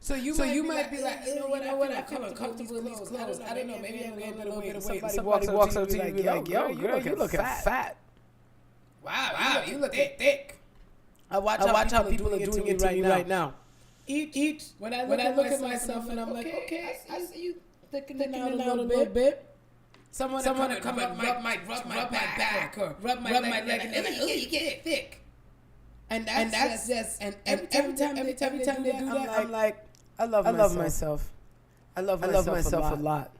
So you might be like, you know what, I feel uncomfortable in these clothes. I don't know, maybe I'm gaining a little bit of weight. Somebody walks up to you and be like, yo, girl, you looking fat. Wow, you looking thick. I watch how people are doing it to me right now. When I look at myself and I'm like, okay, I see you thickening out a little bit. Someone come up, might rub my back or rub my leg and they're like, oh, you get thick. And that's just, and every time they do that, I'm like, I love myself. I love myself a lot.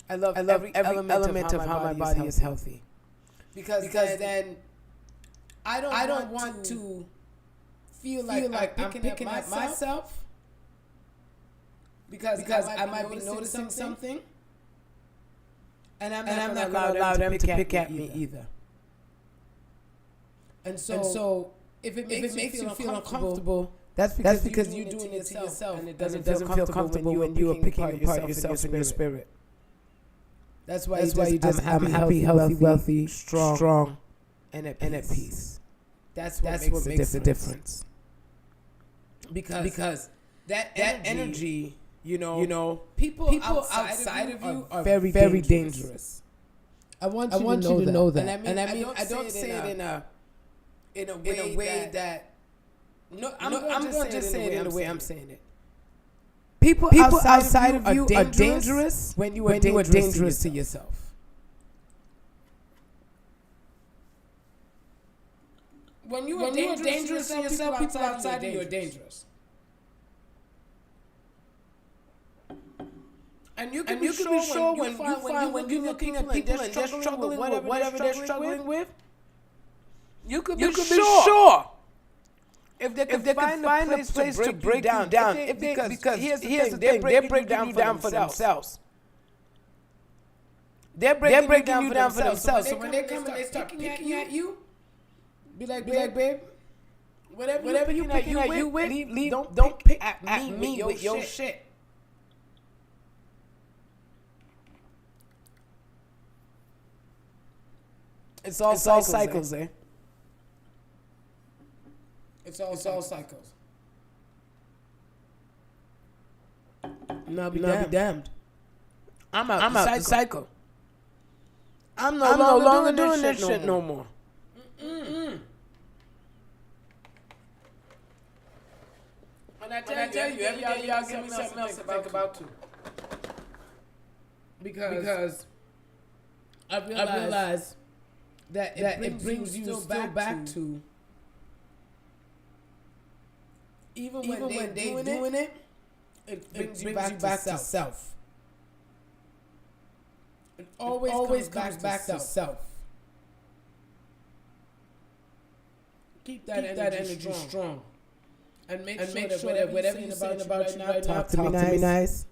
I love every element of how my body is healthy. Because then I don't want to feel like I'm picking up myself because I might be noticing something, and I'm not going to allow them to pick at me either. And so if it makes you feel uncomfortable, that's because you're doing it to yourself, and it doesn't feel comfortable when you are picking apart yourself in your spirit. That's why you just I'm happy, healthy, wealthy, strong, and at peace. That's what makes the difference. Because that energy, you know, people outside of you are very, very dangerous. I want you to know that. And I mean, I don't say it in a way that. No, I'm going to just say it in the way I'm saying it. People outside of you are dangerous when you are dangerous to yourself. When you are dangerous to yourself, people outside of you are dangerous. And you can be sure when you're looking at people and they're struggling with whatever they're struggling with, you could be sure. If they can find a place to break you down, because here's the thing, they're breaking you down for themselves. They're breaking you down for themselves. So when they come and they start picking at you, be like, babe, whatever you picking at you with, don't pick at me with your shit. It's all cycles, eh? It's all cycles. Now be damned. I'm out the cycle. I'm no longer doing this shit no more. And I tell you, every day y'all give me something else to think about too. Because I realize that it brings you still back to even when they're doing it, it brings you back to self. It always comes back to self. Keep that energy strong. And make sure that whatever you're saying about you right now, talk to me nice.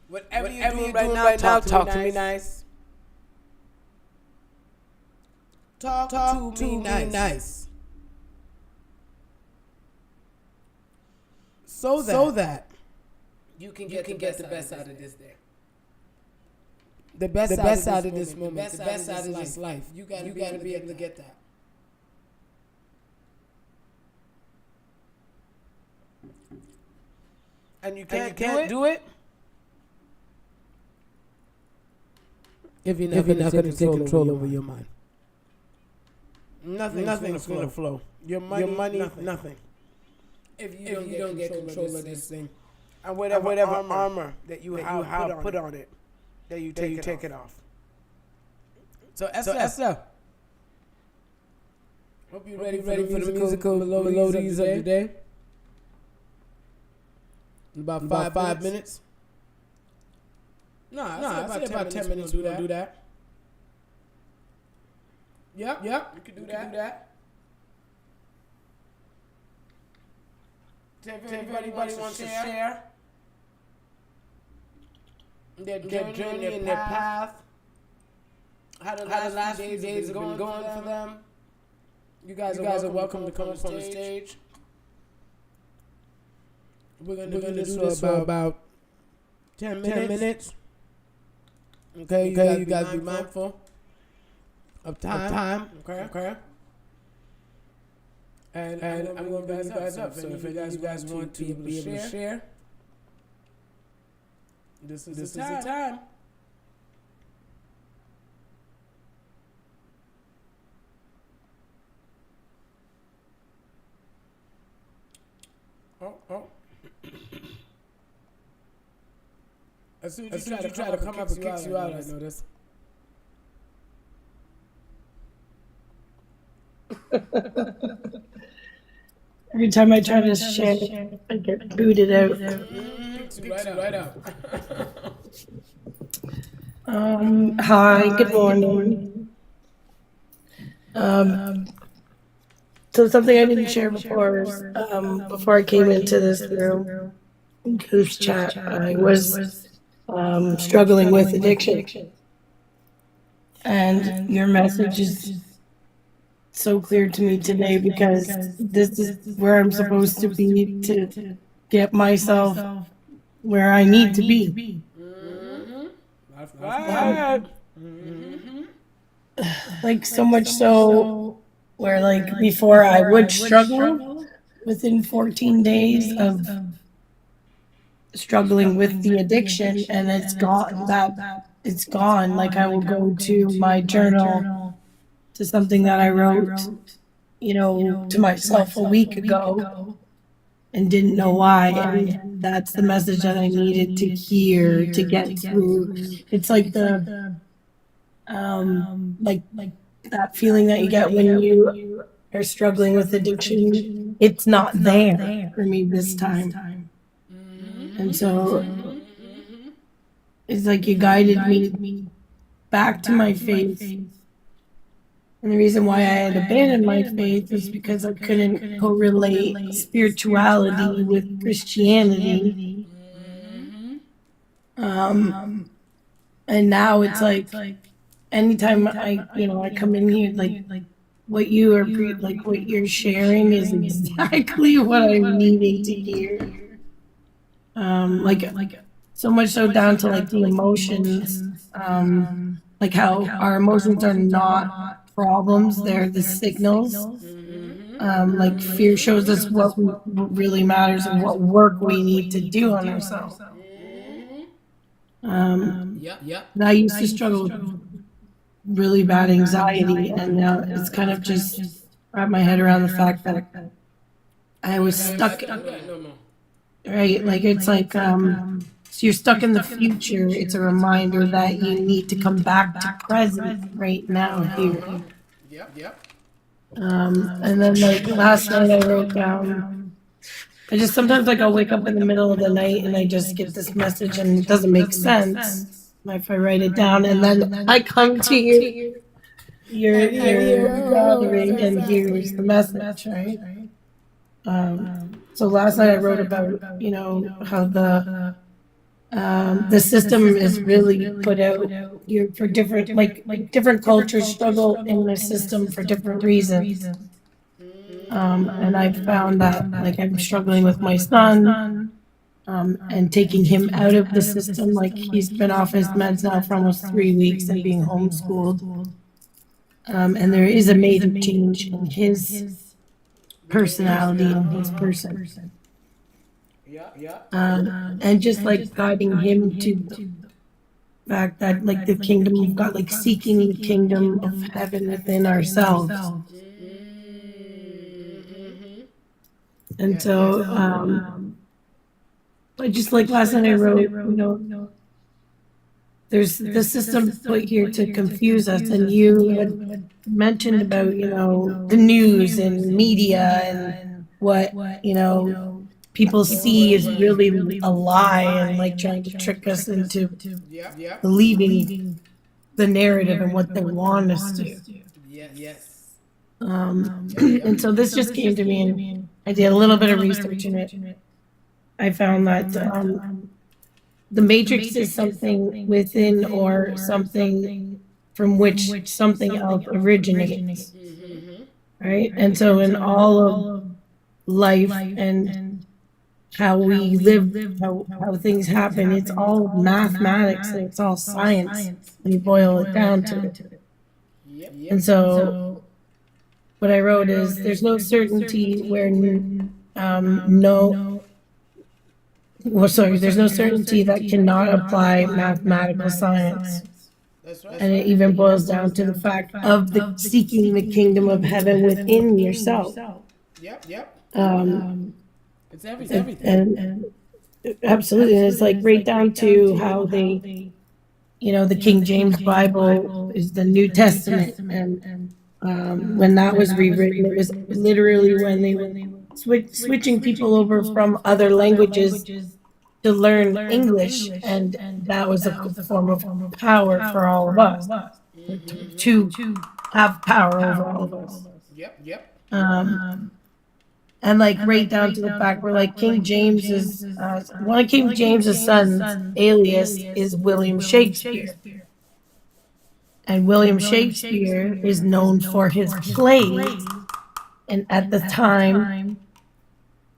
Whatever you're doing right now, talk to me nice. Talk to me nice. So that you can get the best out of this day. The best out of this moment. The best out of this life. You gotta be able to get that. And you can't do it if you're not going to take control over your mind. Nothing's going to flow. Your money, nothing. If you don't get control of this thing, and whatever armor that you have put on it, that you take it off. So Esther, hope you're ready for the musical melodies of the day. About five minutes. I say about 10 minutes we'll do that. Yep, you can do that. If everybody wants to share their journey and their path, how the last few days have been going for them, you guys are welcome to come up on the stage. We're gonna do this for about 10 minutes. Okay, you guys be mindful of time. Okay. And I'm gonna bring you guys up. So if you guys want to be able to share, this is the time. Oh. As soon as you try to come up and kicks you out, I notice. Every time I try to share, I get booted out. Right out. Hi, good morning. So something I didn't share before is, before I came into this room, Goose Chat, I was struggling with addiction. And your message is so clear to me today, because this is where I'm supposed to be to get myself where I need to be. Like so much so where like before I would struggle, within 14 days of struggling with the addiction, and it's gone. Like I will go to my journal, to something that I wrote, to myself a week ago and didn't know why. And that's the message that I needed to hear to get through. It's like the, like that feeling that you get when you are struggling with addiction. It's not there for me this time. And so it's like you guided me back to my faith. And the reason why I had abandoned my faith was because I couldn't correlate spirituality with Christianity. And now it's like anytime I come in here, like what you are what you're sharing is exactly what I'm needing to hear. Like so much so down to like the emotions, like how our emotions are not problems, they're the signals. Like fear shows us what really matters and what work we need to do on ourselves. I used to struggle with really bad anxiety, and now it's kind of just wrap my head around the fact that I was stuck. Right, like it's like so you're stuck in the future. It's a reminder that you need to come back to present right now here. Yep. And then like last night I wrote down I just sometimes like I'll wake up in the middle of the night and I just get this message and it doesn't make sense. If I write it down and then I come to your gathering and here's the message, right? So last night I wrote about, you know, how the system is really put out here for different, like different cultures struggle in the system for different reasons. And I found that like I'm struggling with my son, and taking him out of the system. Like he's been off his meds now for almost 3 weeks and being homeschooled. And there is a major change in his personality and his person. And just like guiding him to the fact that like the kingdom of God, like seeking the kingdom of heaven within ourselves. And so, but just like last night I wrote, you know, there's the system put here to confuse us, and you had mentioned about, you know, the news and media and what, you know, people see is really a lie and like trying to trick us into believing the narrative and what they want us to. And so this just came to me and I did a little bit of research in it. I found that the matrix is something within or something from which something else originates, right? And so in all of life and how we live, how things happen, it's all mathematics and it's all science when you boil it down to it. And so what I wrote is there's no certainty where there's no certainty that cannot apply mathematical science. And it even boils down to the fact of the seeking the kingdom of heaven within yourself. It's everything. And absolutely, and it's like right down to how they, you know, the King James Bible is the New Testament, and when that was rewritten, it was literally when they were switching people over from other languages to learn English, and that was a form of power for all of us to have power over all of us. And like right down to the fact where like King James is one of King James's sons, alias is William Shakespeare. And William Shakespeare is known for his plays, and at the time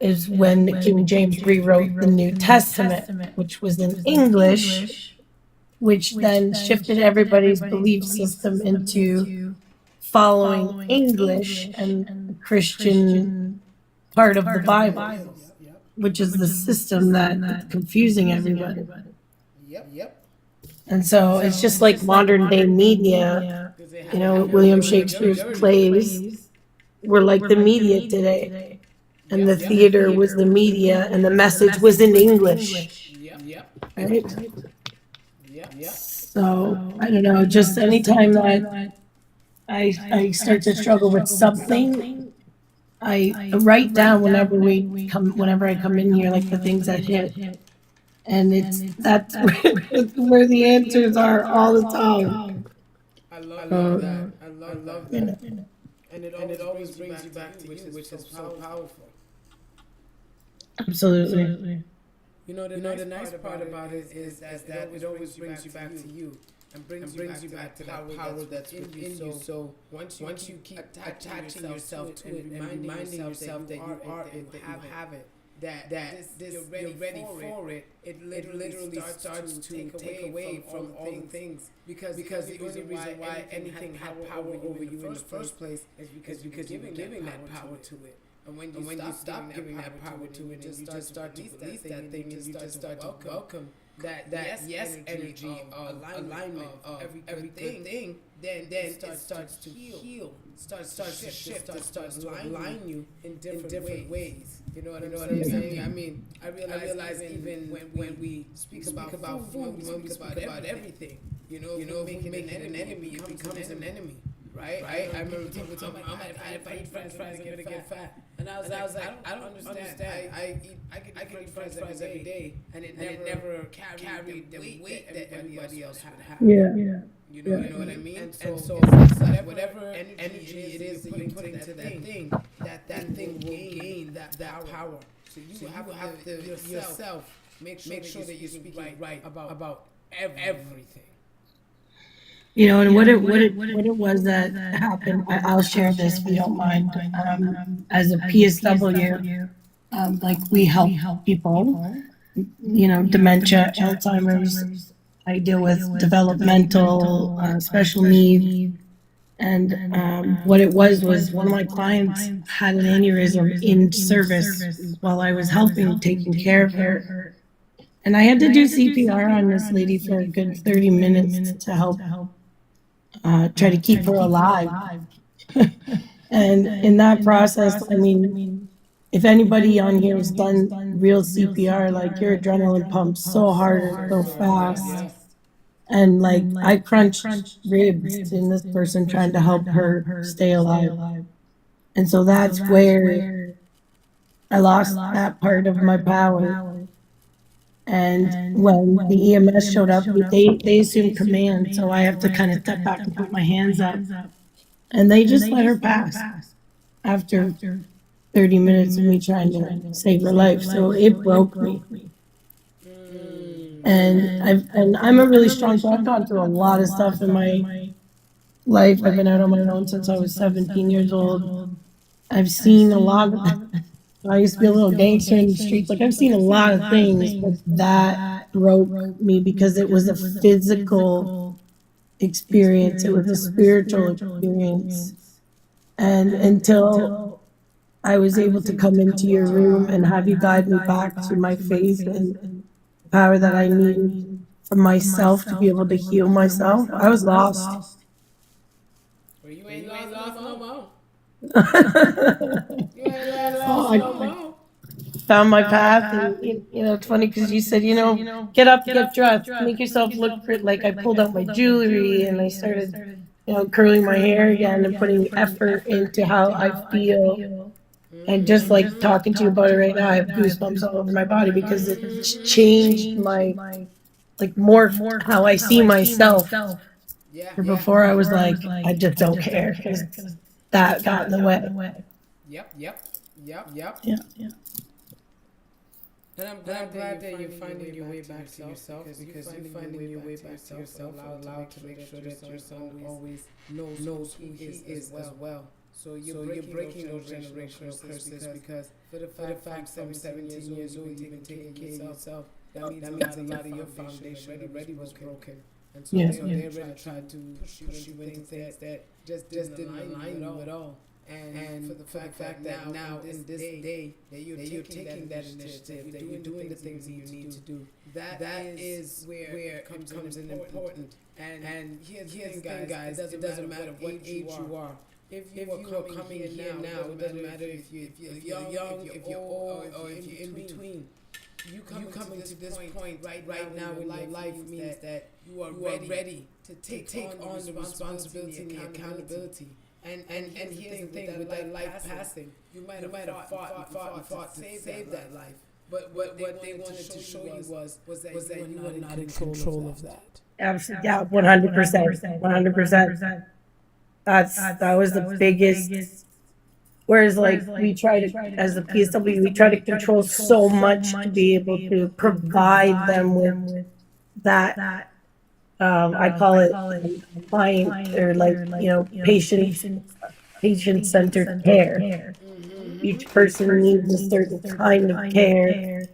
is when King James rewrote the New Testament, which was in English, which then shifted everybody's belief system into following English and the Christian part of the Bible, which is the system that's confusing everybody. And so it's just like modern day media, you know, William Shakespeare's plays were like the media today. And the theater was the media and the message was in English. Right? So, I don't know, just anytime that I start to struggle with something, I write down whenever I come in here, like the things that hit. And that's where the answers are all the time. I love that. I love that. And it always brings you back to you, which is so powerful. Absolutely. You know, the nice part about it is that it always brings you back to you and brings you back to that power that's within you. So once you keep attaching yourself to it and reminding yourself that you are it, that you have it, that you're ready for it, it literally starts to take away from all the things. Because the only reason why anything had power over you in the first place is because you were giving that power to it. And when you stop giving that power to it, and you just start to release that thing, and you just start to welcome that yes energy of alignment of everything, then it starts to heal, starts to shift, starts to align you in different ways. You know what I'm saying? I mean, I realize even when we speak about food, when we speak about everything, you know, making an enemy, it becomes an enemy. right? I remember people telling me, oh my God, if I eat French fries, I'm gonna get fat. And I was like, I don't understand. I could eat French fries every day, and it never carried the weight that everybody else would have. Yeah. You know what I mean? And so it's like whatever energy it is that you put into that thing, that thing will gain that power. So you have to yourself make sure that you speak right about everything. You know, and what it was that happened, I'll share this if you don't mind. As a PSW, like we help people, you know, dementia, Alzheimer's. I deal with developmental, special need. And what it was one of my clients had an aneurysm in service while I was helping taking care of her. And I had to do CPR on this lady for a good 30 minutes to help try to keep her alive. And in that process, I mean, if anybody on here has done real CPR, like your adrenaline pumps so hard and so fast. And like I crunched ribs in this person trying to help her stay alive. And so that's where I lost that part of my power. And when the EMS showed up, they assumed command. So I have to kind of step back and put my hands up. And they just let her pass after 30 minutes of me trying to save her life. So it broke me. And I'm a really strong, so I've gone through a lot of stuff in my life. I've been out on my own since I was 17 years old. I've seen a lot of, I used to be a little gangster in the streets. Like I've seen a lot of things, but that broke me because it was a physical experience. It was a spiritual experience. And until I was able to come into your room and have you guide me back to my faith and power that I need for myself to be able to heal myself, I was lost. Well, you ain't lost no more. I found my path, and you know, it's funny because you said, you know, get up, get dressed, make yourself look pretty. Like I pulled out my jewelry and I started, you know, curling my hair again and putting effort into how I feel. And just like talking to you about it right now, I have goosebumps all over my body because it's changed my, like, morphed how I see myself. Before I was like, I just don't care because that got in the way. Yep. Yeah. And I'm glad that you're finding your way back to yourself because you finding your way back to yourself allowed to make sure that your son always knows who he is as well. So you're breaking those generational curses because for the fact that 17 years old, you've been taking care of yourself, that means a lot of your foundation already was broken. And so they already tried to push you into things that just didn't align you at all. And for the fact that now in this day that you're taking that initiative, that you're doing the things that you need to do, that is where it comes in important. And here's the thing, guys, it doesn't matter what age you are. If you are coming in now, it doesn't matter if you're young, if you're old, or if you're in between. You coming to this point right now in your life means that you are ready to take on the responsibility and the accountability. And here's the thing, with that life passing, you might have fought to save that life. But what they wanted to show you was that you were not in control of that. Absolutely. Yeah, 100%. 100%. That was the biggest. Whereas, like, we try to, as a PSW, we try to control so much to be able to provide them with that. I call it client or like, you know, patient-centered care. Each person needs a certain kind of care.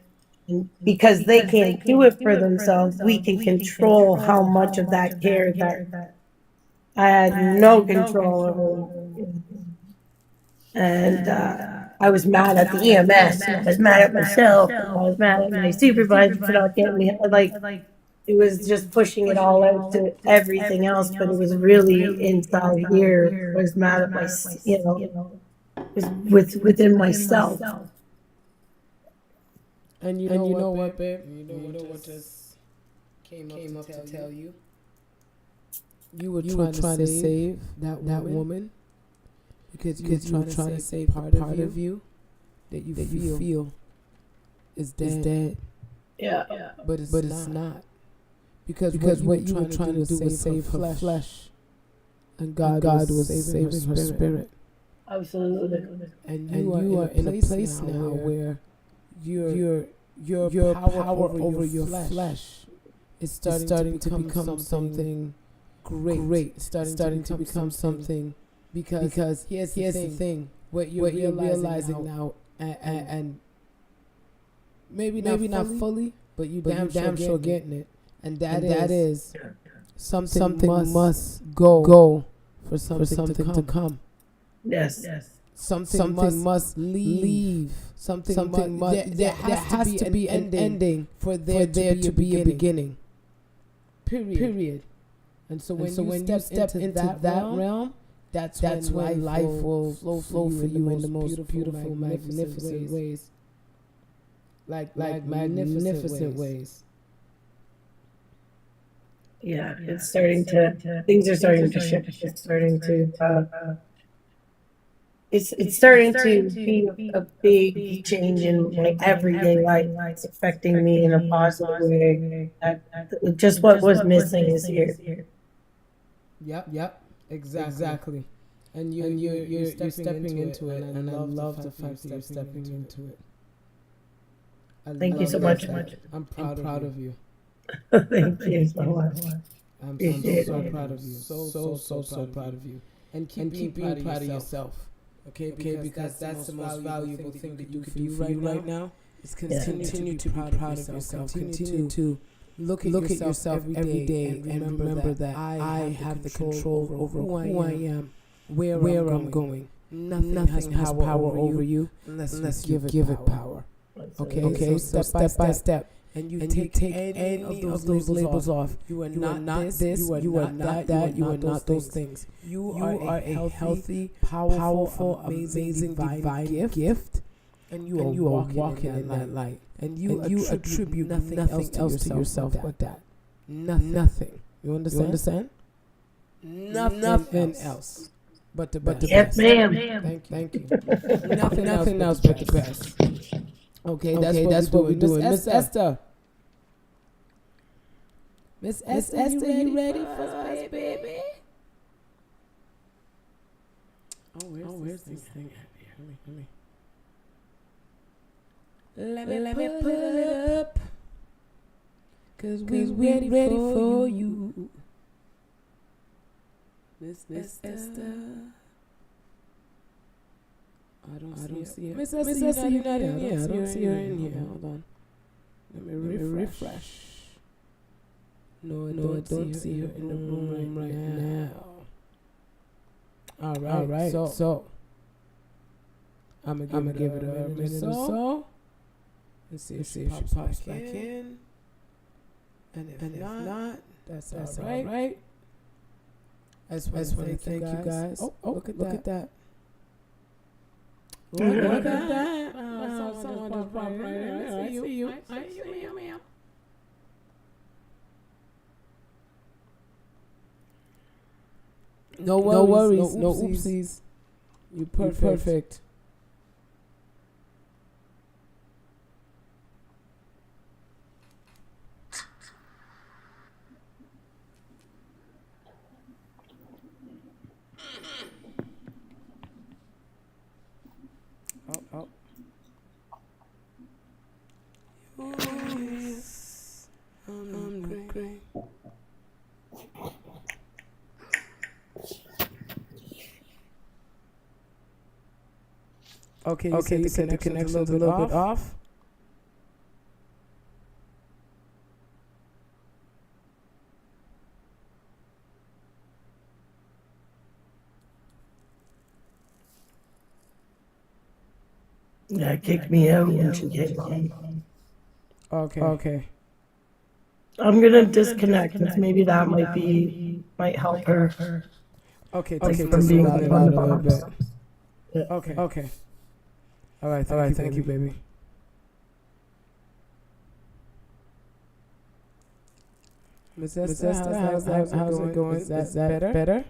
And because they can't do it for themselves, we can control how much of that care that I had no control over. And I was mad at the EMS, I was mad at myself, I was mad at my supervisor for not getting me, like, it was just pushing it all out to everything else, but it was really inside here, I was mad at my, you know, it was within myself. And you know what, babe? You know what just came up to tell you? you were trying to save that woman because you were trying to save part of you that you feel is dead. Yeah. But it's not. Because what you were trying to do was save her flesh. And God was saving her spirit. Absolutely. And you are in a place now where your power over your flesh is starting to become something great. Starting to become something because here's the thing. What you're realizing now and maybe not fully, but you damn sure getting it. And that is something must go for something to come. Yes. Something must leave. Something must. There has to be an ending for there to be a beginning. Period. And so when you step into that realm, that's when life will flow for you in the most beautiful, magnificent ways. Like magnificent ways. Yeah, it's starting to. Things are starting to shift. It's starting to. It's starting to be a big change in my everyday life. It's affecting me in a positive way. Just what was missing is here. Yep. Exactly. And you're stepping into it, and I love the fact that you're stepping into it. Thank you so much. I'm proud of you. Thank you so much. I'm so proud of you. So proud of you. And keep being proud of yourself. Okay, because that's the most valuable thing that you can do right now. Is continue to be proud of yourself. Continue to look at yourself every day and remember that I have the control over who I am, where I'm going. Nothing has power over you unless you give it power. Okay, so step by step. And you take any of those labels off. You are not this, you are not that, you are not those things. You are a healthy, powerful, amazing, divine gift. And you are walking in that light. And you attribute nothing else to yourself but that. Nothing. You understand? Nothing else but the best. Yes, ma'am. Thank you. Nothing else but the best. Okay, that's what we're doing. Miss Esther. Miss Esther, you ready for us, baby? Oh, where's this thing at here? Let me put it up. Cause we ready for you. Miss Esther. I don't see her. Miss Esther, you're not in here. I don't see her in here. Hold on. Let me refresh. No, I don't see her in the room right now. All right. So I'm gonna give it a minute or so. And see if she pops back in. And if not, that's all right. I just want to thank you guys. Oh, look at that. Look at that. Someone just popped right in there. I see you, ma'am. No worries. No oopsies. You're perfect. Oh. Yes, I'm great. Okay, you said the connection's a little bit off. Yeah, kicked me out when she came on. Okay. I'm gonna disconnect because maybe that might help her. Okay, Like take from this being out on a the little bit. box. Yeah. Okay. All right, thank you, baby. Miss Esther, how's it going? Is that better?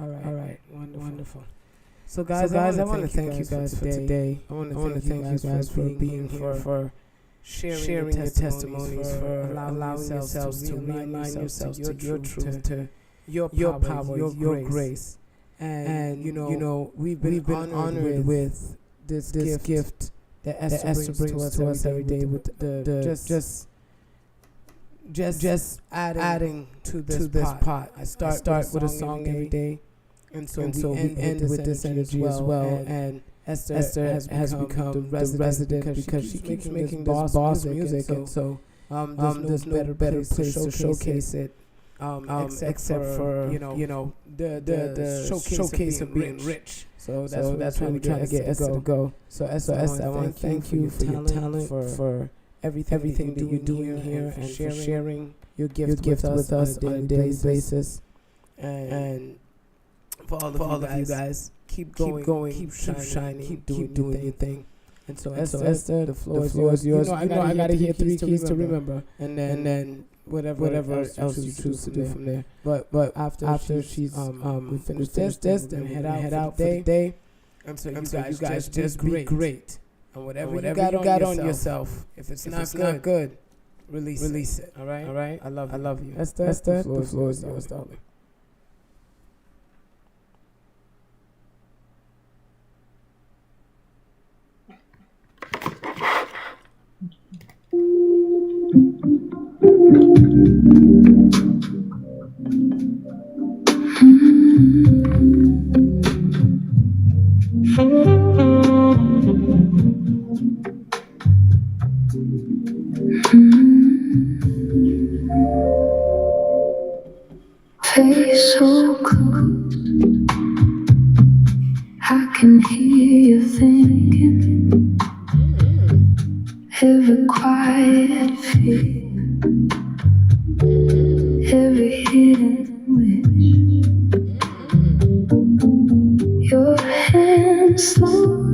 All right, wonderful. So guys, I want to thank you guys for today. I want to thank you guys for being here, for sharing your testimonies, for allowing yourselves to realign yourselves to your truth, to your power, your grace. And you know, we've been honored with this gift that Esther brings to us every day with the just adding to this pot. I start with a song every day. And so we end with this energy as well. And Esther has become the resident because she keeps making this boss music. And so there's no better place to showcase it except for you know the showcase of being rich. So that's what we're trying to get Esther to go. So Esther, I want to thank you for your talent, for everything that you're doing here, and for sharing your gift with us on a daily basis. And for all of you guys, keep going, keep shining, keep doing your thing. And so Esther, the floor is yours. You know, I gotta hear 3 keys to remember, and then whatever else you choose to do from there. But after she's we finish this, then head out for the day. And so you guys just be great. And whatever you got on yourself, if it's not good, release it. All right. I love you. Esther, the floor is yours, darling. Face so close, I can hear you thinking. Every quiet fear, every hidden wish. Your hand slow,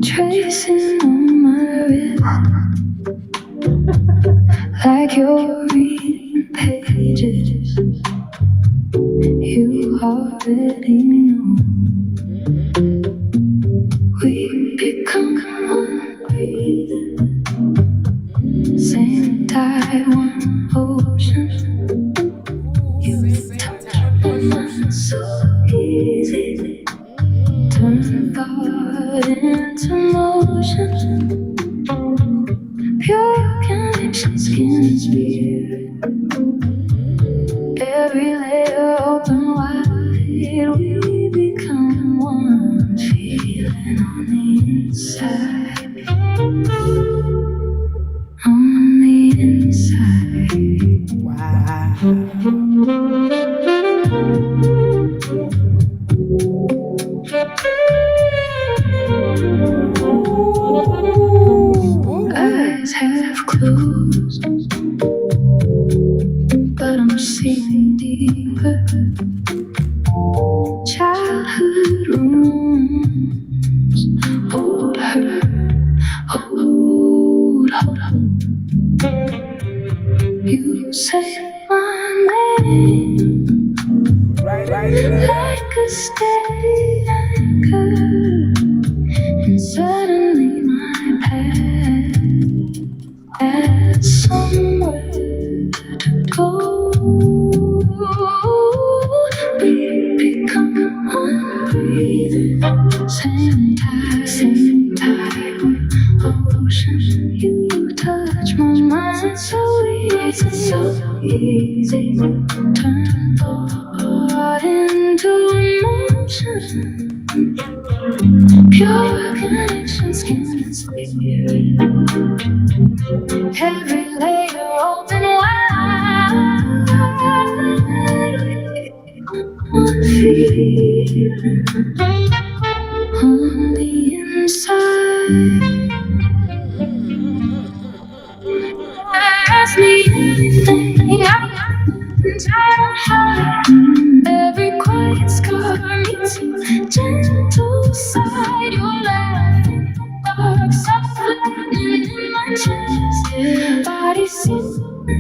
tracing on my wrist, like you're reading pages you already know. We become one breathing, same tide, one ocean. You touch my mind so easy, turn thought into motion. Pure connection, skin and spirit. Every layer open wide, we become one, feeling on the inside, on the inside. Wow. Eyes half closed, but I'm seeing deeper. Childhood rooms, old hurt, old hope. You say my name, like a steady anchor, and suddenly my path has somewhere to go. We become one breathing, same tide, ocean. You touch my mind so easy, turn thought into emotion. Pure connection, skin and spirit. Every layer open wide, one feeling on the inside. Ask me anything, I can tell how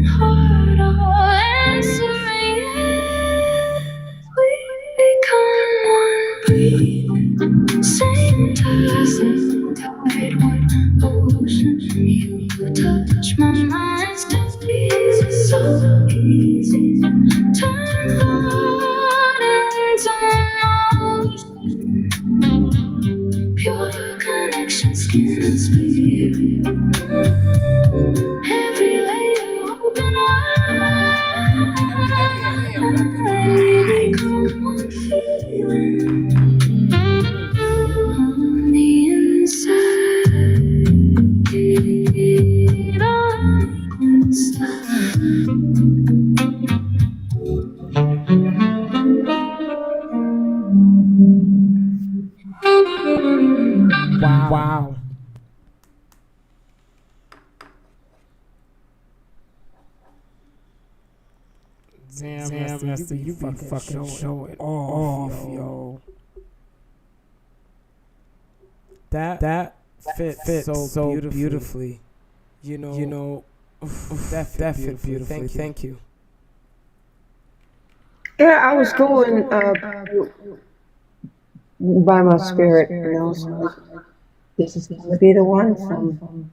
heart all answering yes. We become one, breathe, same time, same tide, one ocean. You touch my mind, so easy, so easy. Turn heart into motion. Pure connection, skin and spirit. Every layer open wide. We become one feeling on the inside. On the inside. Wow. Damn, Master, you be fucking showing off, yo. That fit so beautifully. You know, that fit beautifully. Thank you. Yeah, I was going by my spirit, and I was like, this is going to be the one from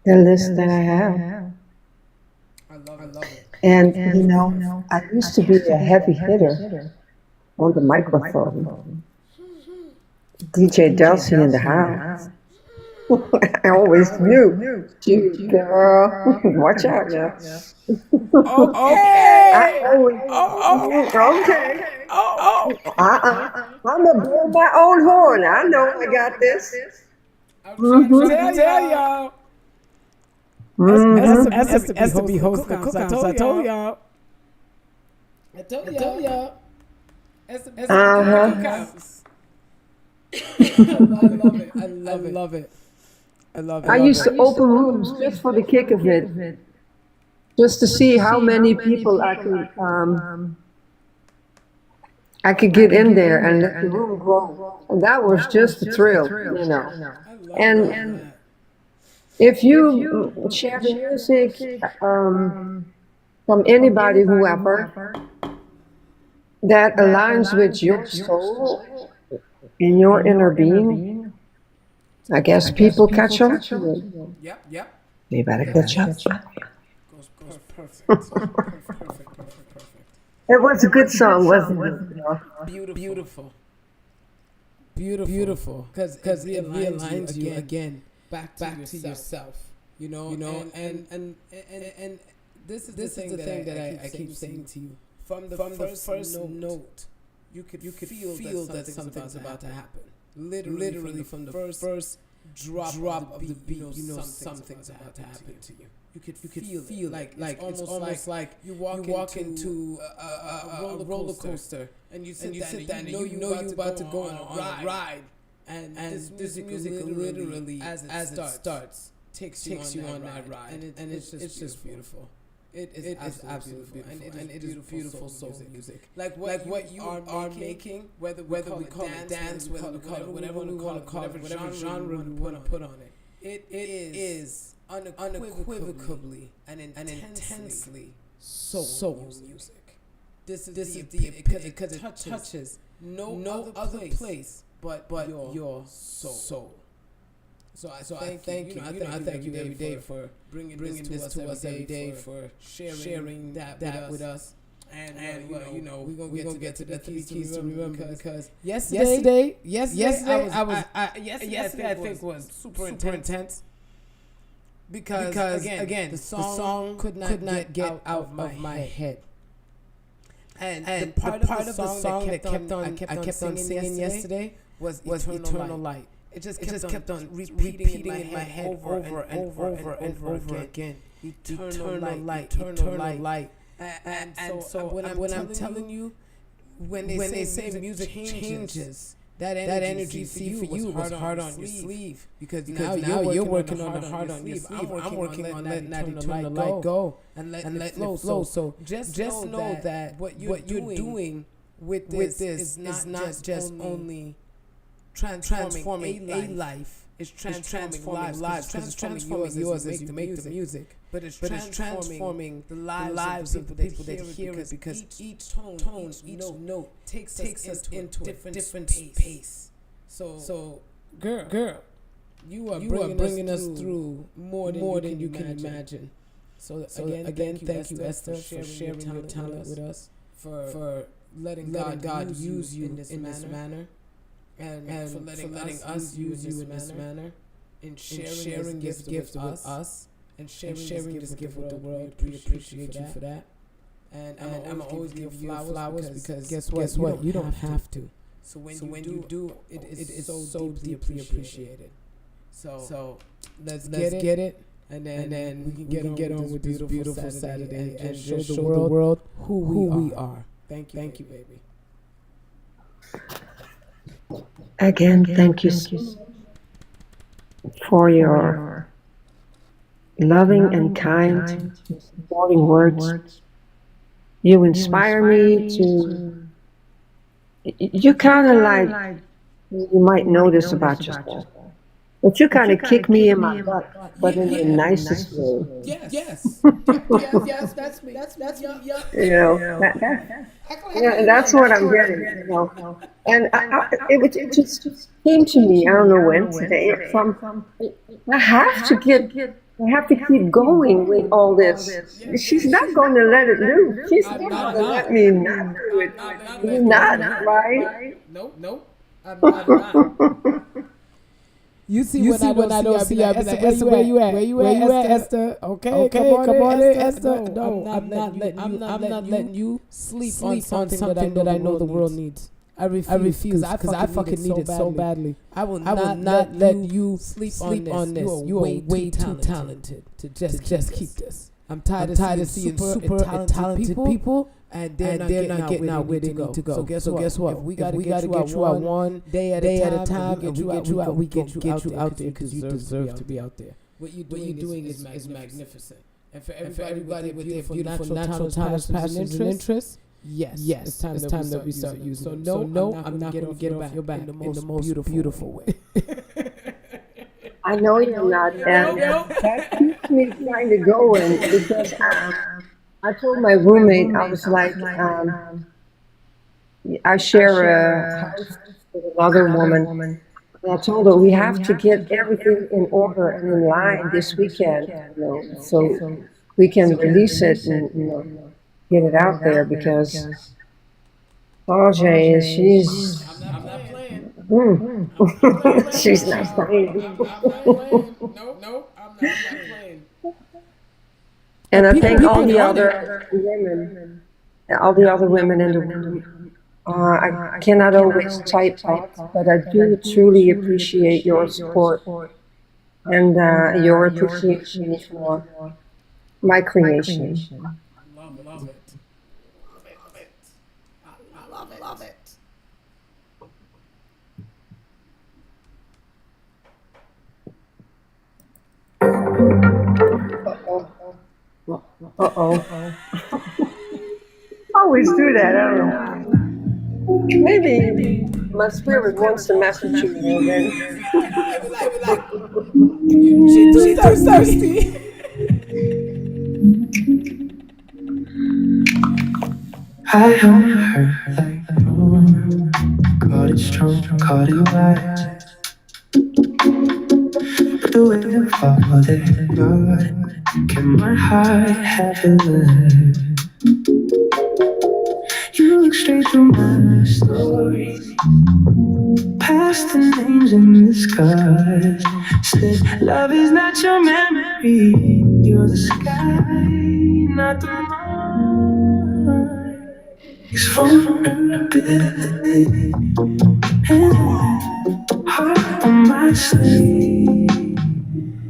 the list that I have. I love it. And, you know, I used to be a heavy hitter on the microphone. DJ Delsey in the house. I always knew. Shoot, girl. Watch out now. Okay. I always, okay. I'm going to blow my own horn. I know I got this. Tell y'all. Has to be hosting cookouts. I told y'all. I told y'all. I love it. I used to open rooms just for the kick of it, just to see how many people I could get in there and let the room grow. And that was just a thrill, you know. And if you share the music from anybody who I've heard that aligns with your soul and your inner being, I guess people catch on to it. Yep. They better catch up. Goes perfect. It was a good song, wasn't it? Beautiful. Because it realigns you again back to yourself. You know, and this is the thing that I keep saying to you. From the first note, you could feel that something's about to happen. Literally from the first drop of the beat, you know something's about to happen to you. You could feel like it's almost like you walk into a roller coaster and you sit there and you know you're about to go on a ride, and this music literally as it starts takes you on that ride, and it's just beautiful. It is absolutely beautiful, and it is beautiful soul music. Like what you are making, whether we call it dance, whether we call it whatever we want to call it, whatever genre we want to put on it, it is unequivocally and intensely soul music. This is because it touches no other place but your soul. So I thank you. I thank you every day for bringing this to us every day, for sharing that with us. And we're gonna get to the keys to remember, because yesterday I think was super intense. Because again the song could not get out of my head. And the part of the song that I kept on singing yesterday was Eternal Light. It just kept on repeating in my head over and over again. Eternal light. And so when I'm telling you, when they say music changes, that energy for you was hard on your sleeve. Because now you're working on the hard on your sleeve. I'm working on letting that eternal light go and letting it flow. So just know that what you're doing with this is not just only transforming a life, it's transforming lives, because it's transforming yours as you make the music. but it's transforming the lives of the people that hear it because each tone, each note takes us into a different pace. So, girl, you are bringing us through more than you can imagine. So again, thank you, Esther, for sharing your talent with us, for letting God use you in this manner, and for letting us use you in this manner, in sharing this gift with us, and sharing this gift with the world. We appreciate you for that. And I'm always give you flowers because guess what? You don't have to. So when you do, it is so deeply appreciated. So let's get it. And then we can get on with this beautiful Saturday and show the world who we are. Thank you, baby. Again, thank you for your loving and kind, supporting words. You inspire me to. You kind of like, you might know this about yourself, but you kind of kick me in my butt, but in the nicest way. Yes, that's me. You know, that's what I'm getting. And it just came to me. I don't know when today. I have to keep going with all this. She's not going to let it loose. She's not going to let me not do it. You're not, right? Nope. I'm not. You see when I don't see, I'll be like, Esther, where you at? Where you at, Esther? Okay, come on in, Esther. No, I'm not letting you sleep on something that I know the world needs. I refuse because I fucking need it so badly. I will not let you sleep on this. You are way too talented to just keep this. I'm tired of seeing super talented people and they're not getting out where they need to go. So guess what? If we gotta get you out one day at a time, and we get you out, we get you out there because you deserve to be out there. What you're doing is magnificent. And for everybody with their beautiful natural talents, passions, and interests, yes, it's time that we start using. So no, I'm not gonna get off your back in the most beautiful way. I know you're not, and that keeps me trying to go in because I told my roommate, I was like, I share a house with another woman, and I told her we have to get everything in order and in line this weekend, so we can release it and get it out there because Tajay, she's. I'm not playing. She's not playing. Nope, I'm not playing. And I thank all the other women in the room. I cannot always type up, but I do truly appreciate your support and your appreciation for my creation. Love it. I love it. Uh-oh. Always do that, I don't know. Maybe my spirit wants to message you then. She's thirsty. I hurt like no one. Caught it strong, caught it wide. But the way you fall there, God, can my heart have a life? You look straight through my story, past the names in the skies. Said love is not your memory, you're the sky, not the moon. It's vulnerability and heart on my sleeve.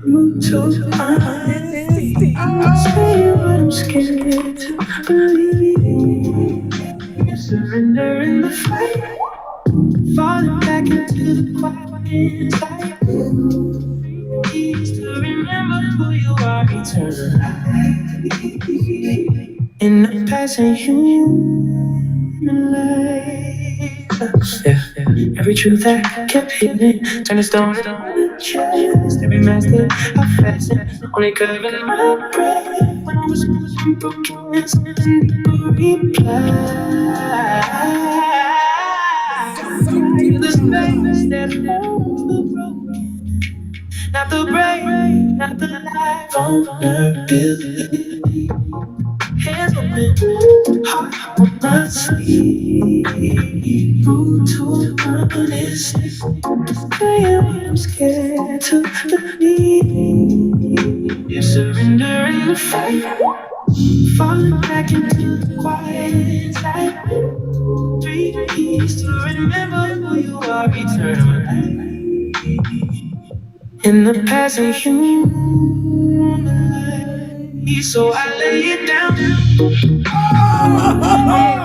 You took my honesty. I'll say what I'm scared to believe. Surrender in the fight, falling back into the quiet inside. Please to remember who you are eternally. In the passing human life. Yeah. Every truth that kept hidden, turn to stone. chest, every mask that I fasten, only curving my breath when I was broken and something reply. The space that holds the broken, not the brave, not the life vulnerability. Hands open, heart on my sleeve. Root to honest, saying what I'm scared to believe. Surrendering the fight, falling back into the quiet light. 3 keys to remember who you are eternally. In the passing human life, so I lay it down.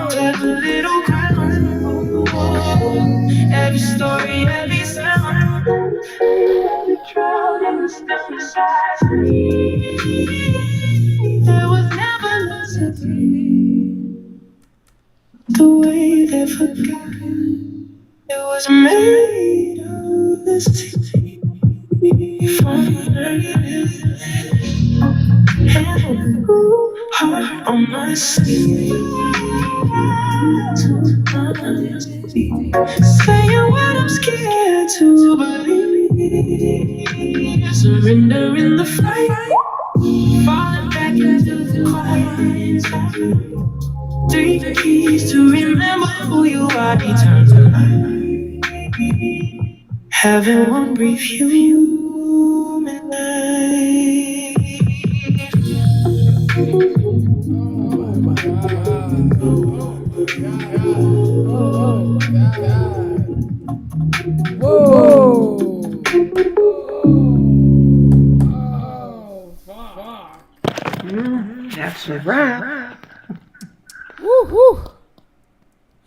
Clever little crown. Every story, every sound. Every drown in the stillness I see. There was never less of three. The way they forgot it was made of this sea. Heart on my sleeve. Saying what I'm scared to believe. Surrendering the fight. Falling back into the quiet. 3 keys to remember who you are eternally. Having one brief human life. That's a wrap. Woo-hoo.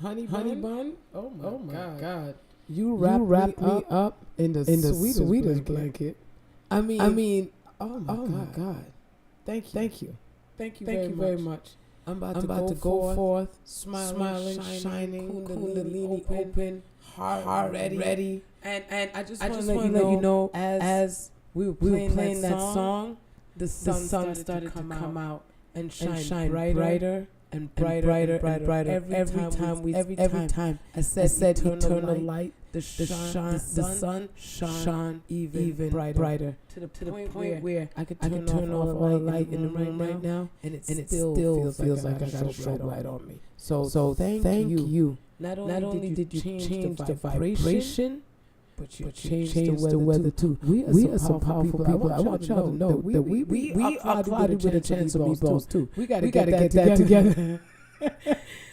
Honey bun? Oh my God. You wrapped me up in the sweetest blanket. I mean, oh my God. Thank you very much. I'm about to go forth, smiling, shining, kundalini open, heart ready. And I just want to let you know, as we were playing that song, the sun started to come out and shine brighter and brighter. Every time I said eternal light, the sun shone even brighter to the point where I could turn off all the light in the room right now, and it still feels like I got a strobe light on me. So thank you. Not only did you change the vibration, but you changed the weather too. We are some powerful people. I want y'all to know that we are clouded with a chance of meatballs too. We gotta get that together.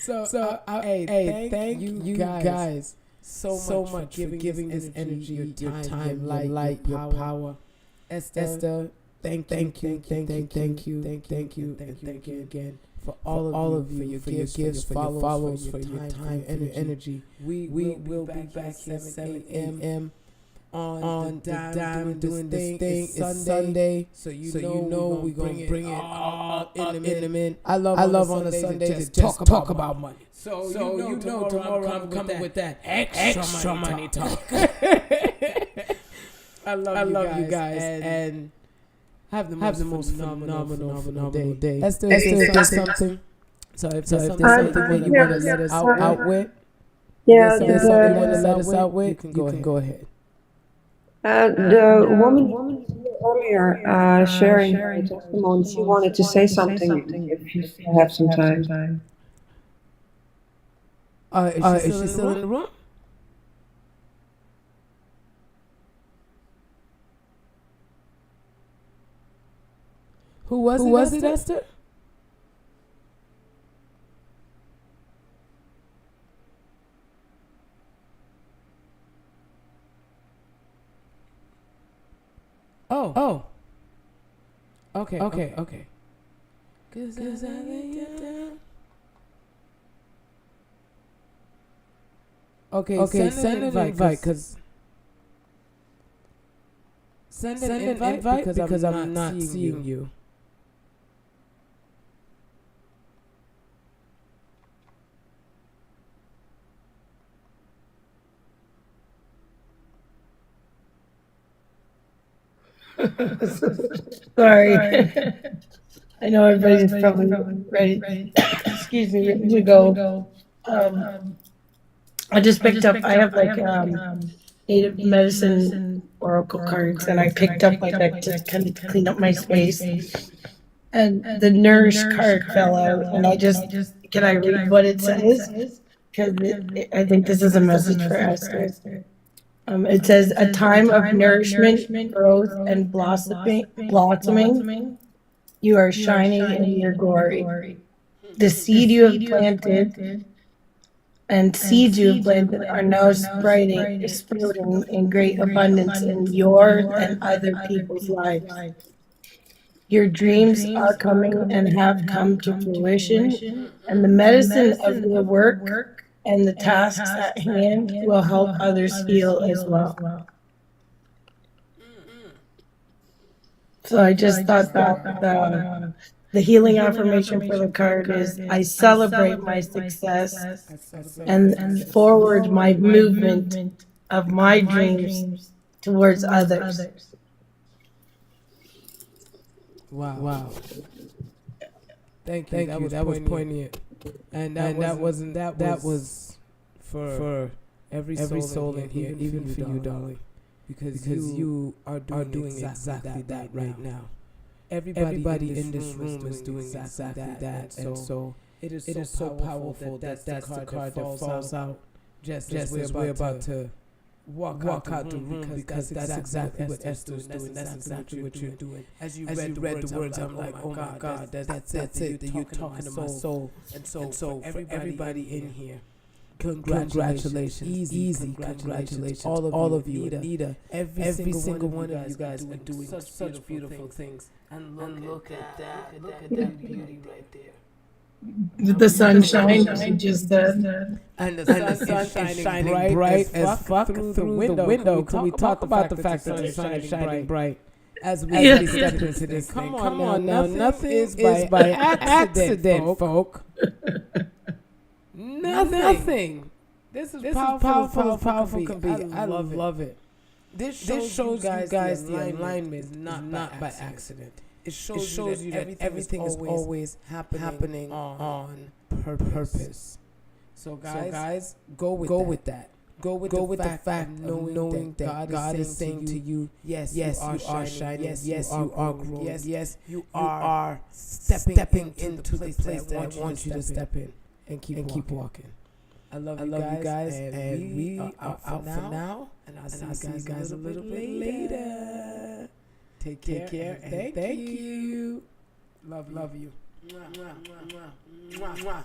So hey, thank you guys so much for giving this energy, your time, light, your power. Esther, thank you again for all of you, for your gifts, for your follows, for your time and energy. We will be back at 7 a.m. on the dime doing this thing. It's Sunday, so you know we're gonna bring it all in the minute. I love on a Sunday to talk about money. So you know tomorrow I'm coming with that extra money talk. I love you guys and have the most phenomenal day. Esther, something. So if there's something that you want to let us out with, let us out with, you can go ahead. The woman earlier sharing her testimony, she wanted to say something if you still have some time. Is she still in the room? Who was it, Esther? Oh. Okay. 'Cause I lay you down. Okay, send an invite, cause send an invite because I'm not seeing you. Sorry. I know everybody's probably ready. Excuse me, ready to go. I just picked up. I have like native medicine oracle cards, and I picked up my deck to kind of clean up my space. And the nourish card fell out, and I just can I read what it says? Because I think this is a message for Esther. It says a time of nourishment, growth, and blossoming. You are shining in your glory. The seed you have planted and seeds you have planted are now sprouting in great abundance in your and other people's lives. Your dreams are coming and have come to fruition, and the medicine of your work and the tasks at hand will help others heal as well. So I just thought that the healing affirmation for the card is I celebrate my success and forward my movement of my dreams towards others. Wow. Thank you. That was poignant. And that was for every soul in here, even for you, darling. Because you are doing exactly that right now. Everybody in this room is doing exactly that. And so it is so powerful that that's the card that falls out just as we're about to walk out the room, because that's exactly what Esther is doing. That's exactly what you're doing. As you read the words, I'm like, oh my God, that's it. You're talking to my soul. And so for everybody in here, congratulations. Easy congratulations. All of you, Anita, every single one of you guys are doing such beautiful things. And look at that. Look at that beauty right there. The sunshine, I just said. And the sun is shining bright as fuck through the window. Can we talk about the fact that the sun is shining bright as we step into this thing? Come on now. Nothing is by accident, folk. Nothing. This is powerful can be. I love it. This shows you guys the alignment is not by accident. It shows you that everything is always happening on purpose. So guys, go with that. Go with the fact of knowing that God is saying to you, yes, you are shining. Yes, you are growing. Yes, you are stepping into the place that I want you to step in and keep walking. I love you guys, and we are out for now. And I'll see you guys a little bit later. Take care, and thank you. Love you. Mwah, mwah, mwah, mwah, mwah.